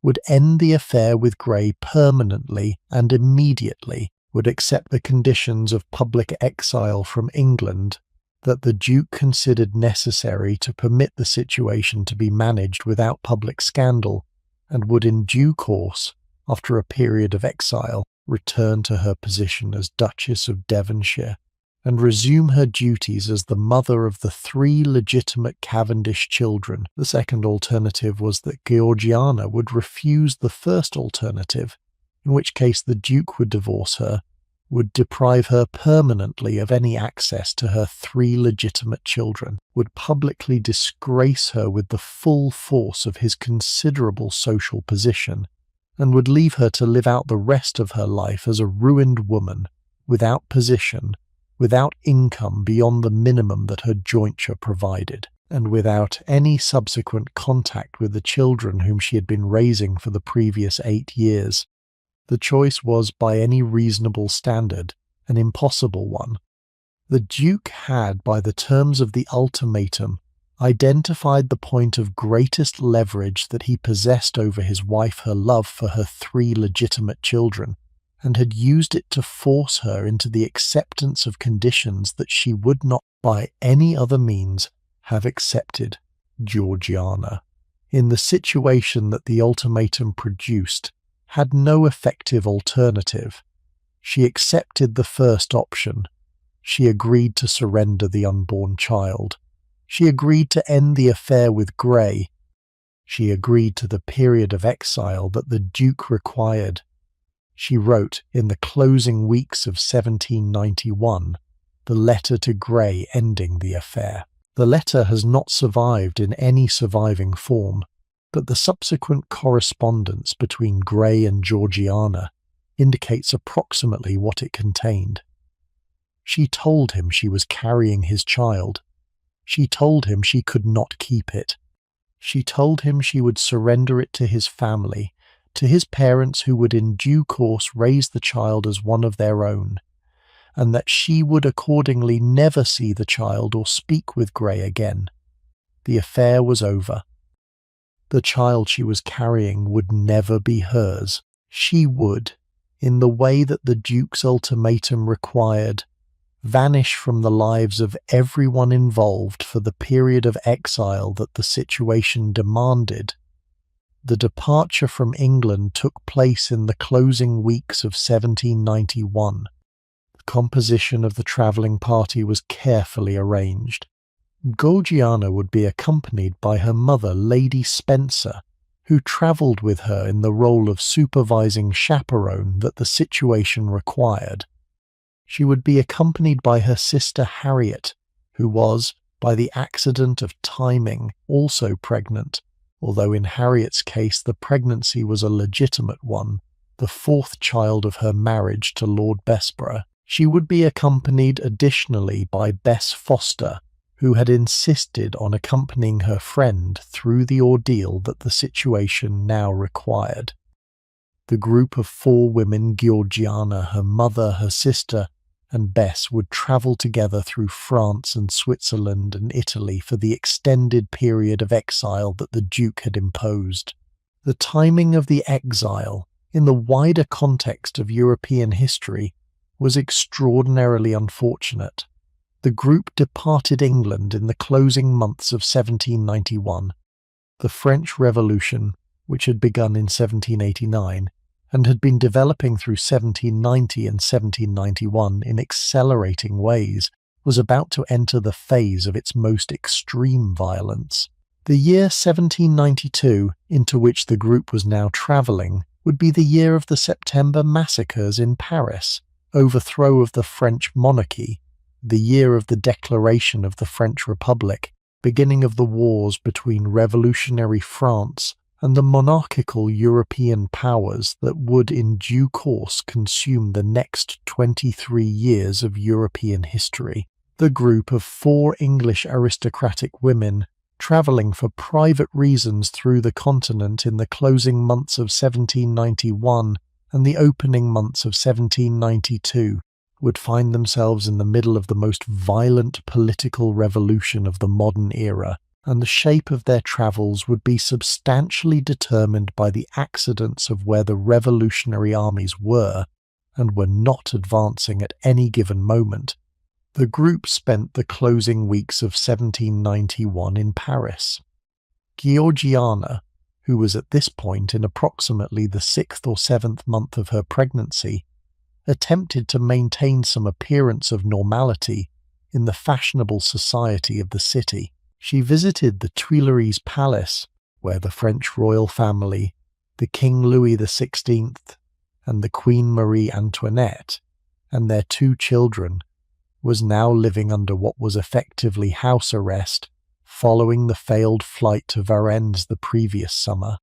would end the affair with Grey permanently and immediately, would accept the conditions of public exile from England. that the Duke considered necessary to permit the situation to be managed without public scandal, and would in due course, after a period of exile, return to her position as Duchess of Devonshire, and resume her duties as the mother of the 3 legitimate Cavendish children. The second alternative was that Georgiana would refuse the first alternative, in which case the Duke would divorce her, would deprive her permanently of any access to her 3 legitimate children, would publicly disgrace her with the full force of his considerable social position, and would leave her to live out the rest of her life as a ruined woman, without position, without income beyond the minimum that her jointure provided, and without any subsequent contact with the children whom she had been raising for the previous 8 years. The choice was, by any reasonable standard, an impossible one. The Duke had, by the terms of the ultimatum, identified the point of greatest leverage that he possessed over his wife, her love for her 3 legitimate children, and had used it to force her into the acceptance of conditions that she would not, by any other means, have accepted. Georgiana, in the situation that the ultimatum produced, had no effective alternative. She accepted the first option. She agreed to surrender the unborn child. She agreed to end the affair with Grey. She agreed to the period of exile that the Duke required. She wrote, in the closing weeks of 1791, the letter to Grey ending the affair. The letter has not survived in any surviving form, but the subsequent correspondence between Grey and Georgiana indicates approximately what it contained. She told him she was carrying his child. She told him she could not keep it. She told him she would surrender it to his family, to his parents who would in due course raise the child as one of their own, and that she would accordingly never see the child or speak with Grey again. The affair was over. The child she was carrying would never be hers. She would, in the way that the Duke's ultimatum required, vanish from the lives of everyone involved for the period of exile that the situation demanded. The departure from England took place in the closing weeks of 1791. The composition of the travelling party was carefully arranged. Georgiana would be accompanied by her mother, Lady Spencer, who travelled with her in the role of supervising chaperone that the situation required. She would be accompanied by her sister Harriet, who was, by the accident of timing, also pregnant, although in Harriet's case the pregnancy was a legitimate one, the 4th child of her marriage to Lord Bessborough. She would be accompanied additionally by Bess Foster, who had insisted on accompanying her friend through the ordeal that the situation now required. The group of 4 women, Georgiana, her mother, her sister, and Bess, would travel together through France and Switzerland and Italy for the extended period of exile that the Duke had imposed. The timing of the exile, in the wider context of European history, was extraordinarily unfortunate. The group departed England in the closing months of 1791. The French Revolution, which had begun in 1789, and had been developing through 1790 and 1791 in accelerating ways, was about to enter the phase of its most extreme violence. The year 1792, into which the group was now travelling, would be the year of the September massacres in Paris, overthrow of the French monarchy, the year of the declaration of the French Republic, beginning of the wars between revolutionary France and the monarchical European powers that would in due course consume the next 23 years of European history. The group of 4 English aristocratic women, travelling for private reasons through the continent in the closing months of 1791 and the opening months of 1792, would find themselves in the middle of the most violent political revolution of the modern era, and the shape of their travels would be substantially determined by the accidents of where the revolutionary armies were and were not advancing at any given moment, The group spent the closing weeks of 1791 in Paris. Georgiana, who was at this point in approximately the 6th or 7th month of her pregnancy, attempted to maintain some appearance of normality in the fashionable society of the city. She visited the Tuileries Palace, where the French royal family, the King Louis XVI, and the Queen Marie Antoinette, and their 2 children, was now living under what was effectively house arrest following the failed flight to Varennes the previous summer.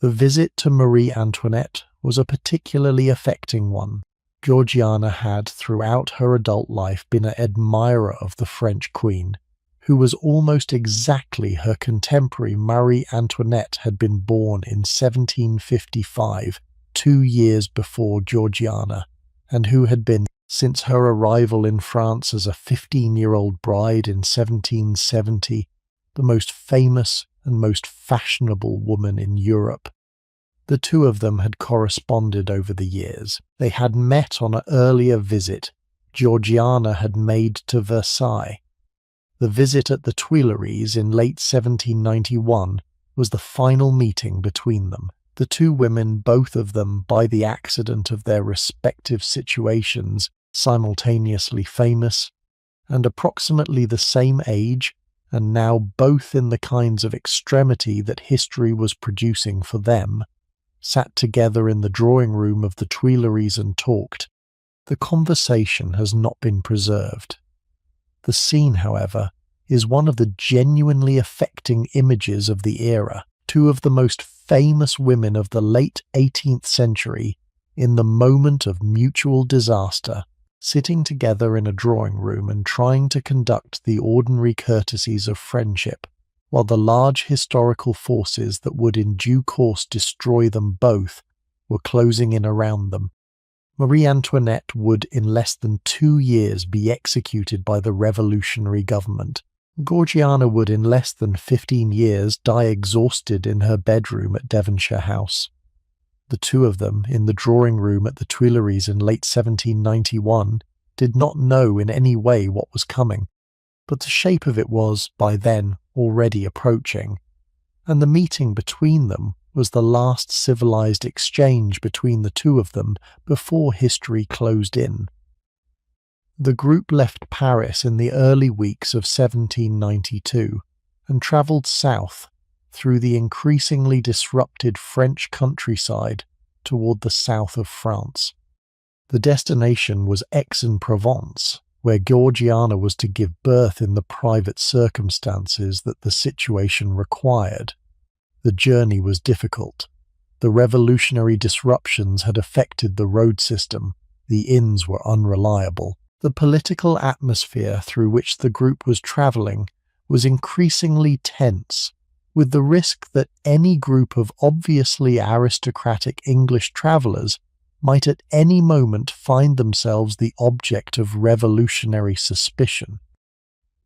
The visit to Marie Antoinette was a particularly affecting one. Georgiana had, throughout her adult life, been an admirer of the French queen, who was almost exactly her contemporary. Marie Antoinette had been born in 1755, 2 years before Georgiana, and who had been, since her arrival in France as a 15-year-old bride in 1770, the most famous and most fashionable woman in Europe. The 2 of them had corresponded over the years. They had met on an earlier visit Georgiana had made to Versailles. The visit at the Tuileries in late 1791 was the final meeting between them. The 2 women, both of them by the accident of their respective situations, simultaneously famous, and approximately the same age, and now both in the kinds of extremity that history was producing for them, sat together in the drawing room of the Tuileries and talked. The conversation has not been preserved. The scene, however, is one of the genuinely affecting images of the era. 2 of the most famous women of the late 18th century, in the moment of mutual disaster, sitting together in a drawing room and trying to conduct the ordinary courtesies of friendship, while the large historical forces that would in due course destroy them both were closing in around them. Marie Antoinette would in less than 2 years be executed by the revolutionary government. Georgiana would in less than 15 years die exhausted in her bedroom at Devonshire House. The 2 of them, in the drawing room at the Tuileries in late 1791, did not know in any way what was coming, but the shape of it was, by then, already approaching, and the meeting between them was the last civilized exchange between the 2 of them before history closed in. The group left Paris in the early weeks of 1792 and travelled south through the increasingly disrupted French countryside toward the south of France. The destination was Aix-en-Provence, where Georgiana was to give birth in the private circumstances that the situation required. The journey was difficult. The revolutionary disruptions had affected the road system. The inns were unreliable. The political atmosphere through which the group was travelling was increasingly tense, with the risk that any group of obviously aristocratic English travellers might at any moment find themselves the object of revolutionary suspicion.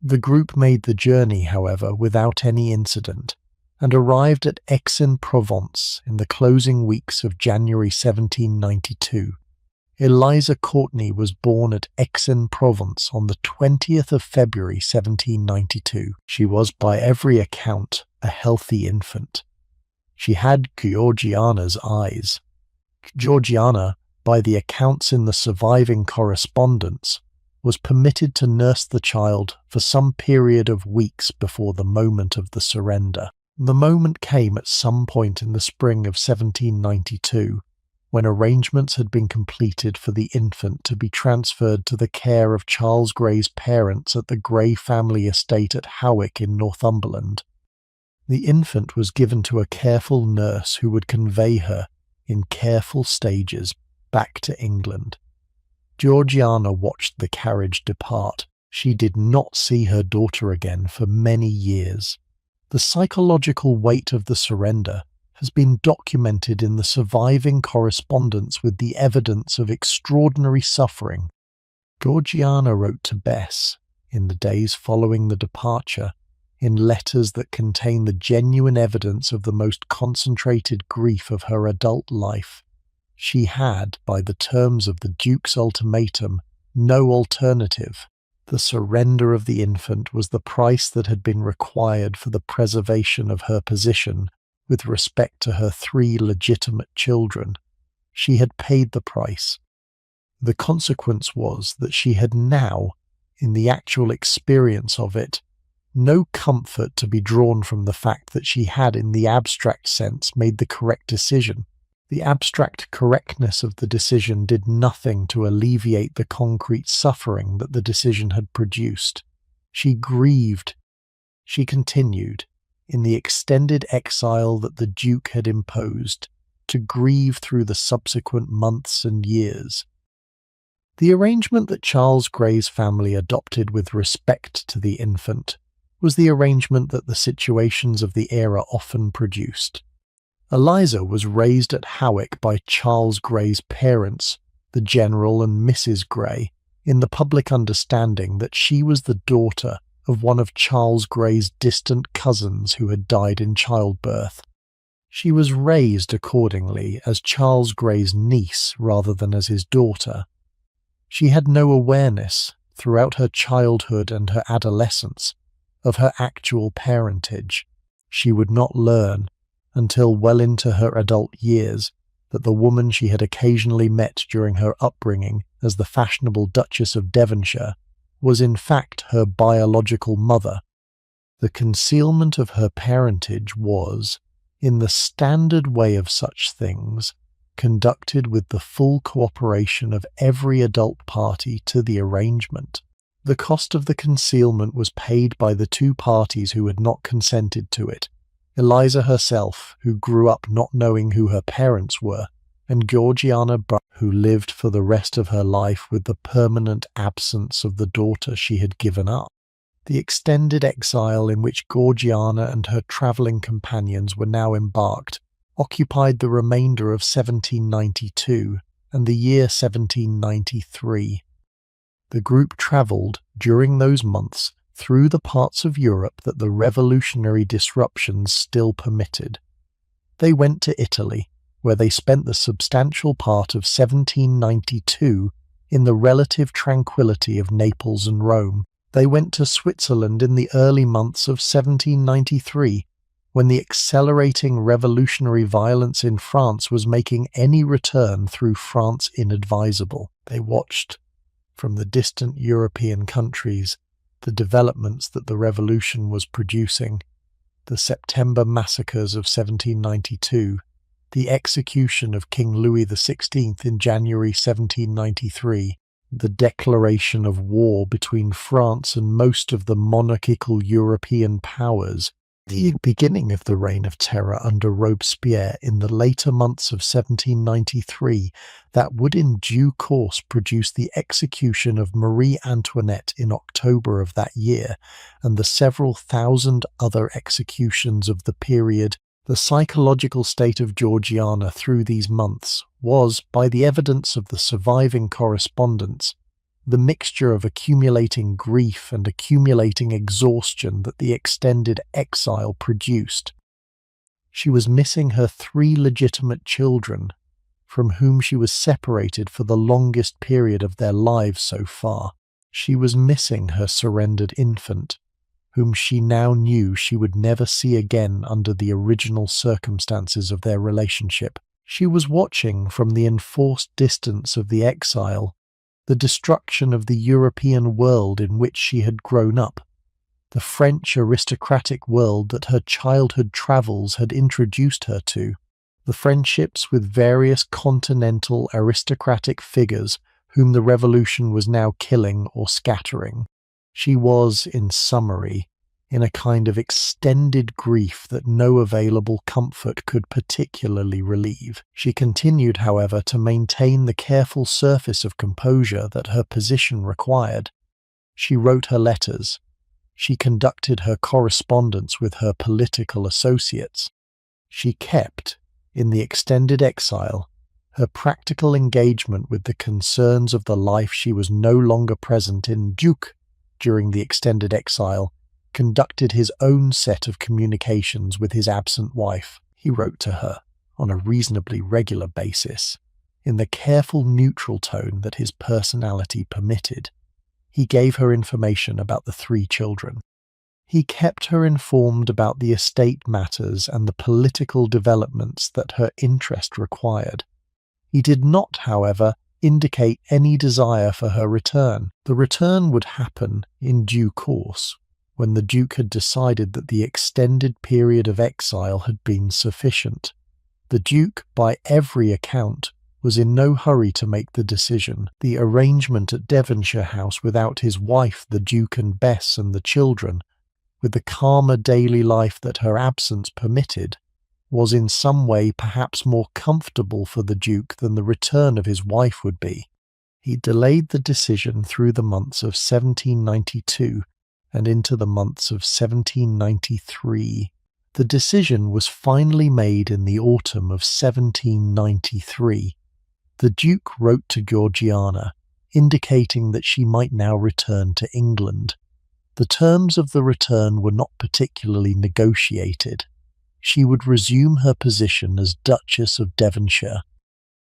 The group made the journey, however, without any incident, and arrived at Aix-en-Provence in the closing weeks of January 1792. Eliza Courtenay was born at Aix-en-Provence on the 20th of February 1792. She was, by every account, a healthy infant. She had Georgiana's eyes. Georgiana, by the accounts in the surviving correspondence, was permitted to nurse the child for some period of weeks before the moment of the surrender. The moment came at some point in the spring of 1792, when arrangements had been completed for the infant to be transferred to the care of Charles Grey's parents at the Grey family estate at Hawick in Northumberland. The infant was given to a careful nurse who would convey her, in careful stages, back to England. Georgiana watched the carriage depart. She did not see her daughter again for many years. The psychological weight of the surrender has been documented in the surviving correspondence with the evidence of extraordinary suffering. Georgiana wrote to Bess, in the days following the departure, in letters that contain the genuine evidence of the most concentrated grief of her adult life. She had, by the terms of the Duke's ultimatum, no alternative. The surrender of the infant was the price that had been required for the preservation of her position with respect to her 3 legitimate children. She had paid the price. The consequence was that she had now, in the actual experience of it, no comfort to be drawn from the fact that she had, in the abstract sense, made the correct decision. The abstract correctness of the decision did nothing to alleviate the concrete suffering that the decision had produced. She grieved. She continued, in the extended exile that the Duke had imposed, to grieve through the subsequent months and years. The arrangement that Charles Grey's family adopted with respect to the infant was the arrangement that the situations of the era often produced. Eliza was raised at Hawick by Charles Grey's parents, the General and Mrs. Grey, in the public understanding that she was the daughter of one of Charles Grey's distant cousins who had died in childbirth. She was raised accordingly as Charles Grey's niece rather than as his daughter. She had no awareness, throughout her childhood and her adolescence, of her actual parentage. She would not learn, until well into her adult years, that the woman she had occasionally met during her upbringing as the fashionable Duchess of Devonshire was in fact her biological mother. The concealment of her parentage was, in the standard way of such things, conducted with the full cooperation of every adult party to the arrangement. The cost of the concealment was paid by the 2 parties who had not consented to it, Eliza herself, who grew up not knowing who her parents were, and Georgiana, who lived for the rest of her life with the permanent absence of the daughter she had given up. The extended exile in which Georgiana and her travelling companions were now embarked occupied the remainder of 1792 and the year 1793. The group travelled, during those months, through the parts of Europe that the revolutionary disruptions still permitted. They went to Italy, where they spent the substantial part of 1792 in the relative tranquillity of Naples and Rome. They went to Switzerland in the early months of 1793, when the accelerating revolutionary violence in France was making any return through France inadvisable. They watched, from the distant European countries, the developments that the revolution was producing: the September massacres of 1792, the execution of King Louis XVI in January 1793, the declaration of war between France and most of the monarchical European powers, the beginning of the Reign of Terror under Robespierre in the later months of 1793 that would in due course produce the execution of Marie Antoinette in October of that year, and the several thousand other executions of the period. The psychological state of Georgiana through these months was, by the evidence of the surviving correspondence, the mixture of accumulating grief and accumulating exhaustion that the extended exile produced. She was missing her 3 legitimate children, from whom she was separated for the longest period of their lives so far. She was missing her surrendered infant, whom she now knew she would never see again under the original circumstances of their relationship. She was watching from the enforced distance of the exile the destruction of the European world in which she had grown up, the French aristocratic world that her childhood travels had introduced her to, the friendships with various continental aristocratic figures whom the revolution was now killing or scattering. She was, in summary, in a kind of extended grief that no available comfort could particularly relieve. She continued, however, to maintain the careful surface of composure that her position required. She wrote her letters. She conducted her correspondence with her political associates. She kept, in the extended exile, her practical engagement with the concerns of the life she was no longer present in. Duke, during the extended exile, conducted his own set of communications with his absent wife. He wrote to her, on a reasonably regular basis, in the careful neutral tone that his personality permitted. He gave her information about the 3 children. He kept her informed about the estate matters and the political developments that her interest required. He did not, however, indicate any desire for her return. The return would happen in due course, when the Duke had decided that the extended period of exile had been sufficient. The Duke, by every account, was in no hurry to make the decision. The arrangement at Devonshire House without his wife, the Duke and Bess and the children, with the calmer daily life that her absence permitted, was in some way perhaps more comfortable for the Duke than the return of his wife would be. He delayed the decision through the months of 1792 and into the months of 1793. The decision was finally made in the autumn of 1793. The Duke wrote to Georgiana, indicating that she might now return to England. The terms of the return were not particularly negotiated. She would resume her position as Duchess of Devonshire.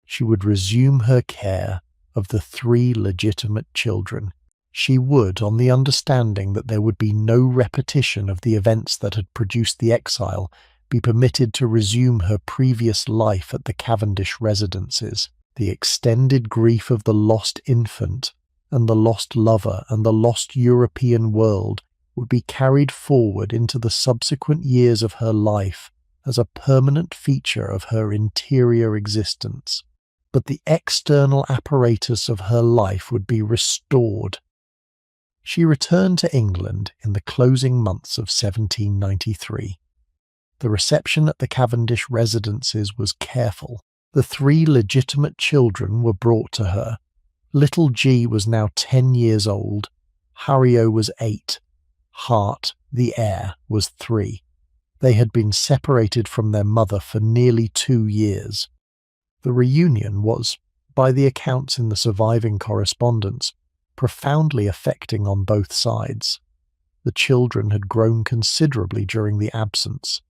She would resume her care of the 3 legitimate children. She would, on the understanding that there would be no repetition of the events that had produced the exile, be permitted to resume her previous life at the Cavendish residences. The extended grief of the lost infant and the lost lover and the lost European world would be carried forward into the subsequent years of her life as a permanent feature of her interior existence. But the external apparatus of her life would be restored. She returned to England in the closing months of 1793. The reception at the Cavendish residences was careful. The 3 legitimate children were brought to her. Little G was now 10 years old. Harrio was 8. Hart, the heir, was 3. They had been separated from their mother for nearly 2 years. The reunion was, by the accounts in the surviving correspondence, profoundly affecting on both sides. The children had grown considerably during the absence.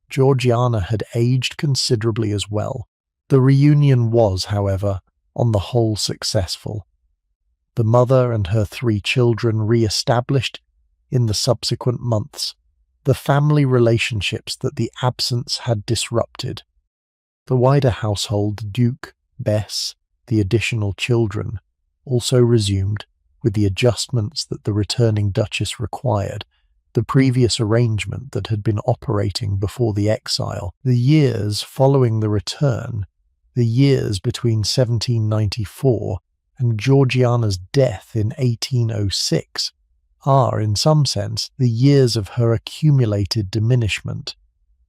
Georgiana had aged considerably as well. The reunion was, however, on the whole successful. The mother and her 3 children re-established, in the subsequent months, the family relationships that the absence had disrupted. The wider household, the Duke, Bess, the additional children, also resumed, with the adjustments that the returning Duchess required, the previous arrangement that had been operating before the exile. The years following the return, the years between 1794 and Georgiana's death in 1806, are, in some sense, the years of her accumulated diminishment.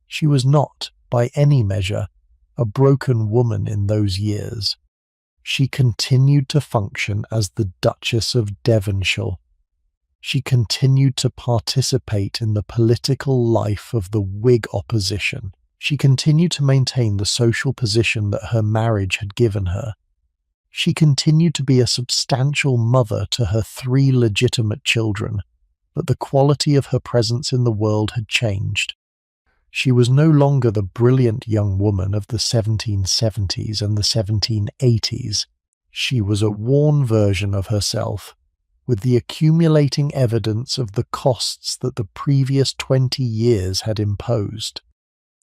She was not, by any measure, a broken woman in those years. She continued to function as the Duchess of Devonshire. She continued to participate in the political life of the Whig opposition. She continued to maintain the social position that her marriage had given her. She continued to be a substantial mother to her 3 legitimate children, but the quality of her presence in the world had changed. She was no longer the brilliant young woman of the 1770s and the 1780s. She was a worn version of herself, with the accumulating evidence of the costs that the previous 20 years had imposed.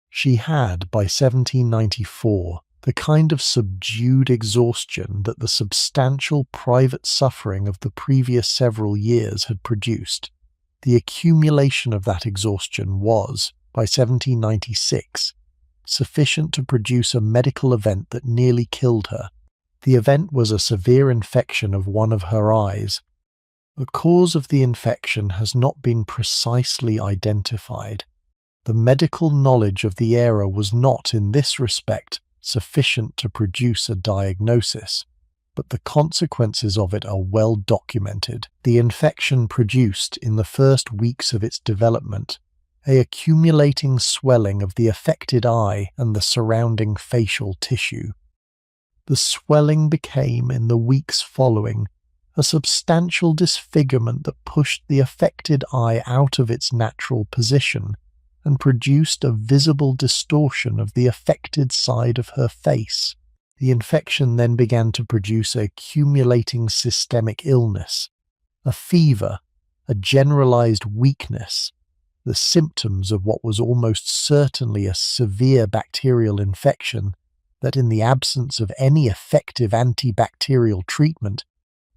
She had, by 1794, the kind of subdued exhaustion that the substantial private suffering of the previous several years had produced. The accumulation of that exhaustion was, by 1796, sufficient to produce a medical event that nearly killed her. The event was a severe infection of one of her eyes. The cause of the infection has not been precisely identified. The medical knowledge of the era was not, in this respect, sufficient to produce a diagnosis, but the consequences of it are well documented. The infection produced, in the first weeks of its development, an accumulating swelling of the affected eye and the surrounding facial tissue. The swelling became, in the weeks following, a substantial disfigurement that pushed the affected eye out of its natural position and produced a visible distortion of the affected side of her face. The infection then began to produce an accumulating systemic illness, a fever, a generalized weakness, the symptoms of what was almost certainly a severe bacterial infection that, in the absence of any effective antibacterial treatment,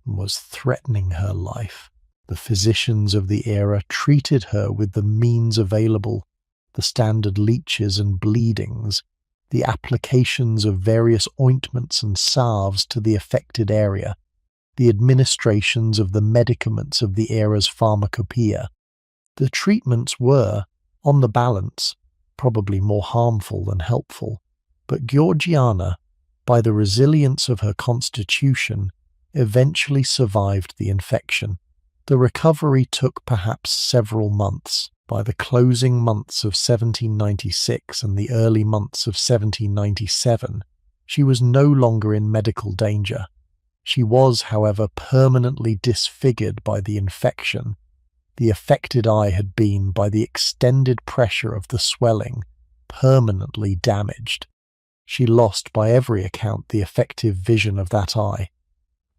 was threatening her life. The physicians of the era treated her with the means available, the standard leeches and bleedings, the applications of various ointments and salves to the affected area, the administrations of the medicaments of the era's pharmacopoeia. The treatments were, on the balance, probably more harmful than helpful, but Georgiana, by the resilience of her constitution, eventually survived the infection. The recovery took perhaps several months. By the closing months of 1796 and the early months of 1797, she was no longer in medical danger. She was, however, permanently disfigured by the infection. The affected eye had been, by the extended pressure of the swelling, permanently damaged. She lost, by every account, the effective vision of that eye.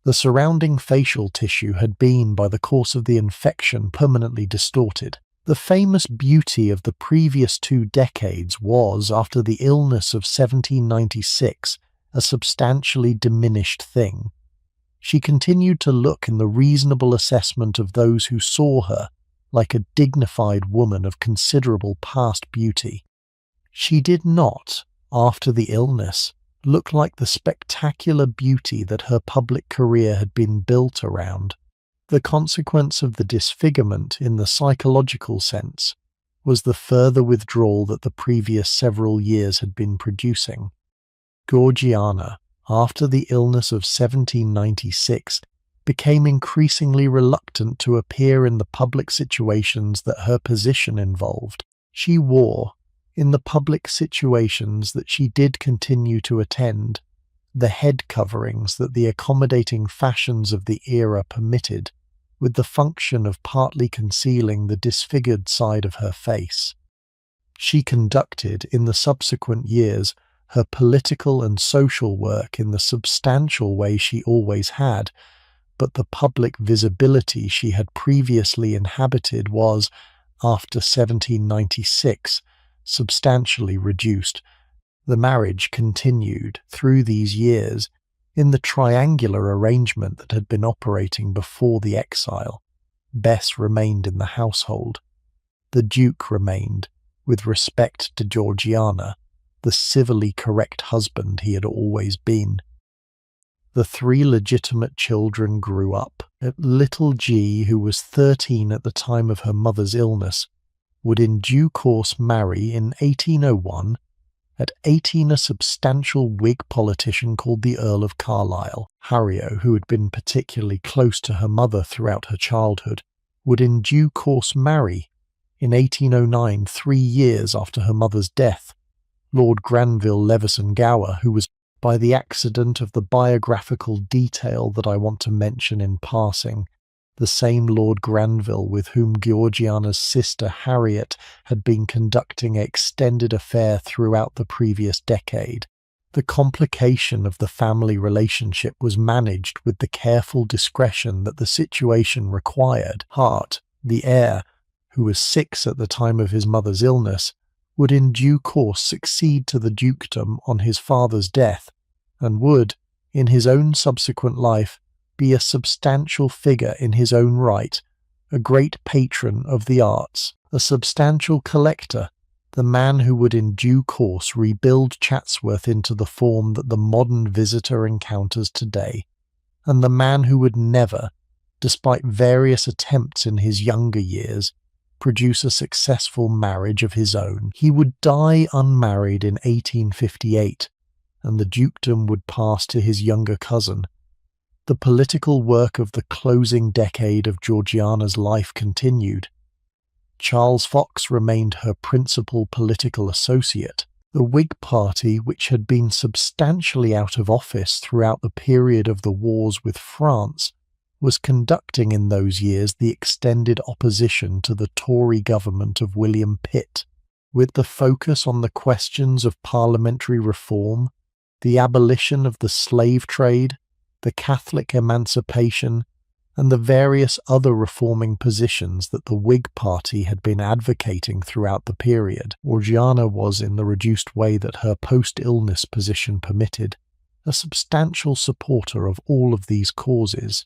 The surrounding facial tissue had been, by the course of the infection, permanently distorted. The famous beauty of the previous 2 decades was, after the illness of 1796, a substantially diminished thing. She continued to look, in the reasonable assessment of those who saw her, like a dignified woman of considerable past beauty. She did not, after the illness, look like the spectacular beauty that her public career had been built around. The consequence of the disfigurement, in the psychological sense, was the further withdrawal that the previous several years had been producing. Georgiana, after the illness of 1796, became increasingly reluctant to appear in the public situations that her position involved. She wore, in the public situations that she did continue to attend, the head coverings that the accommodating fashions of the era permitted, with the function of partly concealing the disfigured side of her face. She conducted, in the subsequent years, her political and social work in the substantial way she always had, but the public visibility she had previously inhabited was, after 1796, substantially reduced. The marriage continued, through these years, in the triangular arrangement that had been operating before the exile. Bess remained in the household. The Duke remained, with respect to Georgiana, the civilly correct husband he had always been. The 3 legitimate children grew up. Little G, who was 13 at the time of her mother's illness, would in due course marry, in 1801, at 18, a substantial Whig politician called the Earl of Carlisle. Harriot, who had been particularly close to her mother throughout her childhood, would in due course marry, in 1809, 3 years after her mother's death, Lord Granville Leveson Gower, who was, by the accident of the biographical detail that I want to mention in passing, the same Lord Granville with whom Georgiana's sister Harriet had been conducting an extended affair throughout the previous decade. The complication of the family relationship was managed with the careful discretion that the situation required. Hart, the heir, who was 6 at the time of his mother's illness, would in due course succeed to the dukedom on his father's death, and would, in his own subsequent life, be a substantial figure in his own right, a great patron of the arts, a substantial collector, the man who would in due course rebuild Chatsworth into the form that the modern visitor encounters today, and the man who would never, despite various attempts in his younger years, produce a successful marriage of his own. He would die unmarried in 1858, and the dukedom would pass to his younger cousin. The political work of the closing decade of Georgiana's life continued. Charles Fox remained her principal political associate. The Whig Party, which had been substantially out of office throughout the period of the wars with France, was conducting in those years the extended opposition to the Tory government of William Pitt, with the focus on the questions of parliamentary reform, the abolition of the slave trade, the Catholic emancipation, and the various other reforming positions that the Whig Party had been advocating throughout the period. Georgiana was, in the reduced way that her post-illness position permitted, a substantial supporter of all of these causes.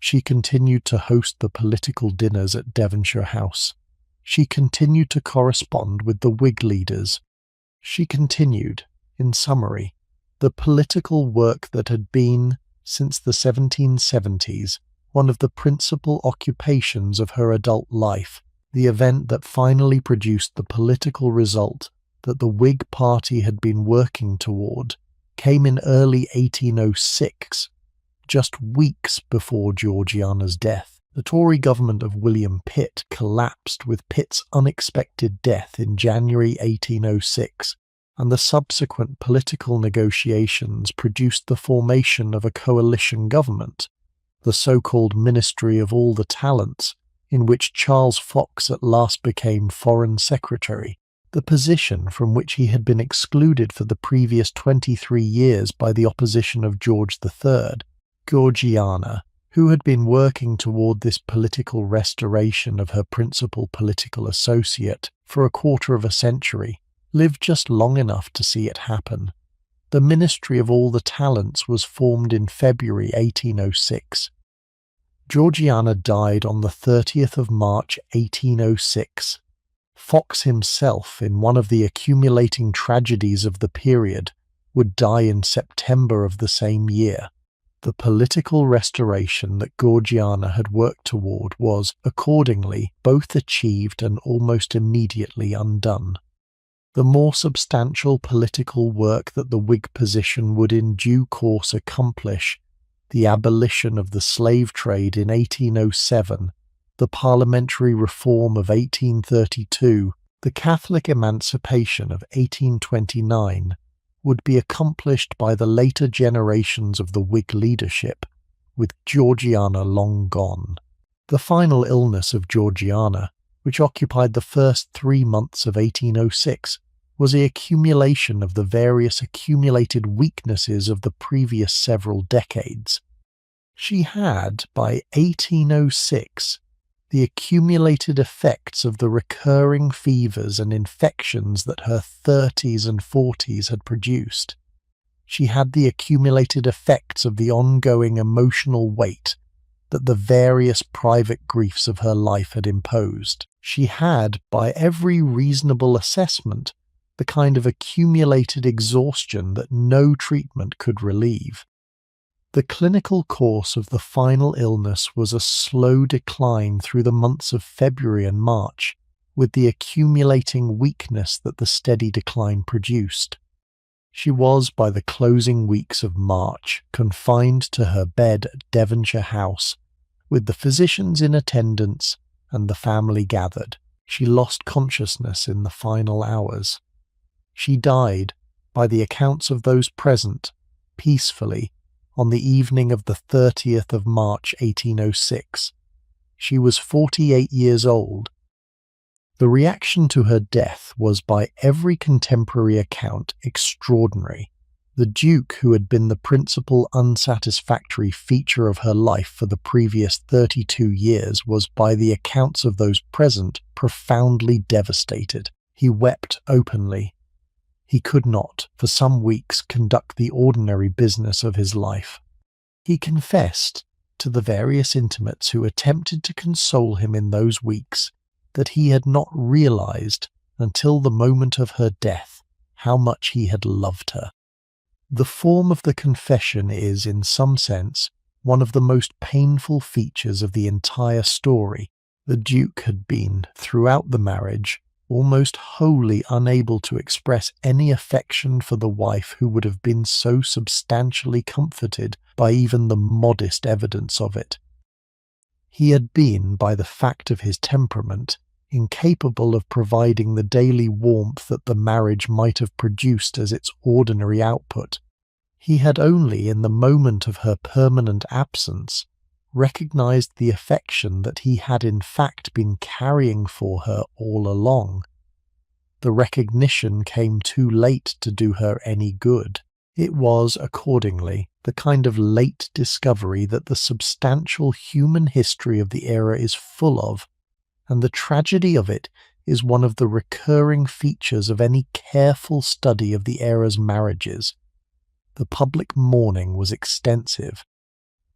She continued to host the political dinners at Devonshire House. She continued to correspond with the Whig leaders. She continued, in summary, the political work that had been, since the 1770s, one of the principal occupations of her adult life, the event that finally produced the political result that the Whig Party had been working toward, came in early 1806, just weeks before Georgiana's death. The Tory government of William Pitt collapsed with Pitt's unexpected death in January 1806, and the subsequent political negotiations produced the formation of a coalition government, the so-called Ministry of All the Talents, in which Charles Fox at last became Foreign Secretary, the position from which he had been excluded for the previous 23 years by the opposition of George III. Georgiana, who had been working toward this political restoration of her principal political associate for a quarter of a century, lived just long enough to see it happen. The Ministry of All the Talents was formed in February 1806. Georgiana died on the 30th of March 1806. Fox himself, in one of the accumulating tragedies of the period, would die in September of the same year. The political restoration that Georgiana had worked toward was, accordingly, both achieved and almost immediately undone. The more substantial political work that the Whig position would in due course accomplish, the abolition of the slave trade in 1807, the parliamentary reform of 1832, the Catholic emancipation of 1829, would be accomplished by the later generations of the Whig leadership, with Georgiana long gone. The final illness of Georgiana, which occupied the first 3 months of 1806, was the accumulation of the various accumulated weaknesses of the previous several decades. She had, by 1806, the accumulated effects of the recurring fevers and infections that her 30s and 40s had produced. She had the accumulated effects of the ongoing emotional weight that the various private griefs of her life had imposed. She had, by every reasonable assessment, the kind of accumulated exhaustion that no treatment could relieve. The clinical course of the final illness was a slow decline through the months of February and March, with the accumulating weakness that the steady decline produced. She was, by the closing weeks of March, confined to her bed at Devonshire House, with the physicians in attendance and the family gathered. She lost consciousness in the final hours. She died, by the accounts of those present, peacefully, on the evening of the 30th of March 1806. She was 48 years old. The reaction to her death was, by every contemporary account, extraordinary. The Duke, who had been the principal unsatisfactory feature of her life for the previous 32 years, was, by the accounts of those present, profoundly devastated. He wept openly. He could not, for some weeks, conduct the ordinary business of his life. He confessed, to the various intimates who attempted to console him in those weeks, that he had not realized, until the moment of her death, how much he had loved her. The form of the confession is, in some sense, one of the most painful features of the entire story. The Duke had been, throughout the marriage, almost wholly unable to express any affection for the wife who would have been so substantially comforted by even the modest evidence of it. He had been, by the fact of his temperament, incapable of providing the daily warmth that the marriage might have produced as its ordinary output. He had only, in the moment of her permanent absence, recognized the affection that he had in fact been carrying for her all along. The recognition came too late to do her any good. It was, accordingly, the kind of late discovery that the substantial human history of the era is full of, and the tragedy of it is one of the recurring features of any careful study of the era's marriages. The public mourning was extensive.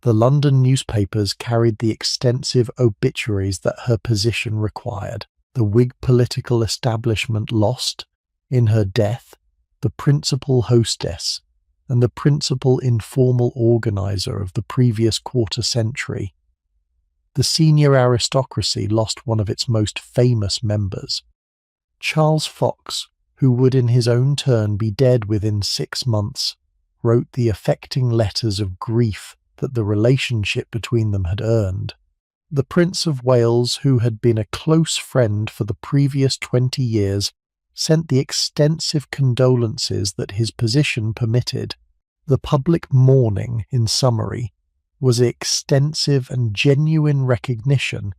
The London newspapers carried the extensive obituaries that her position required. The Whig political establishment lost, in her death, the principal hostess and the principal informal organizer of the previous quarter-century. The senior aristocracy lost one of its most famous members. Charles Fox, who would in his own turn be dead within 6 months, wrote the affecting letters of grief that the relationship between them had earned. The Prince of Wales, who had been a close friend for the previous 20 years, sent the extensive condolences that his position permitted. The public mourning, in summary, was extensive and genuine recognition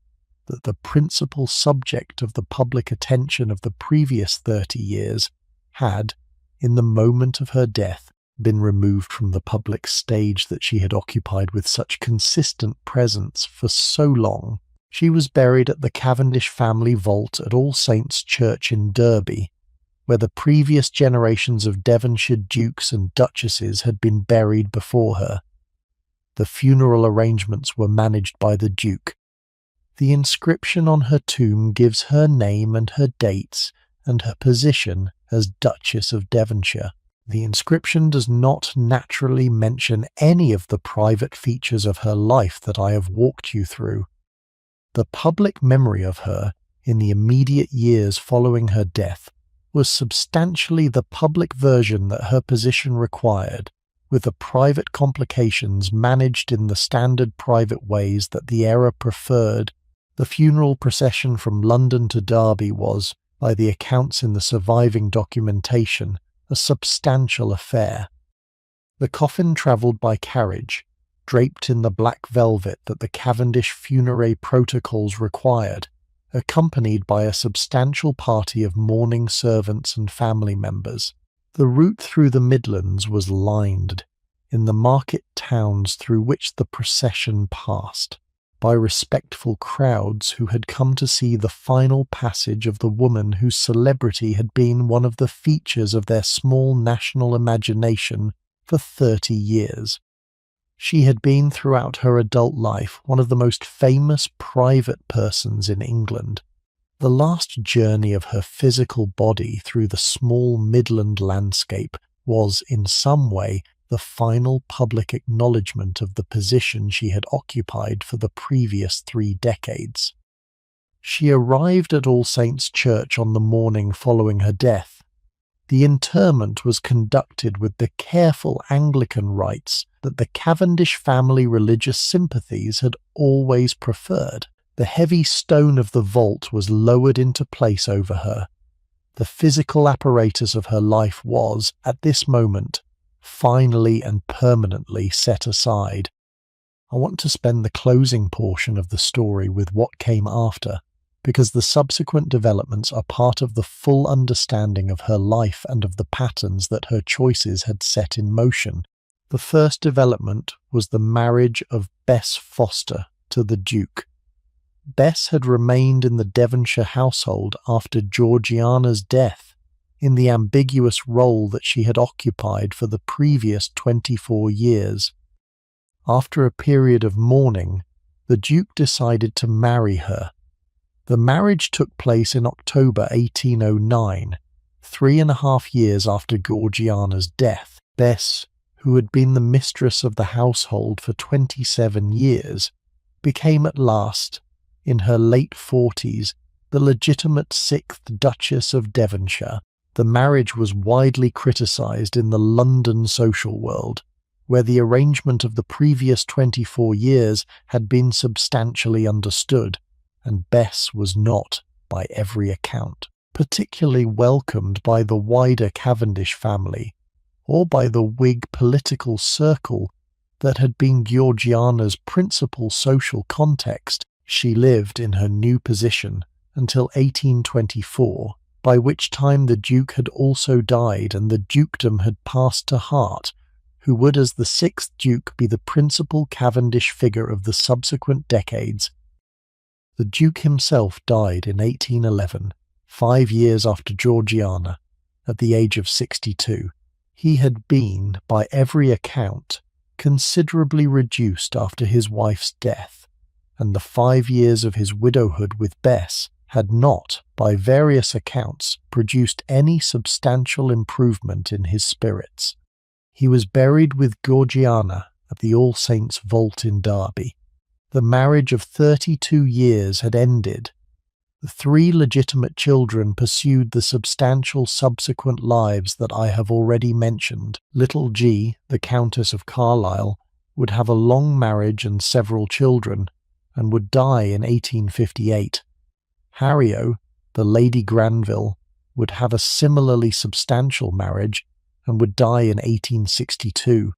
that the principal subject of the public attention of the previous 30 years had, in the moment of her death, been removed from the public stage that she had occupied with such consistent presence for so long. She was buried at the Cavendish family vault at All Saints' Church in Derby, where the previous generations of Devonshire dukes and duchesses had been buried before her. The funeral arrangements were managed by the Duke. The inscription on her tomb gives her name and her dates and her position as Duchess of Devonshire. The inscription does not naturally mention any of the private features of her life that I have walked you through. The public memory of her, in the immediate years following her death, was substantially the public version that her position required, with the private complications managed in the standard private ways that the era preferred. The funeral procession from London to Derby was, by the accounts in the surviving documentation, a substantial affair. The coffin travelled by carriage, draped in the black velvet that the Cavendish funerary protocols required, accompanied by a substantial party of mourning servants and family members. The route through the Midlands was lined, in the market towns through which the procession passed, by respectful crowds who had come to see the final passage of the woman whose celebrity had been one of the features of their small national imagination for 30 years. She had been throughout her adult life one of the most famous private persons in England. The last journey of her physical body through the small Midland landscape was, in some way, the final public acknowledgement of the position she had occupied for the previous 3 decades. She arrived at All Saints' Church on the morning following her death. The interment was conducted with the careful Anglican rites that the Cavendish family religious sympathies had always preferred. The heavy stone of the vault was lowered into place over her. The physical apparatus of her life was, at this moment, finally and permanently set aside. I want to spend the closing portion of the story with what came after, because the subsequent developments are part of the full understanding of her life and of the patterns that her choices had set in motion. The first development was the marriage of Bess Foster to the Duke. Bess had remained in the Devonshire household after Georgiana's death, in the ambiguous role that she had occupied for the previous 24 years. After a period of mourning, the Duke decided to marry her. The marriage took place in October 1809, 3.5 years after Georgiana's death. Bess, who had been the mistress of the household for 27 years, became at last, in her late 40s, the legitimate 6th Duchess of Devonshire. The marriage was widely criticised in the London social world, where the arrangement of the previous 24 years had been substantially understood, and Bess was not, by every account, particularly welcomed by the wider Cavendish family, or by the Whig political circle that had been Georgiana's principal social context. She lived in her new position until 1824, by which time the Duke had also died and the dukedom had passed to Hart, who would as the sixth Duke be the principal Cavendish figure of the subsequent decades. The Duke himself died in 1811, 5 years after Georgiana, at the age of 62. He had been, by every account, considerably reduced after his wife's death, and the 5 years of his widowhood with Bess had not, by various accounts, produced any substantial improvement in his spirits. He was buried with Georgiana at the All Saints' Vault in Derby. The marriage of 32 years had ended. The 3 legitimate children pursued the substantial subsequent lives that I have already mentioned. Little G, the Countess of Carlisle, would have a long marriage and several children, and would die in 1858. Harriot, the Lady Granville, would have a similarly substantial marriage, and would die in 1862.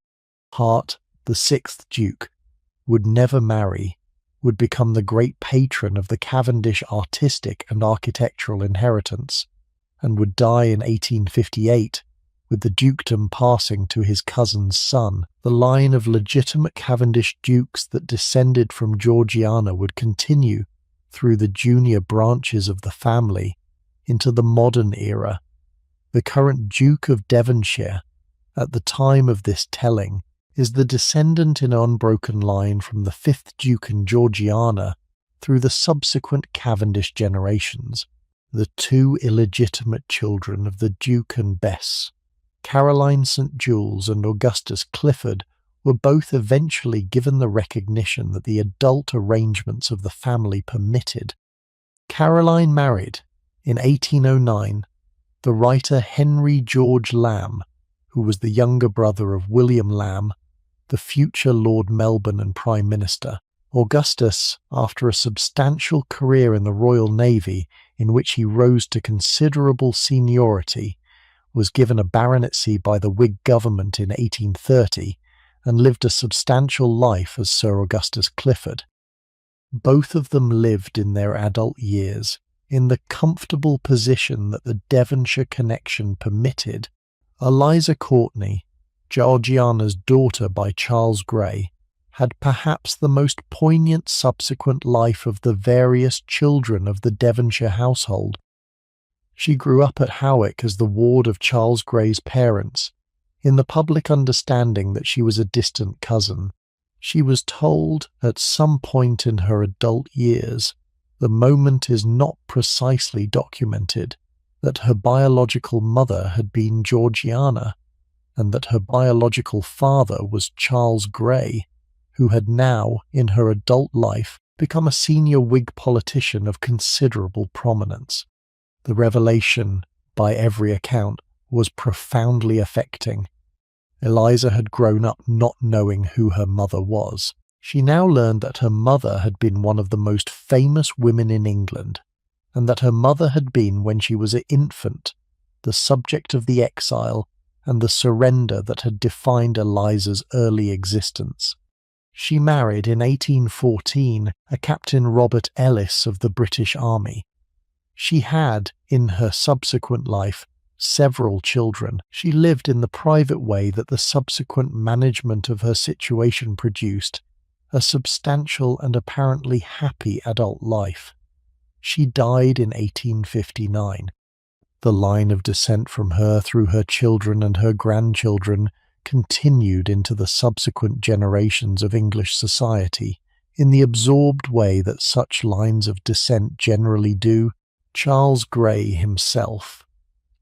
Hart, the 6th Duke, would never marry, would become the great patron of the Cavendish artistic and architectural inheritance, and would die in 1858, with the dukedom passing to his cousin's son. The line of legitimate Cavendish dukes that descended from Georgiana would continue through the junior branches of the family into the modern era. The current Duke of Devonshire, at the time of this telling, is the descendant in unbroken line from the 5th Duke and Georgiana through the subsequent Cavendish generations, the 2 illegitimate children of the Duke and Bess. Caroline St. Jules and Augustus Clifford were both eventually given the recognition that the adult arrangements of the family permitted. Caroline married, in 1809, the writer Henry George Lamb, who was the younger brother of William Lamb, the future Lord Melbourne and Prime Minister. Augustus, after a substantial career in the Royal Navy in which he rose to considerable seniority, was given a baronetcy by the Whig government in 1830 and lived a substantial life as Sir Augustus Clifford. Both of them lived in their adult years in the comfortable position that the Devonshire connection permitted. Eliza Courtenay, Georgiana's daughter by Charles Grey, had perhaps the most poignant subsequent life of the various children of the Devonshire household. She grew up at Howick as the ward of Charles Grey's parents, in the public understanding that she was a distant cousin. She was told at some point in her adult years, the moment is not precisely documented, that her biological mother had been Georgiana, and that her biological father was Charles Grey, who had now, in her adult life, become a senior Whig politician of considerable prominence. The revelation, by every account, was profoundly affecting. Eliza had grown up not knowing who her mother was. She now learned that her mother had been one of the most famous women in England, and that her mother had been, when she was an infant, the subject of the exile and the surrender that had defined Eliza's early existence. She married in 1814 a Captain Robert Ellis of the British Army. She had, in her subsequent life, several children. She lived in the private way that the subsequent management of her situation produced, a substantial and apparently happy adult life. She died in 1859. The line of descent from her through her children and her grandchildren continued into the subsequent generations of English society in the absorbed way that such lines of descent generally do. Charles Grey himself,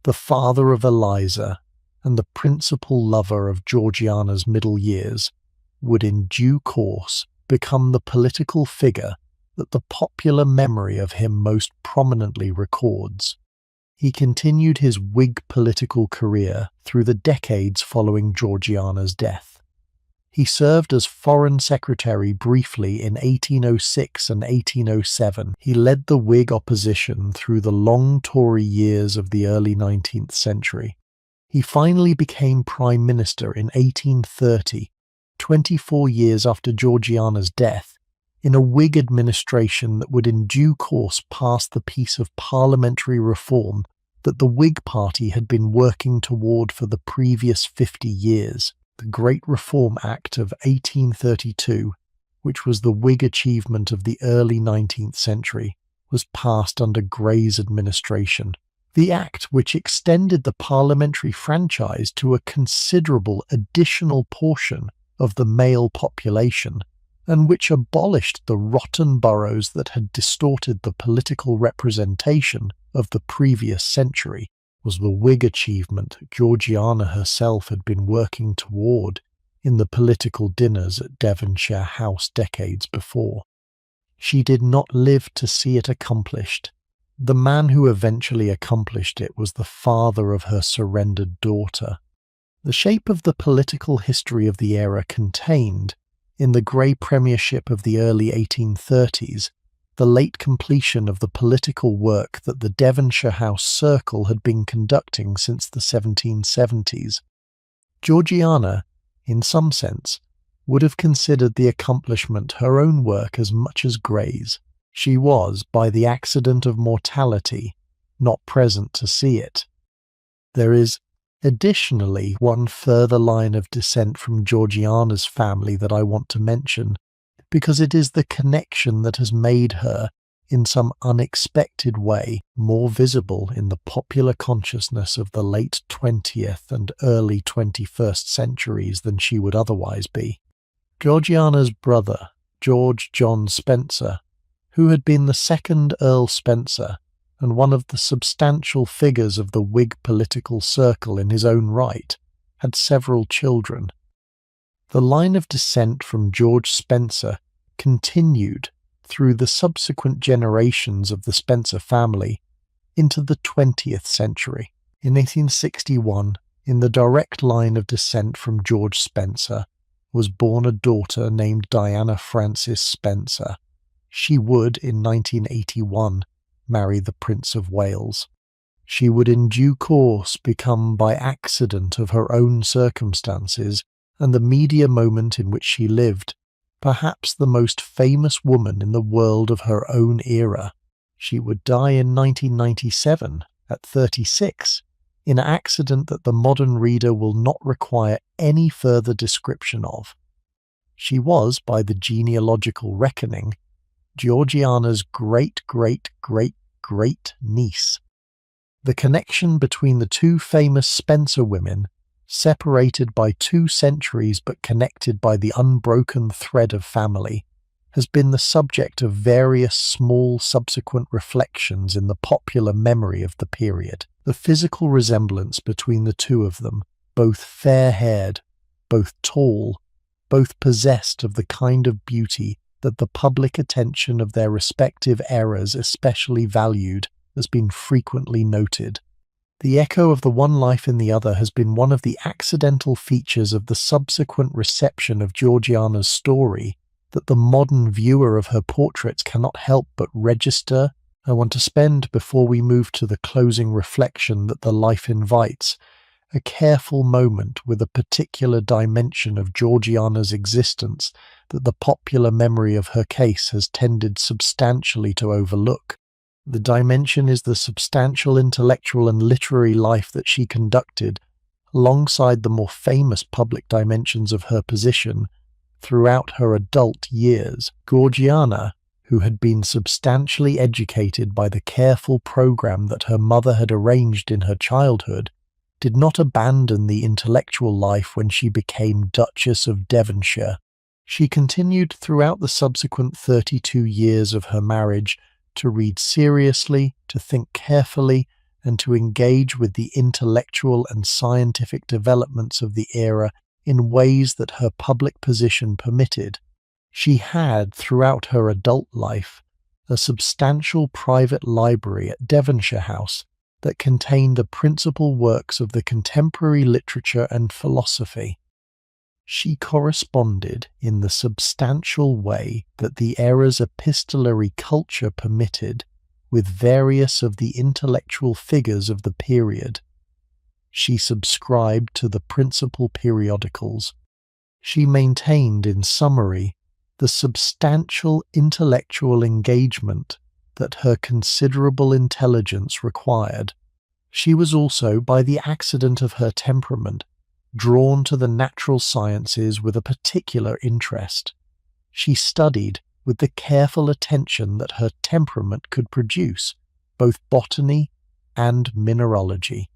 the father of Eliza and the principal lover of Georgiana's middle years, would in due course become the political figure that the popular memory of him most prominently records. He continued his Whig political career through the decades following Georgiana's death. He served as Foreign Secretary briefly in 1806 and 1807. He led the Whig opposition through the long Tory years of the early 19th century. He finally became Prime Minister in 1830, 24 years after Georgiana's death, in a Whig administration that would in due course pass the piece of parliamentary reform that the Whig Party had been working toward for the previous 50 years. The Great Reform Act of 1832, which was the Whig achievement of the early 19th century, was passed under Grey's administration. The act, which extended the parliamentary franchise to a considerable additional portion of the male population, and which abolished the rotten boroughs that had distorted the political representation of the previous century, was the Whig achievement Georgiana herself had been working toward in the political dinners at Devonshire House decades before. She did not live to see it accomplished. The man who eventually accomplished it was the father of her surrendered daughter. The shape of the political history of the era contained, in the Grey premiership of the early 1830s, the late completion of the political work that the Devonshire House Circle had been conducting since the 1770s. Georgiana, in some sense, would have considered the accomplishment her own work as much as Grey's. She was, by the accident of mortality, not present to see it. There is, additionally, one further line of descent from Georgiana's family that I want to mention, because it is the connection that has made her, in some unexpected way, more visible in the popular consciousness of the late 20th and early 21st centuries than she would otherwise be. Georgiana's brother, George John Spencer, who had been the second Earl Spencer and one of the substantial figures of the Whig political circle in his own right, had several children. The line of descent from George Spencer continued through the subsequent generations of the Spencer family into the 20th century. In 1861, in the direct line of descent from George Spencer, was born a daughter named Diana Frances Spencer. She would, in 1981, marry the Prince of Wales. She would in due course become, by accident of her own circumstances and the media moment in which she lived, perhaps the most famous woman in the world of her own era. She would die in 1997, at 36, in an accident that the modern reader will not require any further description of. She was, by the genealogical reckoning, Georgiana's great-great-great-great-niece. The connection between the two famous Spencer women, separated by 2 centuries but connected by the unbroken thread of family, has been the subject of various small subsequent reflections in the popular memory of the period. The physical resemblance between the two of them, both fair-haired, both tall, both possessed of the kind of beauty that the public attention of their respective eras especially valued, has been frequently noted. The echo of the one life in the other has been one of the accidental features of the subsequent reception of Georgiana's story that the modern viewer of her portraits cannot help but register. I want to spend, before we move to the closing reflection that the life invites, a careful moment with a particular dimension of Georgiana's existence that the popular memory of her case has tended substantially to overlook. The dimension is the substantial intellectual and literary life that she conducted, alongside the more famous public dimensions of her position, throughout her adult years. Georgiana, who had been substantially educated by the careful program that her mother had arranged in her childhood, did not abandon the intellectual life when she became Duchess of Devonshire. She continued throughout the subsequent 32 years of her marriage to read seriously, to think carefully, and to engage with the intellectual and scientific developments of the era in ways that her public position permitted. She had, throughout her adult life, a substantial private library at Devonshire House that contained the principal works of the contemporary literature and philosophy. She corresponded in the substantial way that the era's epistolary culture permitted with various of the intellectual figures of the period. She subscribed to the principal periodicals. She maintained, in summary, the substantial intellectual engagement that her considerable intelligence required. She was also, by the accident of her temperament, drawn to the natural sciences with a particular interest. She studied, with the careful attention that her temperament could produce, both botany and mineralogy.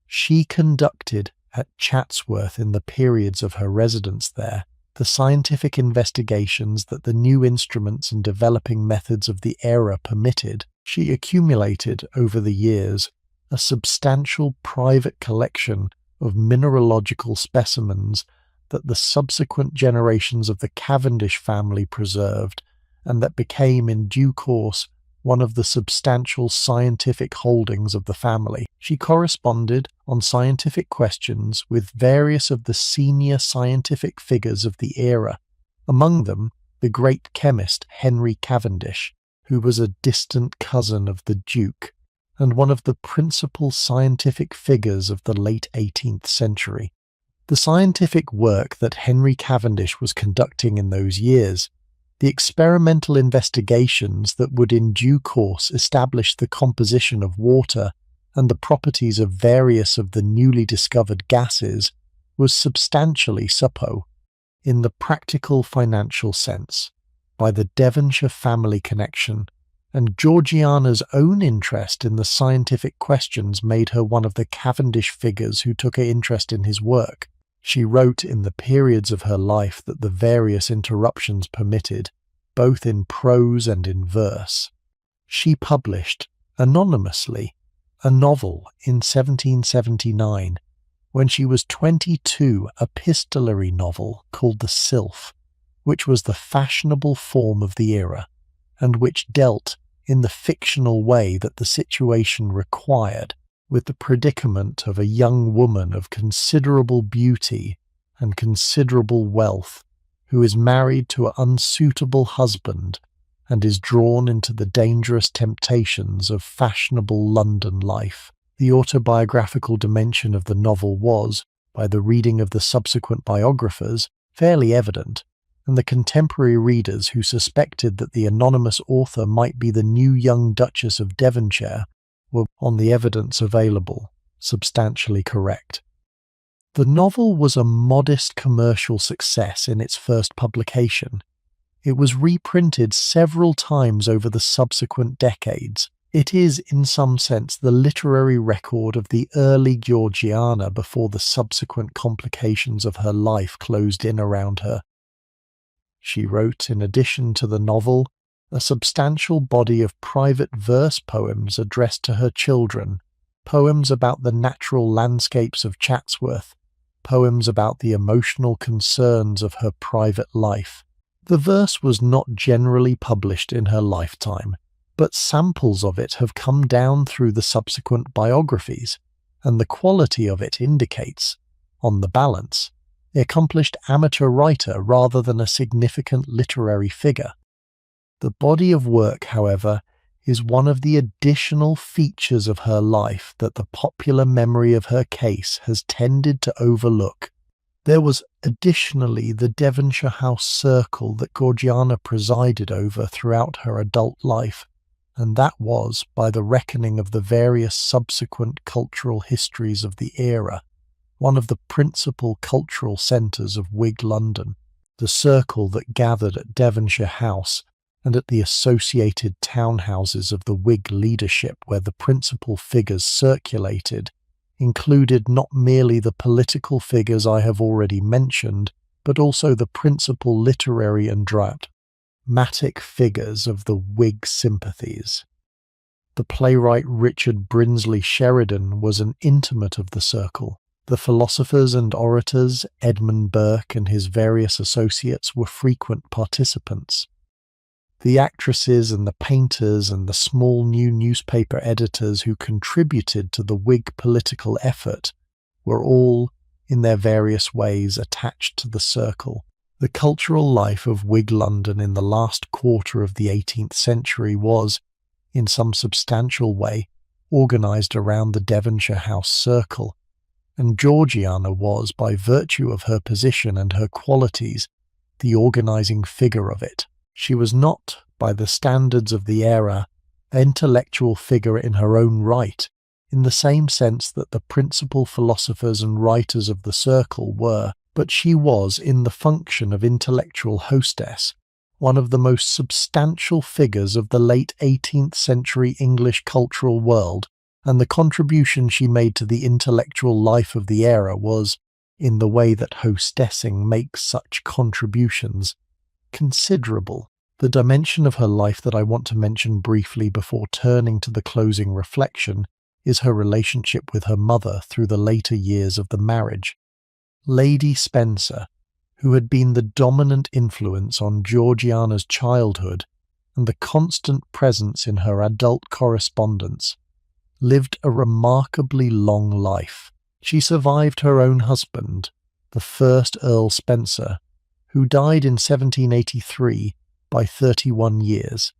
She conducted, at Chatsworth in the periods of her residence there, the scientific investigations that the new instruments and developing methods of the era permitted. She accumulated, over the years, a substantial private collection of mineralogical specimens that the subsequent generations of the Cavendish family preserved, and that became in due course one of the substantial scientific holdings of the family. She corresponded on scientific questions with various of the senior scientific figures of the era, among them the great chemist Henry Cavendish, who was a distant cousin of the Duke, and one of the principal scientific figures of the late 18th century. The scientific work that Henry Cavendish was conducting in those years, the experimental investigations that would in due course establish the composition of water and the properties of various of the newly discovered gases, was substantially suppo, in the practical financial sense, by the Devonshire family connection, and Georgiana's own interest in the scientific questions made her one of the Cavendish figures who took an interest in his work. She wrote in the periods of her life that the various interruptions permitted, both in prose and in verse. She published, anonymously, a novel in 1779, when she was 22, a epistolary novel called The Sylph, which was the fashionable form of the era, and which dealt, in the fictional way that the situation required, with the predicament of a young woman of considerable beauty and considerable wealth, who is married to an unsuitable husband and is drawn into the dangerous temptations of fashionable London life. The autobiographical dimension of the novel was, by the reading of the subsequent biographers, fairly evident, and the contemporary readers who suspected that the anonymous author might be the new young Duchess of Devonshire were, on the evidence available, substantially correct. The novel was a modest commercial success in its first publication. It was reprinted several times over the subsequent decades. It is, in some sense, the literary record of the early Georgiana before the subsequent complications of her life closed in around her. She wrote, in addition to the novel, a substantial body of private verse poems addressed to her children, poems about the natural landscapes of Chatsworth, poems about the emotional concerns of her private life. The verse was not generally published in her lifetime, but samples of it have come down through the subsequent biographies, and the quality of it indicates, on the balance, the accomplished amateur writer rather than a significant literary figure. The body of work, however, is one of the additional features of her life that the popular memory of her case has tended to overlook. There was additionally the Devonshire House circle that Georgiana presided over throughout her adult life, and that was, by the reckoning of the various subsequent cultural histories of the era, one of the principal cultural centres of Whig London. The circle that gathered at Devonshire House and at the associated townhouses of the Whig leadership where the principal figures circulated included not merely the political figures I have already mentioned, but also the principal literary and dramatic figures of the Whig sympathies. The playwright Richard Brinsley Sheridan was an intimate of the circle. The philosophers and orators, Edmund Burke and his various associates, were frequent participants. The actresses and the painters and the small new newspaper editors who contributed to the Whig political effort were all, in their various ways, attached to the circle. The cultural life of Whig London in the last quarter of the 18th century was, in some substantial way, organised around the Devonshire House circle, and Georgiana was, by virtue of her position and her qualities, the organising figure of it. She was not, by the standards of the era, an intellectual figure in her own right. in the same sense that the principal philosophers and writers of the circle were, but she was, in the function of intellectual hostess, one of the most substantial figures of the late 18th century English cultural world, and the contribution she made to the intellectual life of the era was, in the way that hostessing makes such contributions, considerable. The dimension of her life that I want to mention briefly before turning to the closing reflection is her relationship with her mother through the later years of the marriage. Lady Spencer, who had been the dominant influence on Georgiana's childhood and the constant presence in her adult correspondence, lived a remarkably long life. She survived her own husband, the first Earl Spencer, who died in 1783 by 31 years.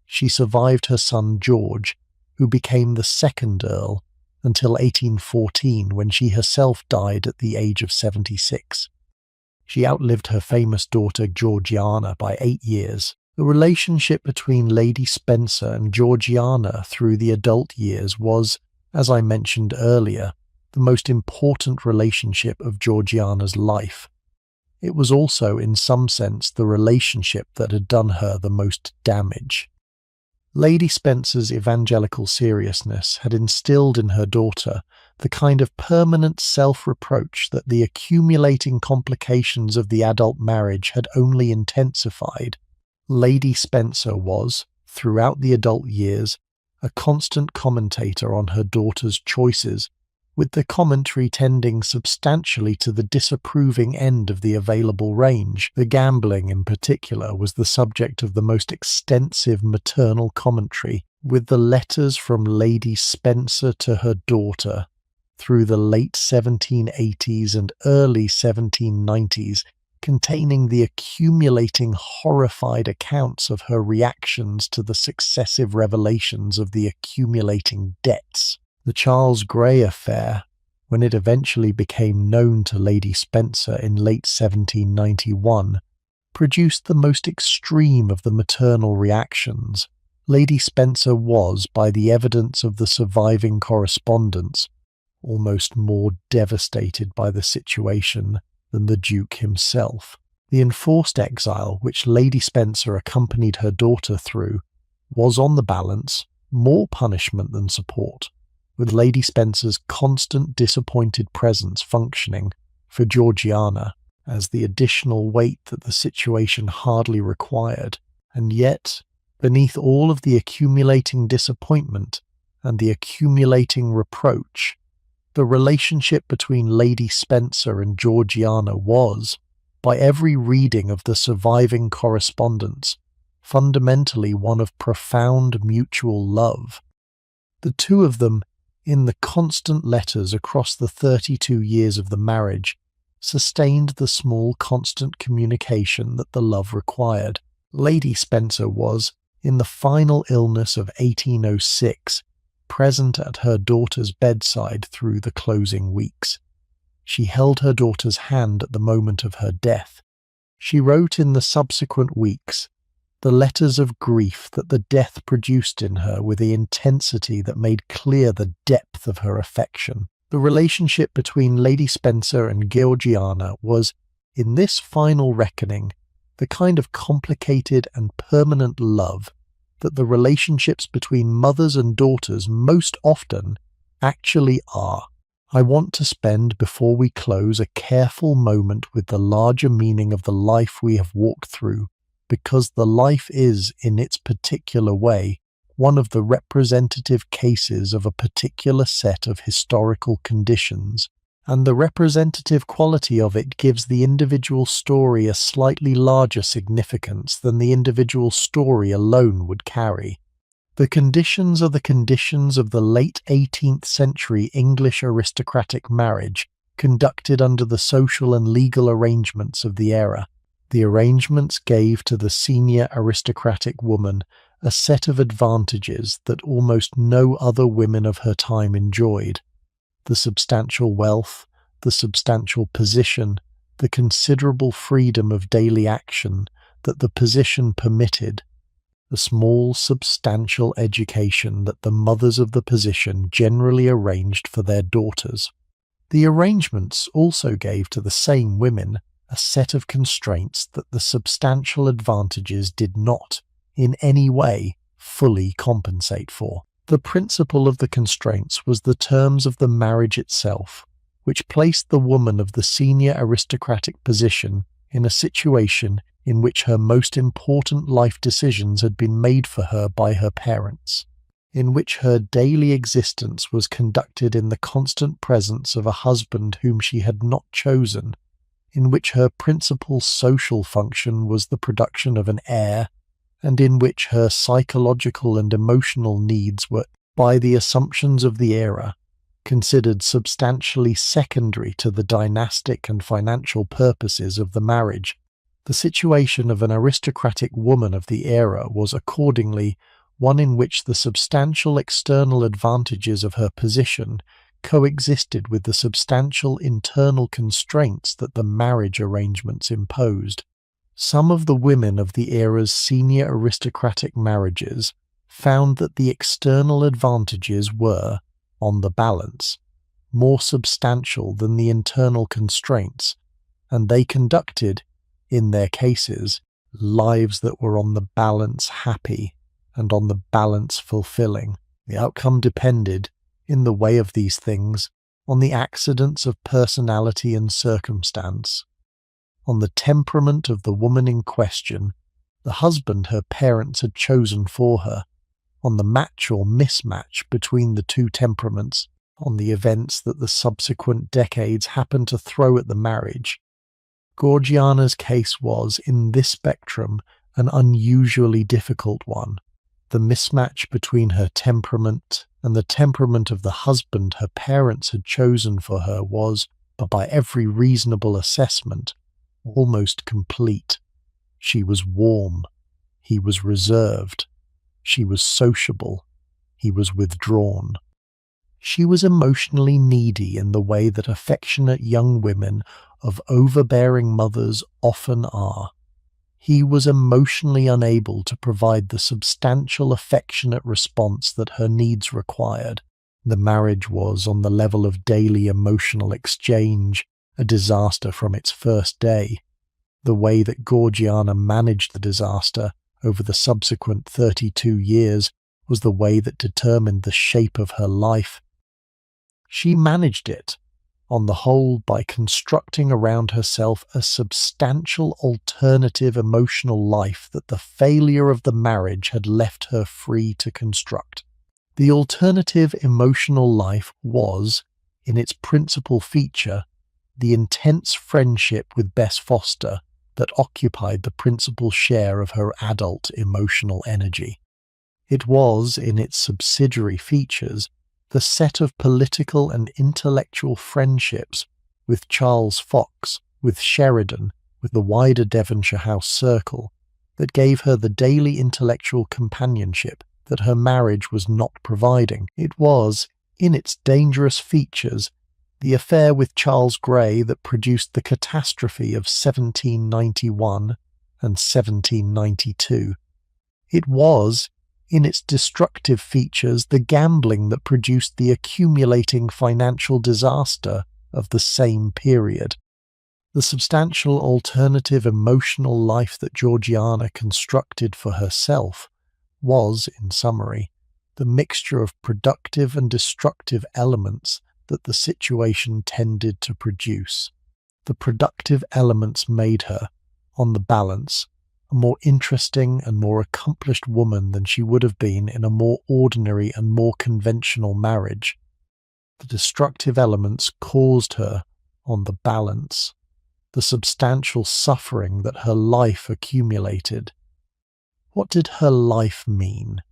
She survived her son George, who became the second Earl, until 1814 when she herself died at the age of 76. She outlived her famous daughter Georgiana by 8 years. The relationship between Lady Spencer and Georgiana through the adult years was, as I mentioned earlier, the most important relationship of Georgiana's life. It was also, in some sense, the relationship that had done her the most damage. Lady Spencer's evangelical seriousness had instilled in her daughter the kind of permanent self-reproach that the accumulating complications of the adult marriage had only intensified. Lady Spencer was, throughout the adult years, a constant commentator on her daughter's choices, with the commentary tending substantially to the disapproving end of the available range. The gambling, in particular, was the subject of the most extensive maternal commentary, with the letters from Lady Spencer to her daughter through the late 1780s and early 1790s, containing the accumulating horrified accounts of her reactions to the successive revelations of the accumulating debts. The Charles Grey affair, when it eventually became known to Lady Spencer in late 1791, produced the most extreme of the maternal reactions. Lady Spencer was, by the evidence of the surviving correspondence, almost more devastated by the situation than the Duke himself. The enforced exile which Lady Spencer accompanied her daughter through was, on the balance, more punishment than support, with Lady Spencer's constant disappointed presence functioning, for Georgiana, as the additional weight that the situation hardly required. And yet, beneath all of the accumulating disappointment and the accumulating reproach, the relationship between Lady Spencer and Georgiana was, by every reading of the surviving correspondence, fundamentally one of profound mutual love. The two of them, in the constant letters across the 32 years of the marriage, sustained the small constant communication that the love required. Lady Spencer was, in the final illness of 1806, present at her daughter's bedside through the closing weeks. She held her daughter's hand at the moment of her death. She wrote in the subsequent weeks the letters of grief that the death produced in her with the intensity that made clear the depth of her affection. The relationship between Lady Spencer and Georgiana was, in this final reckoning, the kind of complicated and permanent love that the relationships between mothers and daughters most often actually are. I want to spend, before we close, a careful moment with the larger meaning of the life we have walked through, because the life is, in its particular way, one of the representative cases of a particular set of historical conditions, and the representative quality of it gives the individual story a slightly larger significance than the individual story alone would carry. The conditions are the conditions of the late 18th century English aristocratic marriage conducted under the social and legal arrangements of the era. The arrangements gave to the senior aristocratic woman a set of advantages that almost no other women of her time enjoyed. The substantial wealth, the substantial position, the considerable freedom of daily action that the position permitted, the small, substantial education that the mothers of the position generally arranged for their daughters. The arrangements also gave to the same women a set of constraints that the substantial advantages did not, in any way, fully compensate for. The principle of the constraints was the terms of the marriage itself, which placed the woman of the senior aristocratic position in a situation in which her most important life decisions had been made for her by her parents, in which her daily existence was conducted in the constant presence of a husband whom she had not chosen, in which her principal social function was the production of an heir, and in which her psychological and emotional needs were, by the assumptions of the era, considered substantially secondary to the dynastic and financial purposes of the marriage. The situation of an aristocratic woman of the era was accordingly one in which the substantial external advantages of her position coexisted with the substantial internal constraints that the marriage arrangements imposed. Some of the women of the era's senior aristocratic marriages found that the external advantages were, on the balance, more substantial than the internal constraints, and they conducted, in their cases, lives that were on the balance happy and on the balance fulfilling. The outcome depended, in the way of these things, on the accidents of personality and circumstance, on the temperament of the woman in question, the husband her parents had chosen for her, on the match or mismatch between the two temperaments, on the events that the subsequent decades happened to throw at the marriage. Georgiana's case was, in this spectrum, an unusually difficult one. The mismatch between her temperament and the temperament of the husband her parents had chosen for her was, by every reasonable assessment, almost complete. She was warm. He was reserved. She was sociable. He was withdrawn. She was emotionally needy in the way that affectionate young women of overbearing mothers often are. He was emotionally unable to provide the substantial affectionate response that her needs required. The marriage was, on the level of daily emotional exchange, a disaster from its first day. The way that Georgiana managed the disaster over the subsequent 32 years was the way that determined the shape of her life. She managed it, on the whole, by constructing around herself a substantial alternative emotional life that the failure of the marriage had left her free to construct. The alternative emotional life was, in its principal feature, the intense friendship with Bess Foster that occupied the principal share of her adult emotional energy. It was, in its subsidiary features, the set of political and intellectual friendships with Charles Fox, with Sheridan, with the wider Devonshire house circle, that gave her the daily intellectual companionship that her marriage was not providing. It was, in its dangerous features, the affair with Charles Grey that produced the catastrophe of 1791 and 1792. It was, in its destructive features, the gambling that produced the accumulating financial disaster of the same period. The substantial alternative emotional life that Georgiana constructed for herself was, in summary, the mixture of productive and destructive elements that the situation tended to produce. The productive elements made her, on the balance, a more interesting and more accomplished woman than she would have been in a more ordinary and more conventional marriage. The destructive elements caused her, on the balance, the substantial suffering that her life accumulated. What did her life mean?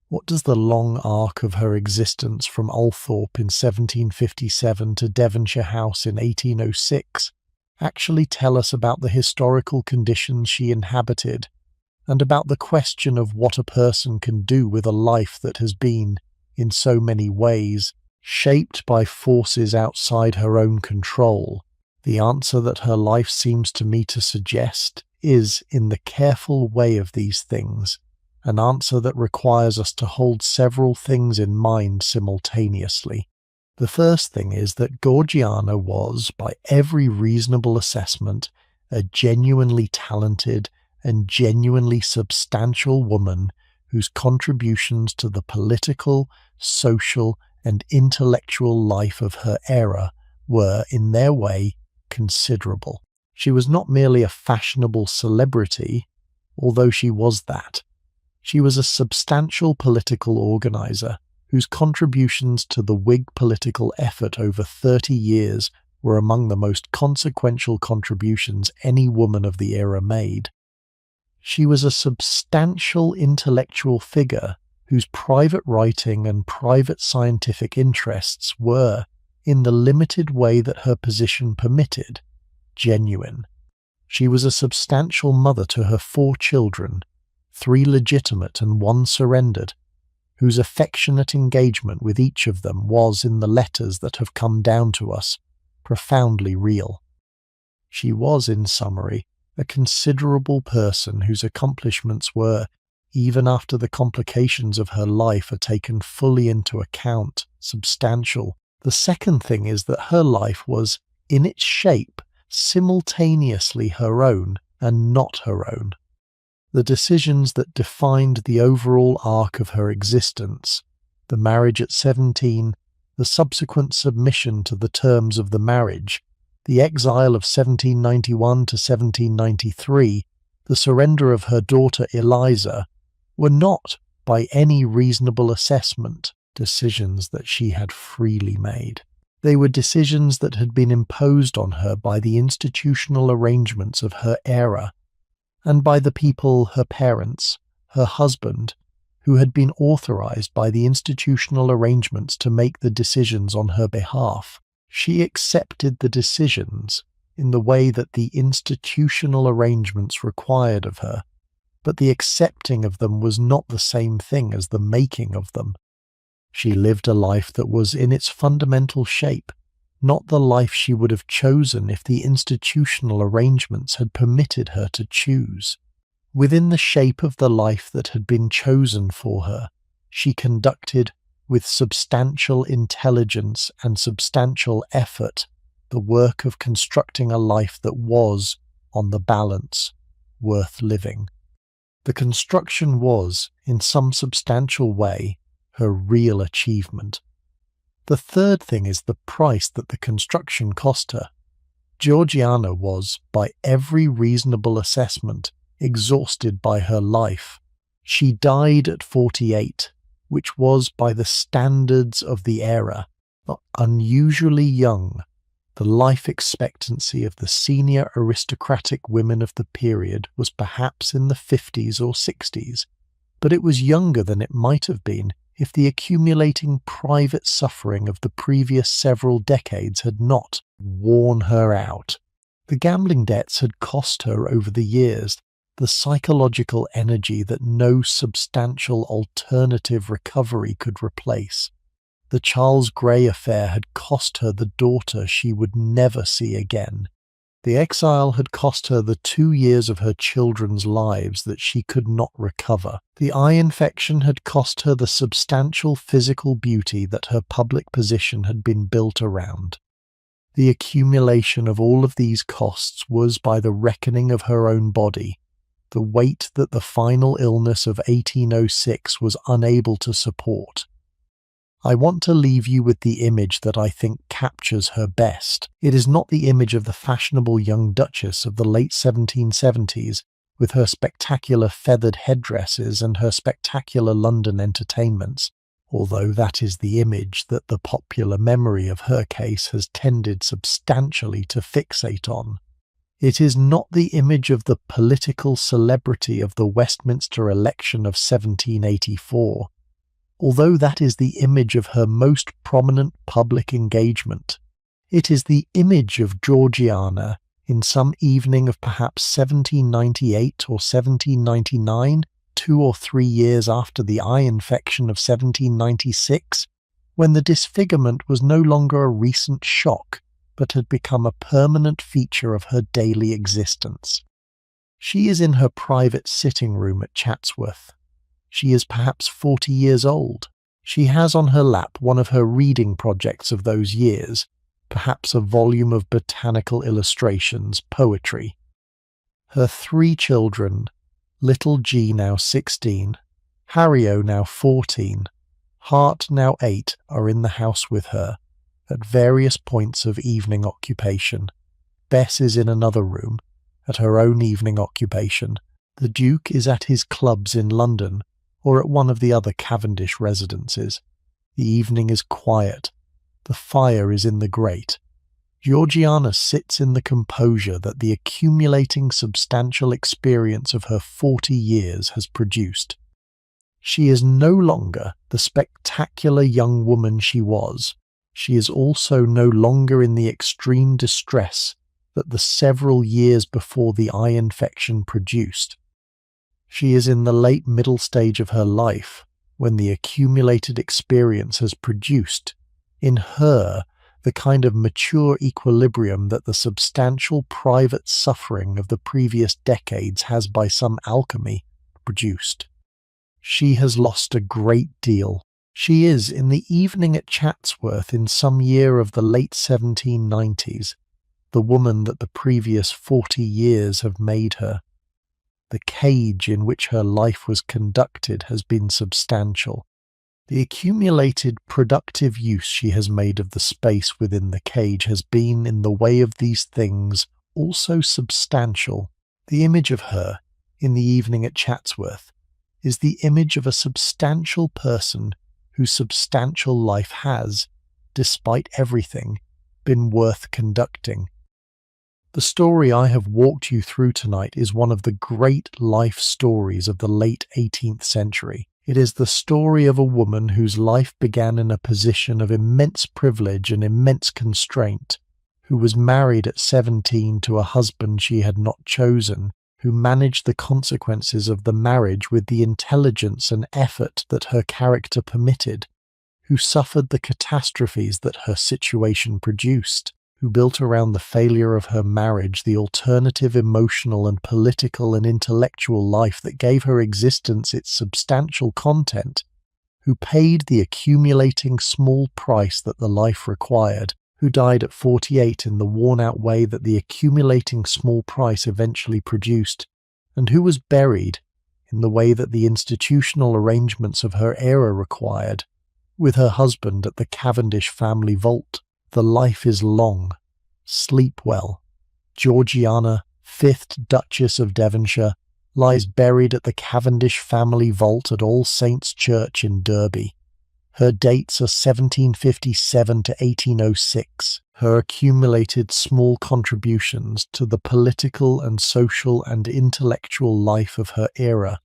What does the long arc of her existence from Althorpe in 1757 to Devonshire House in 1806 actually tell us about the historical conditions she inhabited, and about the question of what a person can do with a life that has been, in so many ways, shaped by forces outside her own control? The answer that her life seems to me to suggest is, in the careful way of these things, an answer that requires us to hold several things in mind simultaneously. The first thing is that Georgiana was, by every reasonable assessment, a genuinely talented and genuinely substantial woman whose contributions to the political, social, and intellectual life of her era were, in their way, considerable. She was not merely a fashionable celebrity, although she was that. She was a substantial political organizer whose contributions to the Whig political effort over 30 years were among the most consequential contributions any woman of the era made. She was a substantial intellectual figure whose private writing and private scientific interests were, in the limited way that her position permitted, genuine. She was a substantial mother to her 4 children, 3 legitimate and 1 surrendered, whose affectionate engagement with each of them was, in the letters that have come down to us, profoundly real. She was, in summary, a considerable person whose accomplishments were, even after the complications of her life are taken fully into account, substantial. The second thing is that her life was, in its shape, simultaneously her own and not her own. The decisions that defined the overall arc of her existence, the marriage at 17, the subsequent submission to the terms of the marriage, the exile of 1791 to 1793, the surrender of her daughter Eliza, were not, by any reasonable assessment, decisions that she had freely made. They were decisions that had been imposed on her by the institutional arrangements of her era, and by the people, her parents, her husband, who had been authorized by the institutional arrangements to make the decisions on her behalf. She accepted the decisions in the way that the institutional arrangements required of her, but the accepting of them was not the same thing as the making of them. She lived a life that was in its fundamental shape, not the life she would have chosen if the institutional arrangements had permitted her to choose. Within the shape of the life that had been chosen for her, she conducted, with substantial intelligence and substantial effort, the work of constructing a life that was, on the balance, worth living. The construction was, in some substantial way, her real achievement. The third thing is the price that the construction cost her. Georgiana was, by every reasonable assessment, exhausted by her life. She died at 48, which was, by the standards of the era, unusually young. The life expectancy of the senior aristocratic women of the period was perhaps in the 50s or 60s, but it was younger than it might have been if the accumulating private suffering of the previous several decades had not worn her out. The gambling debts had cost her over the years the psychological energy that no substantial alternative recovery could replace. The Charles Grey affair had cost her the daughter she would never see again. The exile had cost her the 2 years of her children's lives that she could not recover. The eye infection had cost her the substantial physical beauty that her public position had been built around. The accumulation of all of these costs was, by the reckoning of her own body, the weight that the final illness of 1806 was unable to support. I want to leave you with the image that I think captures her best. It is not the image of the fashionable young Duchess of the late 1770s, with her spectacular feathered headdresses and her spectacular London entertainments, although that is the image that the popular memory of her case has tended substantially to fixate on. It is not the image of the political celebrity of the Westminster election of 1784, although that is the image of her most prominent public engagement. It is the image of Georgiana in some evening of perhaps 1798 or 1799, 2 or 3 years after the eye infection of 1796, when the disfigurement was no longer a recent shock, but had become a permanent feature of her daily existence. She is in her private sitting room at Chatsworth. She is perhaps 40 years old. She has on her lap one of her reading projects of those years, perhaps a volume of botanical illustrations, poetry. Her 3 children, little G now 16, Harrio now 14, Hart now 8, are in the house with her, at various points of evening occupation. Bess is in another room, at her own evening occupation. The Duke is at his clubs in London, or at one of the other Cavendish residences. The evening is quiet. The fire is in the grate. Georgiana sits in the composure that the accumulating substantial experience of her 40 years has produced. She is no longer the spectacular young woman she was. She is also no longer in the extreme distress that the several years before the eye infection produced. She is in the late middle stage of her life, when the accumulated experience has produced, in her, the kind of mature equilibrium that the substantial private suffering of the previous decades has by some alchemy produced. She has lost a great deal. She is in the evening at Chatsworth in some year of the late 1790s, the woman that the previous 40 years have made her. The cage in which her life was conducted has been substantial. The accumulated productive use she has made of the space within the cage has been, in the way of these things, also substantial. The image of her, in the evening at Chatsworth, is the image of a substantial person whose substantial life has, despite everything, been worth conducting. The story I have walked you through tonight is one of the great life stories of the late 18th century. It is the story of a woman whose life began in a position of immense privilege and immense constraint, who was married at 17 to a husband she had not chosen, who managed the consequences of the marriage with the intelligence and effort that her character permitted, who suffered the catastrophes that her situation produced, who built around the failure of her marriage the alternative emotional and political and intellectual life that gave her existence its substantial content, who paid the accumulating small price that the life required, who died at 48 in the worn-out way that the accumulating small price eventually produced, and who was buried in the way that the institutional arrangements of her era required, with her husband at the Cavendish family vault. The life is long. Sleep well. Georgiana, 5th Duchess of Devonshire, lies buried at the Cavendish family vault at All Saints' Church in Derby. Her dates are 1757 to 1806. Her accumulated small contributions to the political and social and intellectual life of her era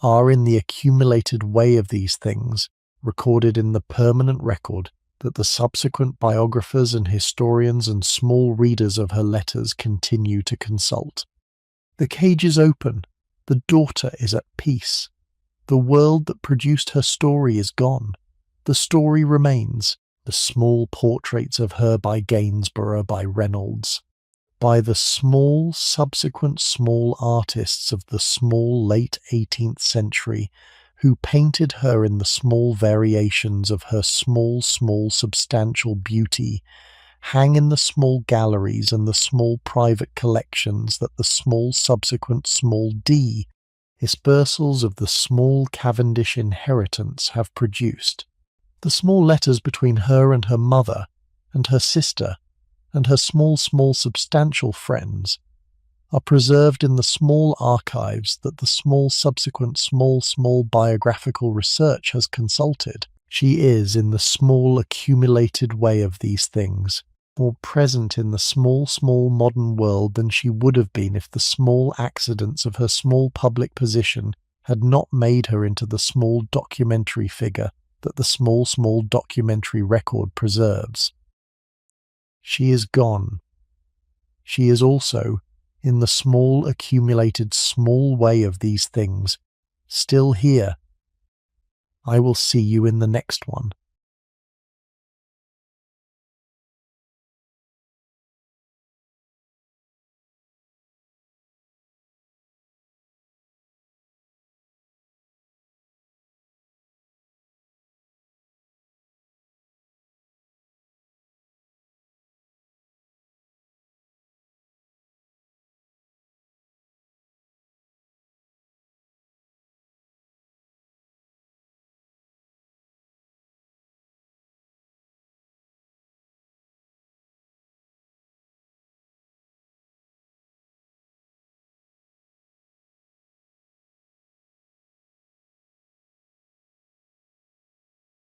are, in the accumulated way of these things, recorded in the permanent record that the subsequent biographers and historians and small readers of her letters continue to consult. The cage is open. The daughter is at peace. The world that produced her story is gone. The story remains. The small portraits of her by Gainsborough, by Reynolds, by the small subsequent small artists of the small late 18th century, who painted her in the small variations of her small substantial beauty, hang in the small galleries and the small private collections that the small subsequent small d dispersals of the small Cavendish inheritance have produced. The small letters between her and her mother, and her sister, and her small substantial friends, are preserved in the small archives that the small subsequent small biographical research has consulted. She is, in the small accumulated way of these things, more present in the small modern world than she would have been if the small accidents of her small public position had not made her into the small documentary figure that the small documentary record preserves. She is gone. She is also, in the small accumulated small way of these things, still here. I will see you in the next one.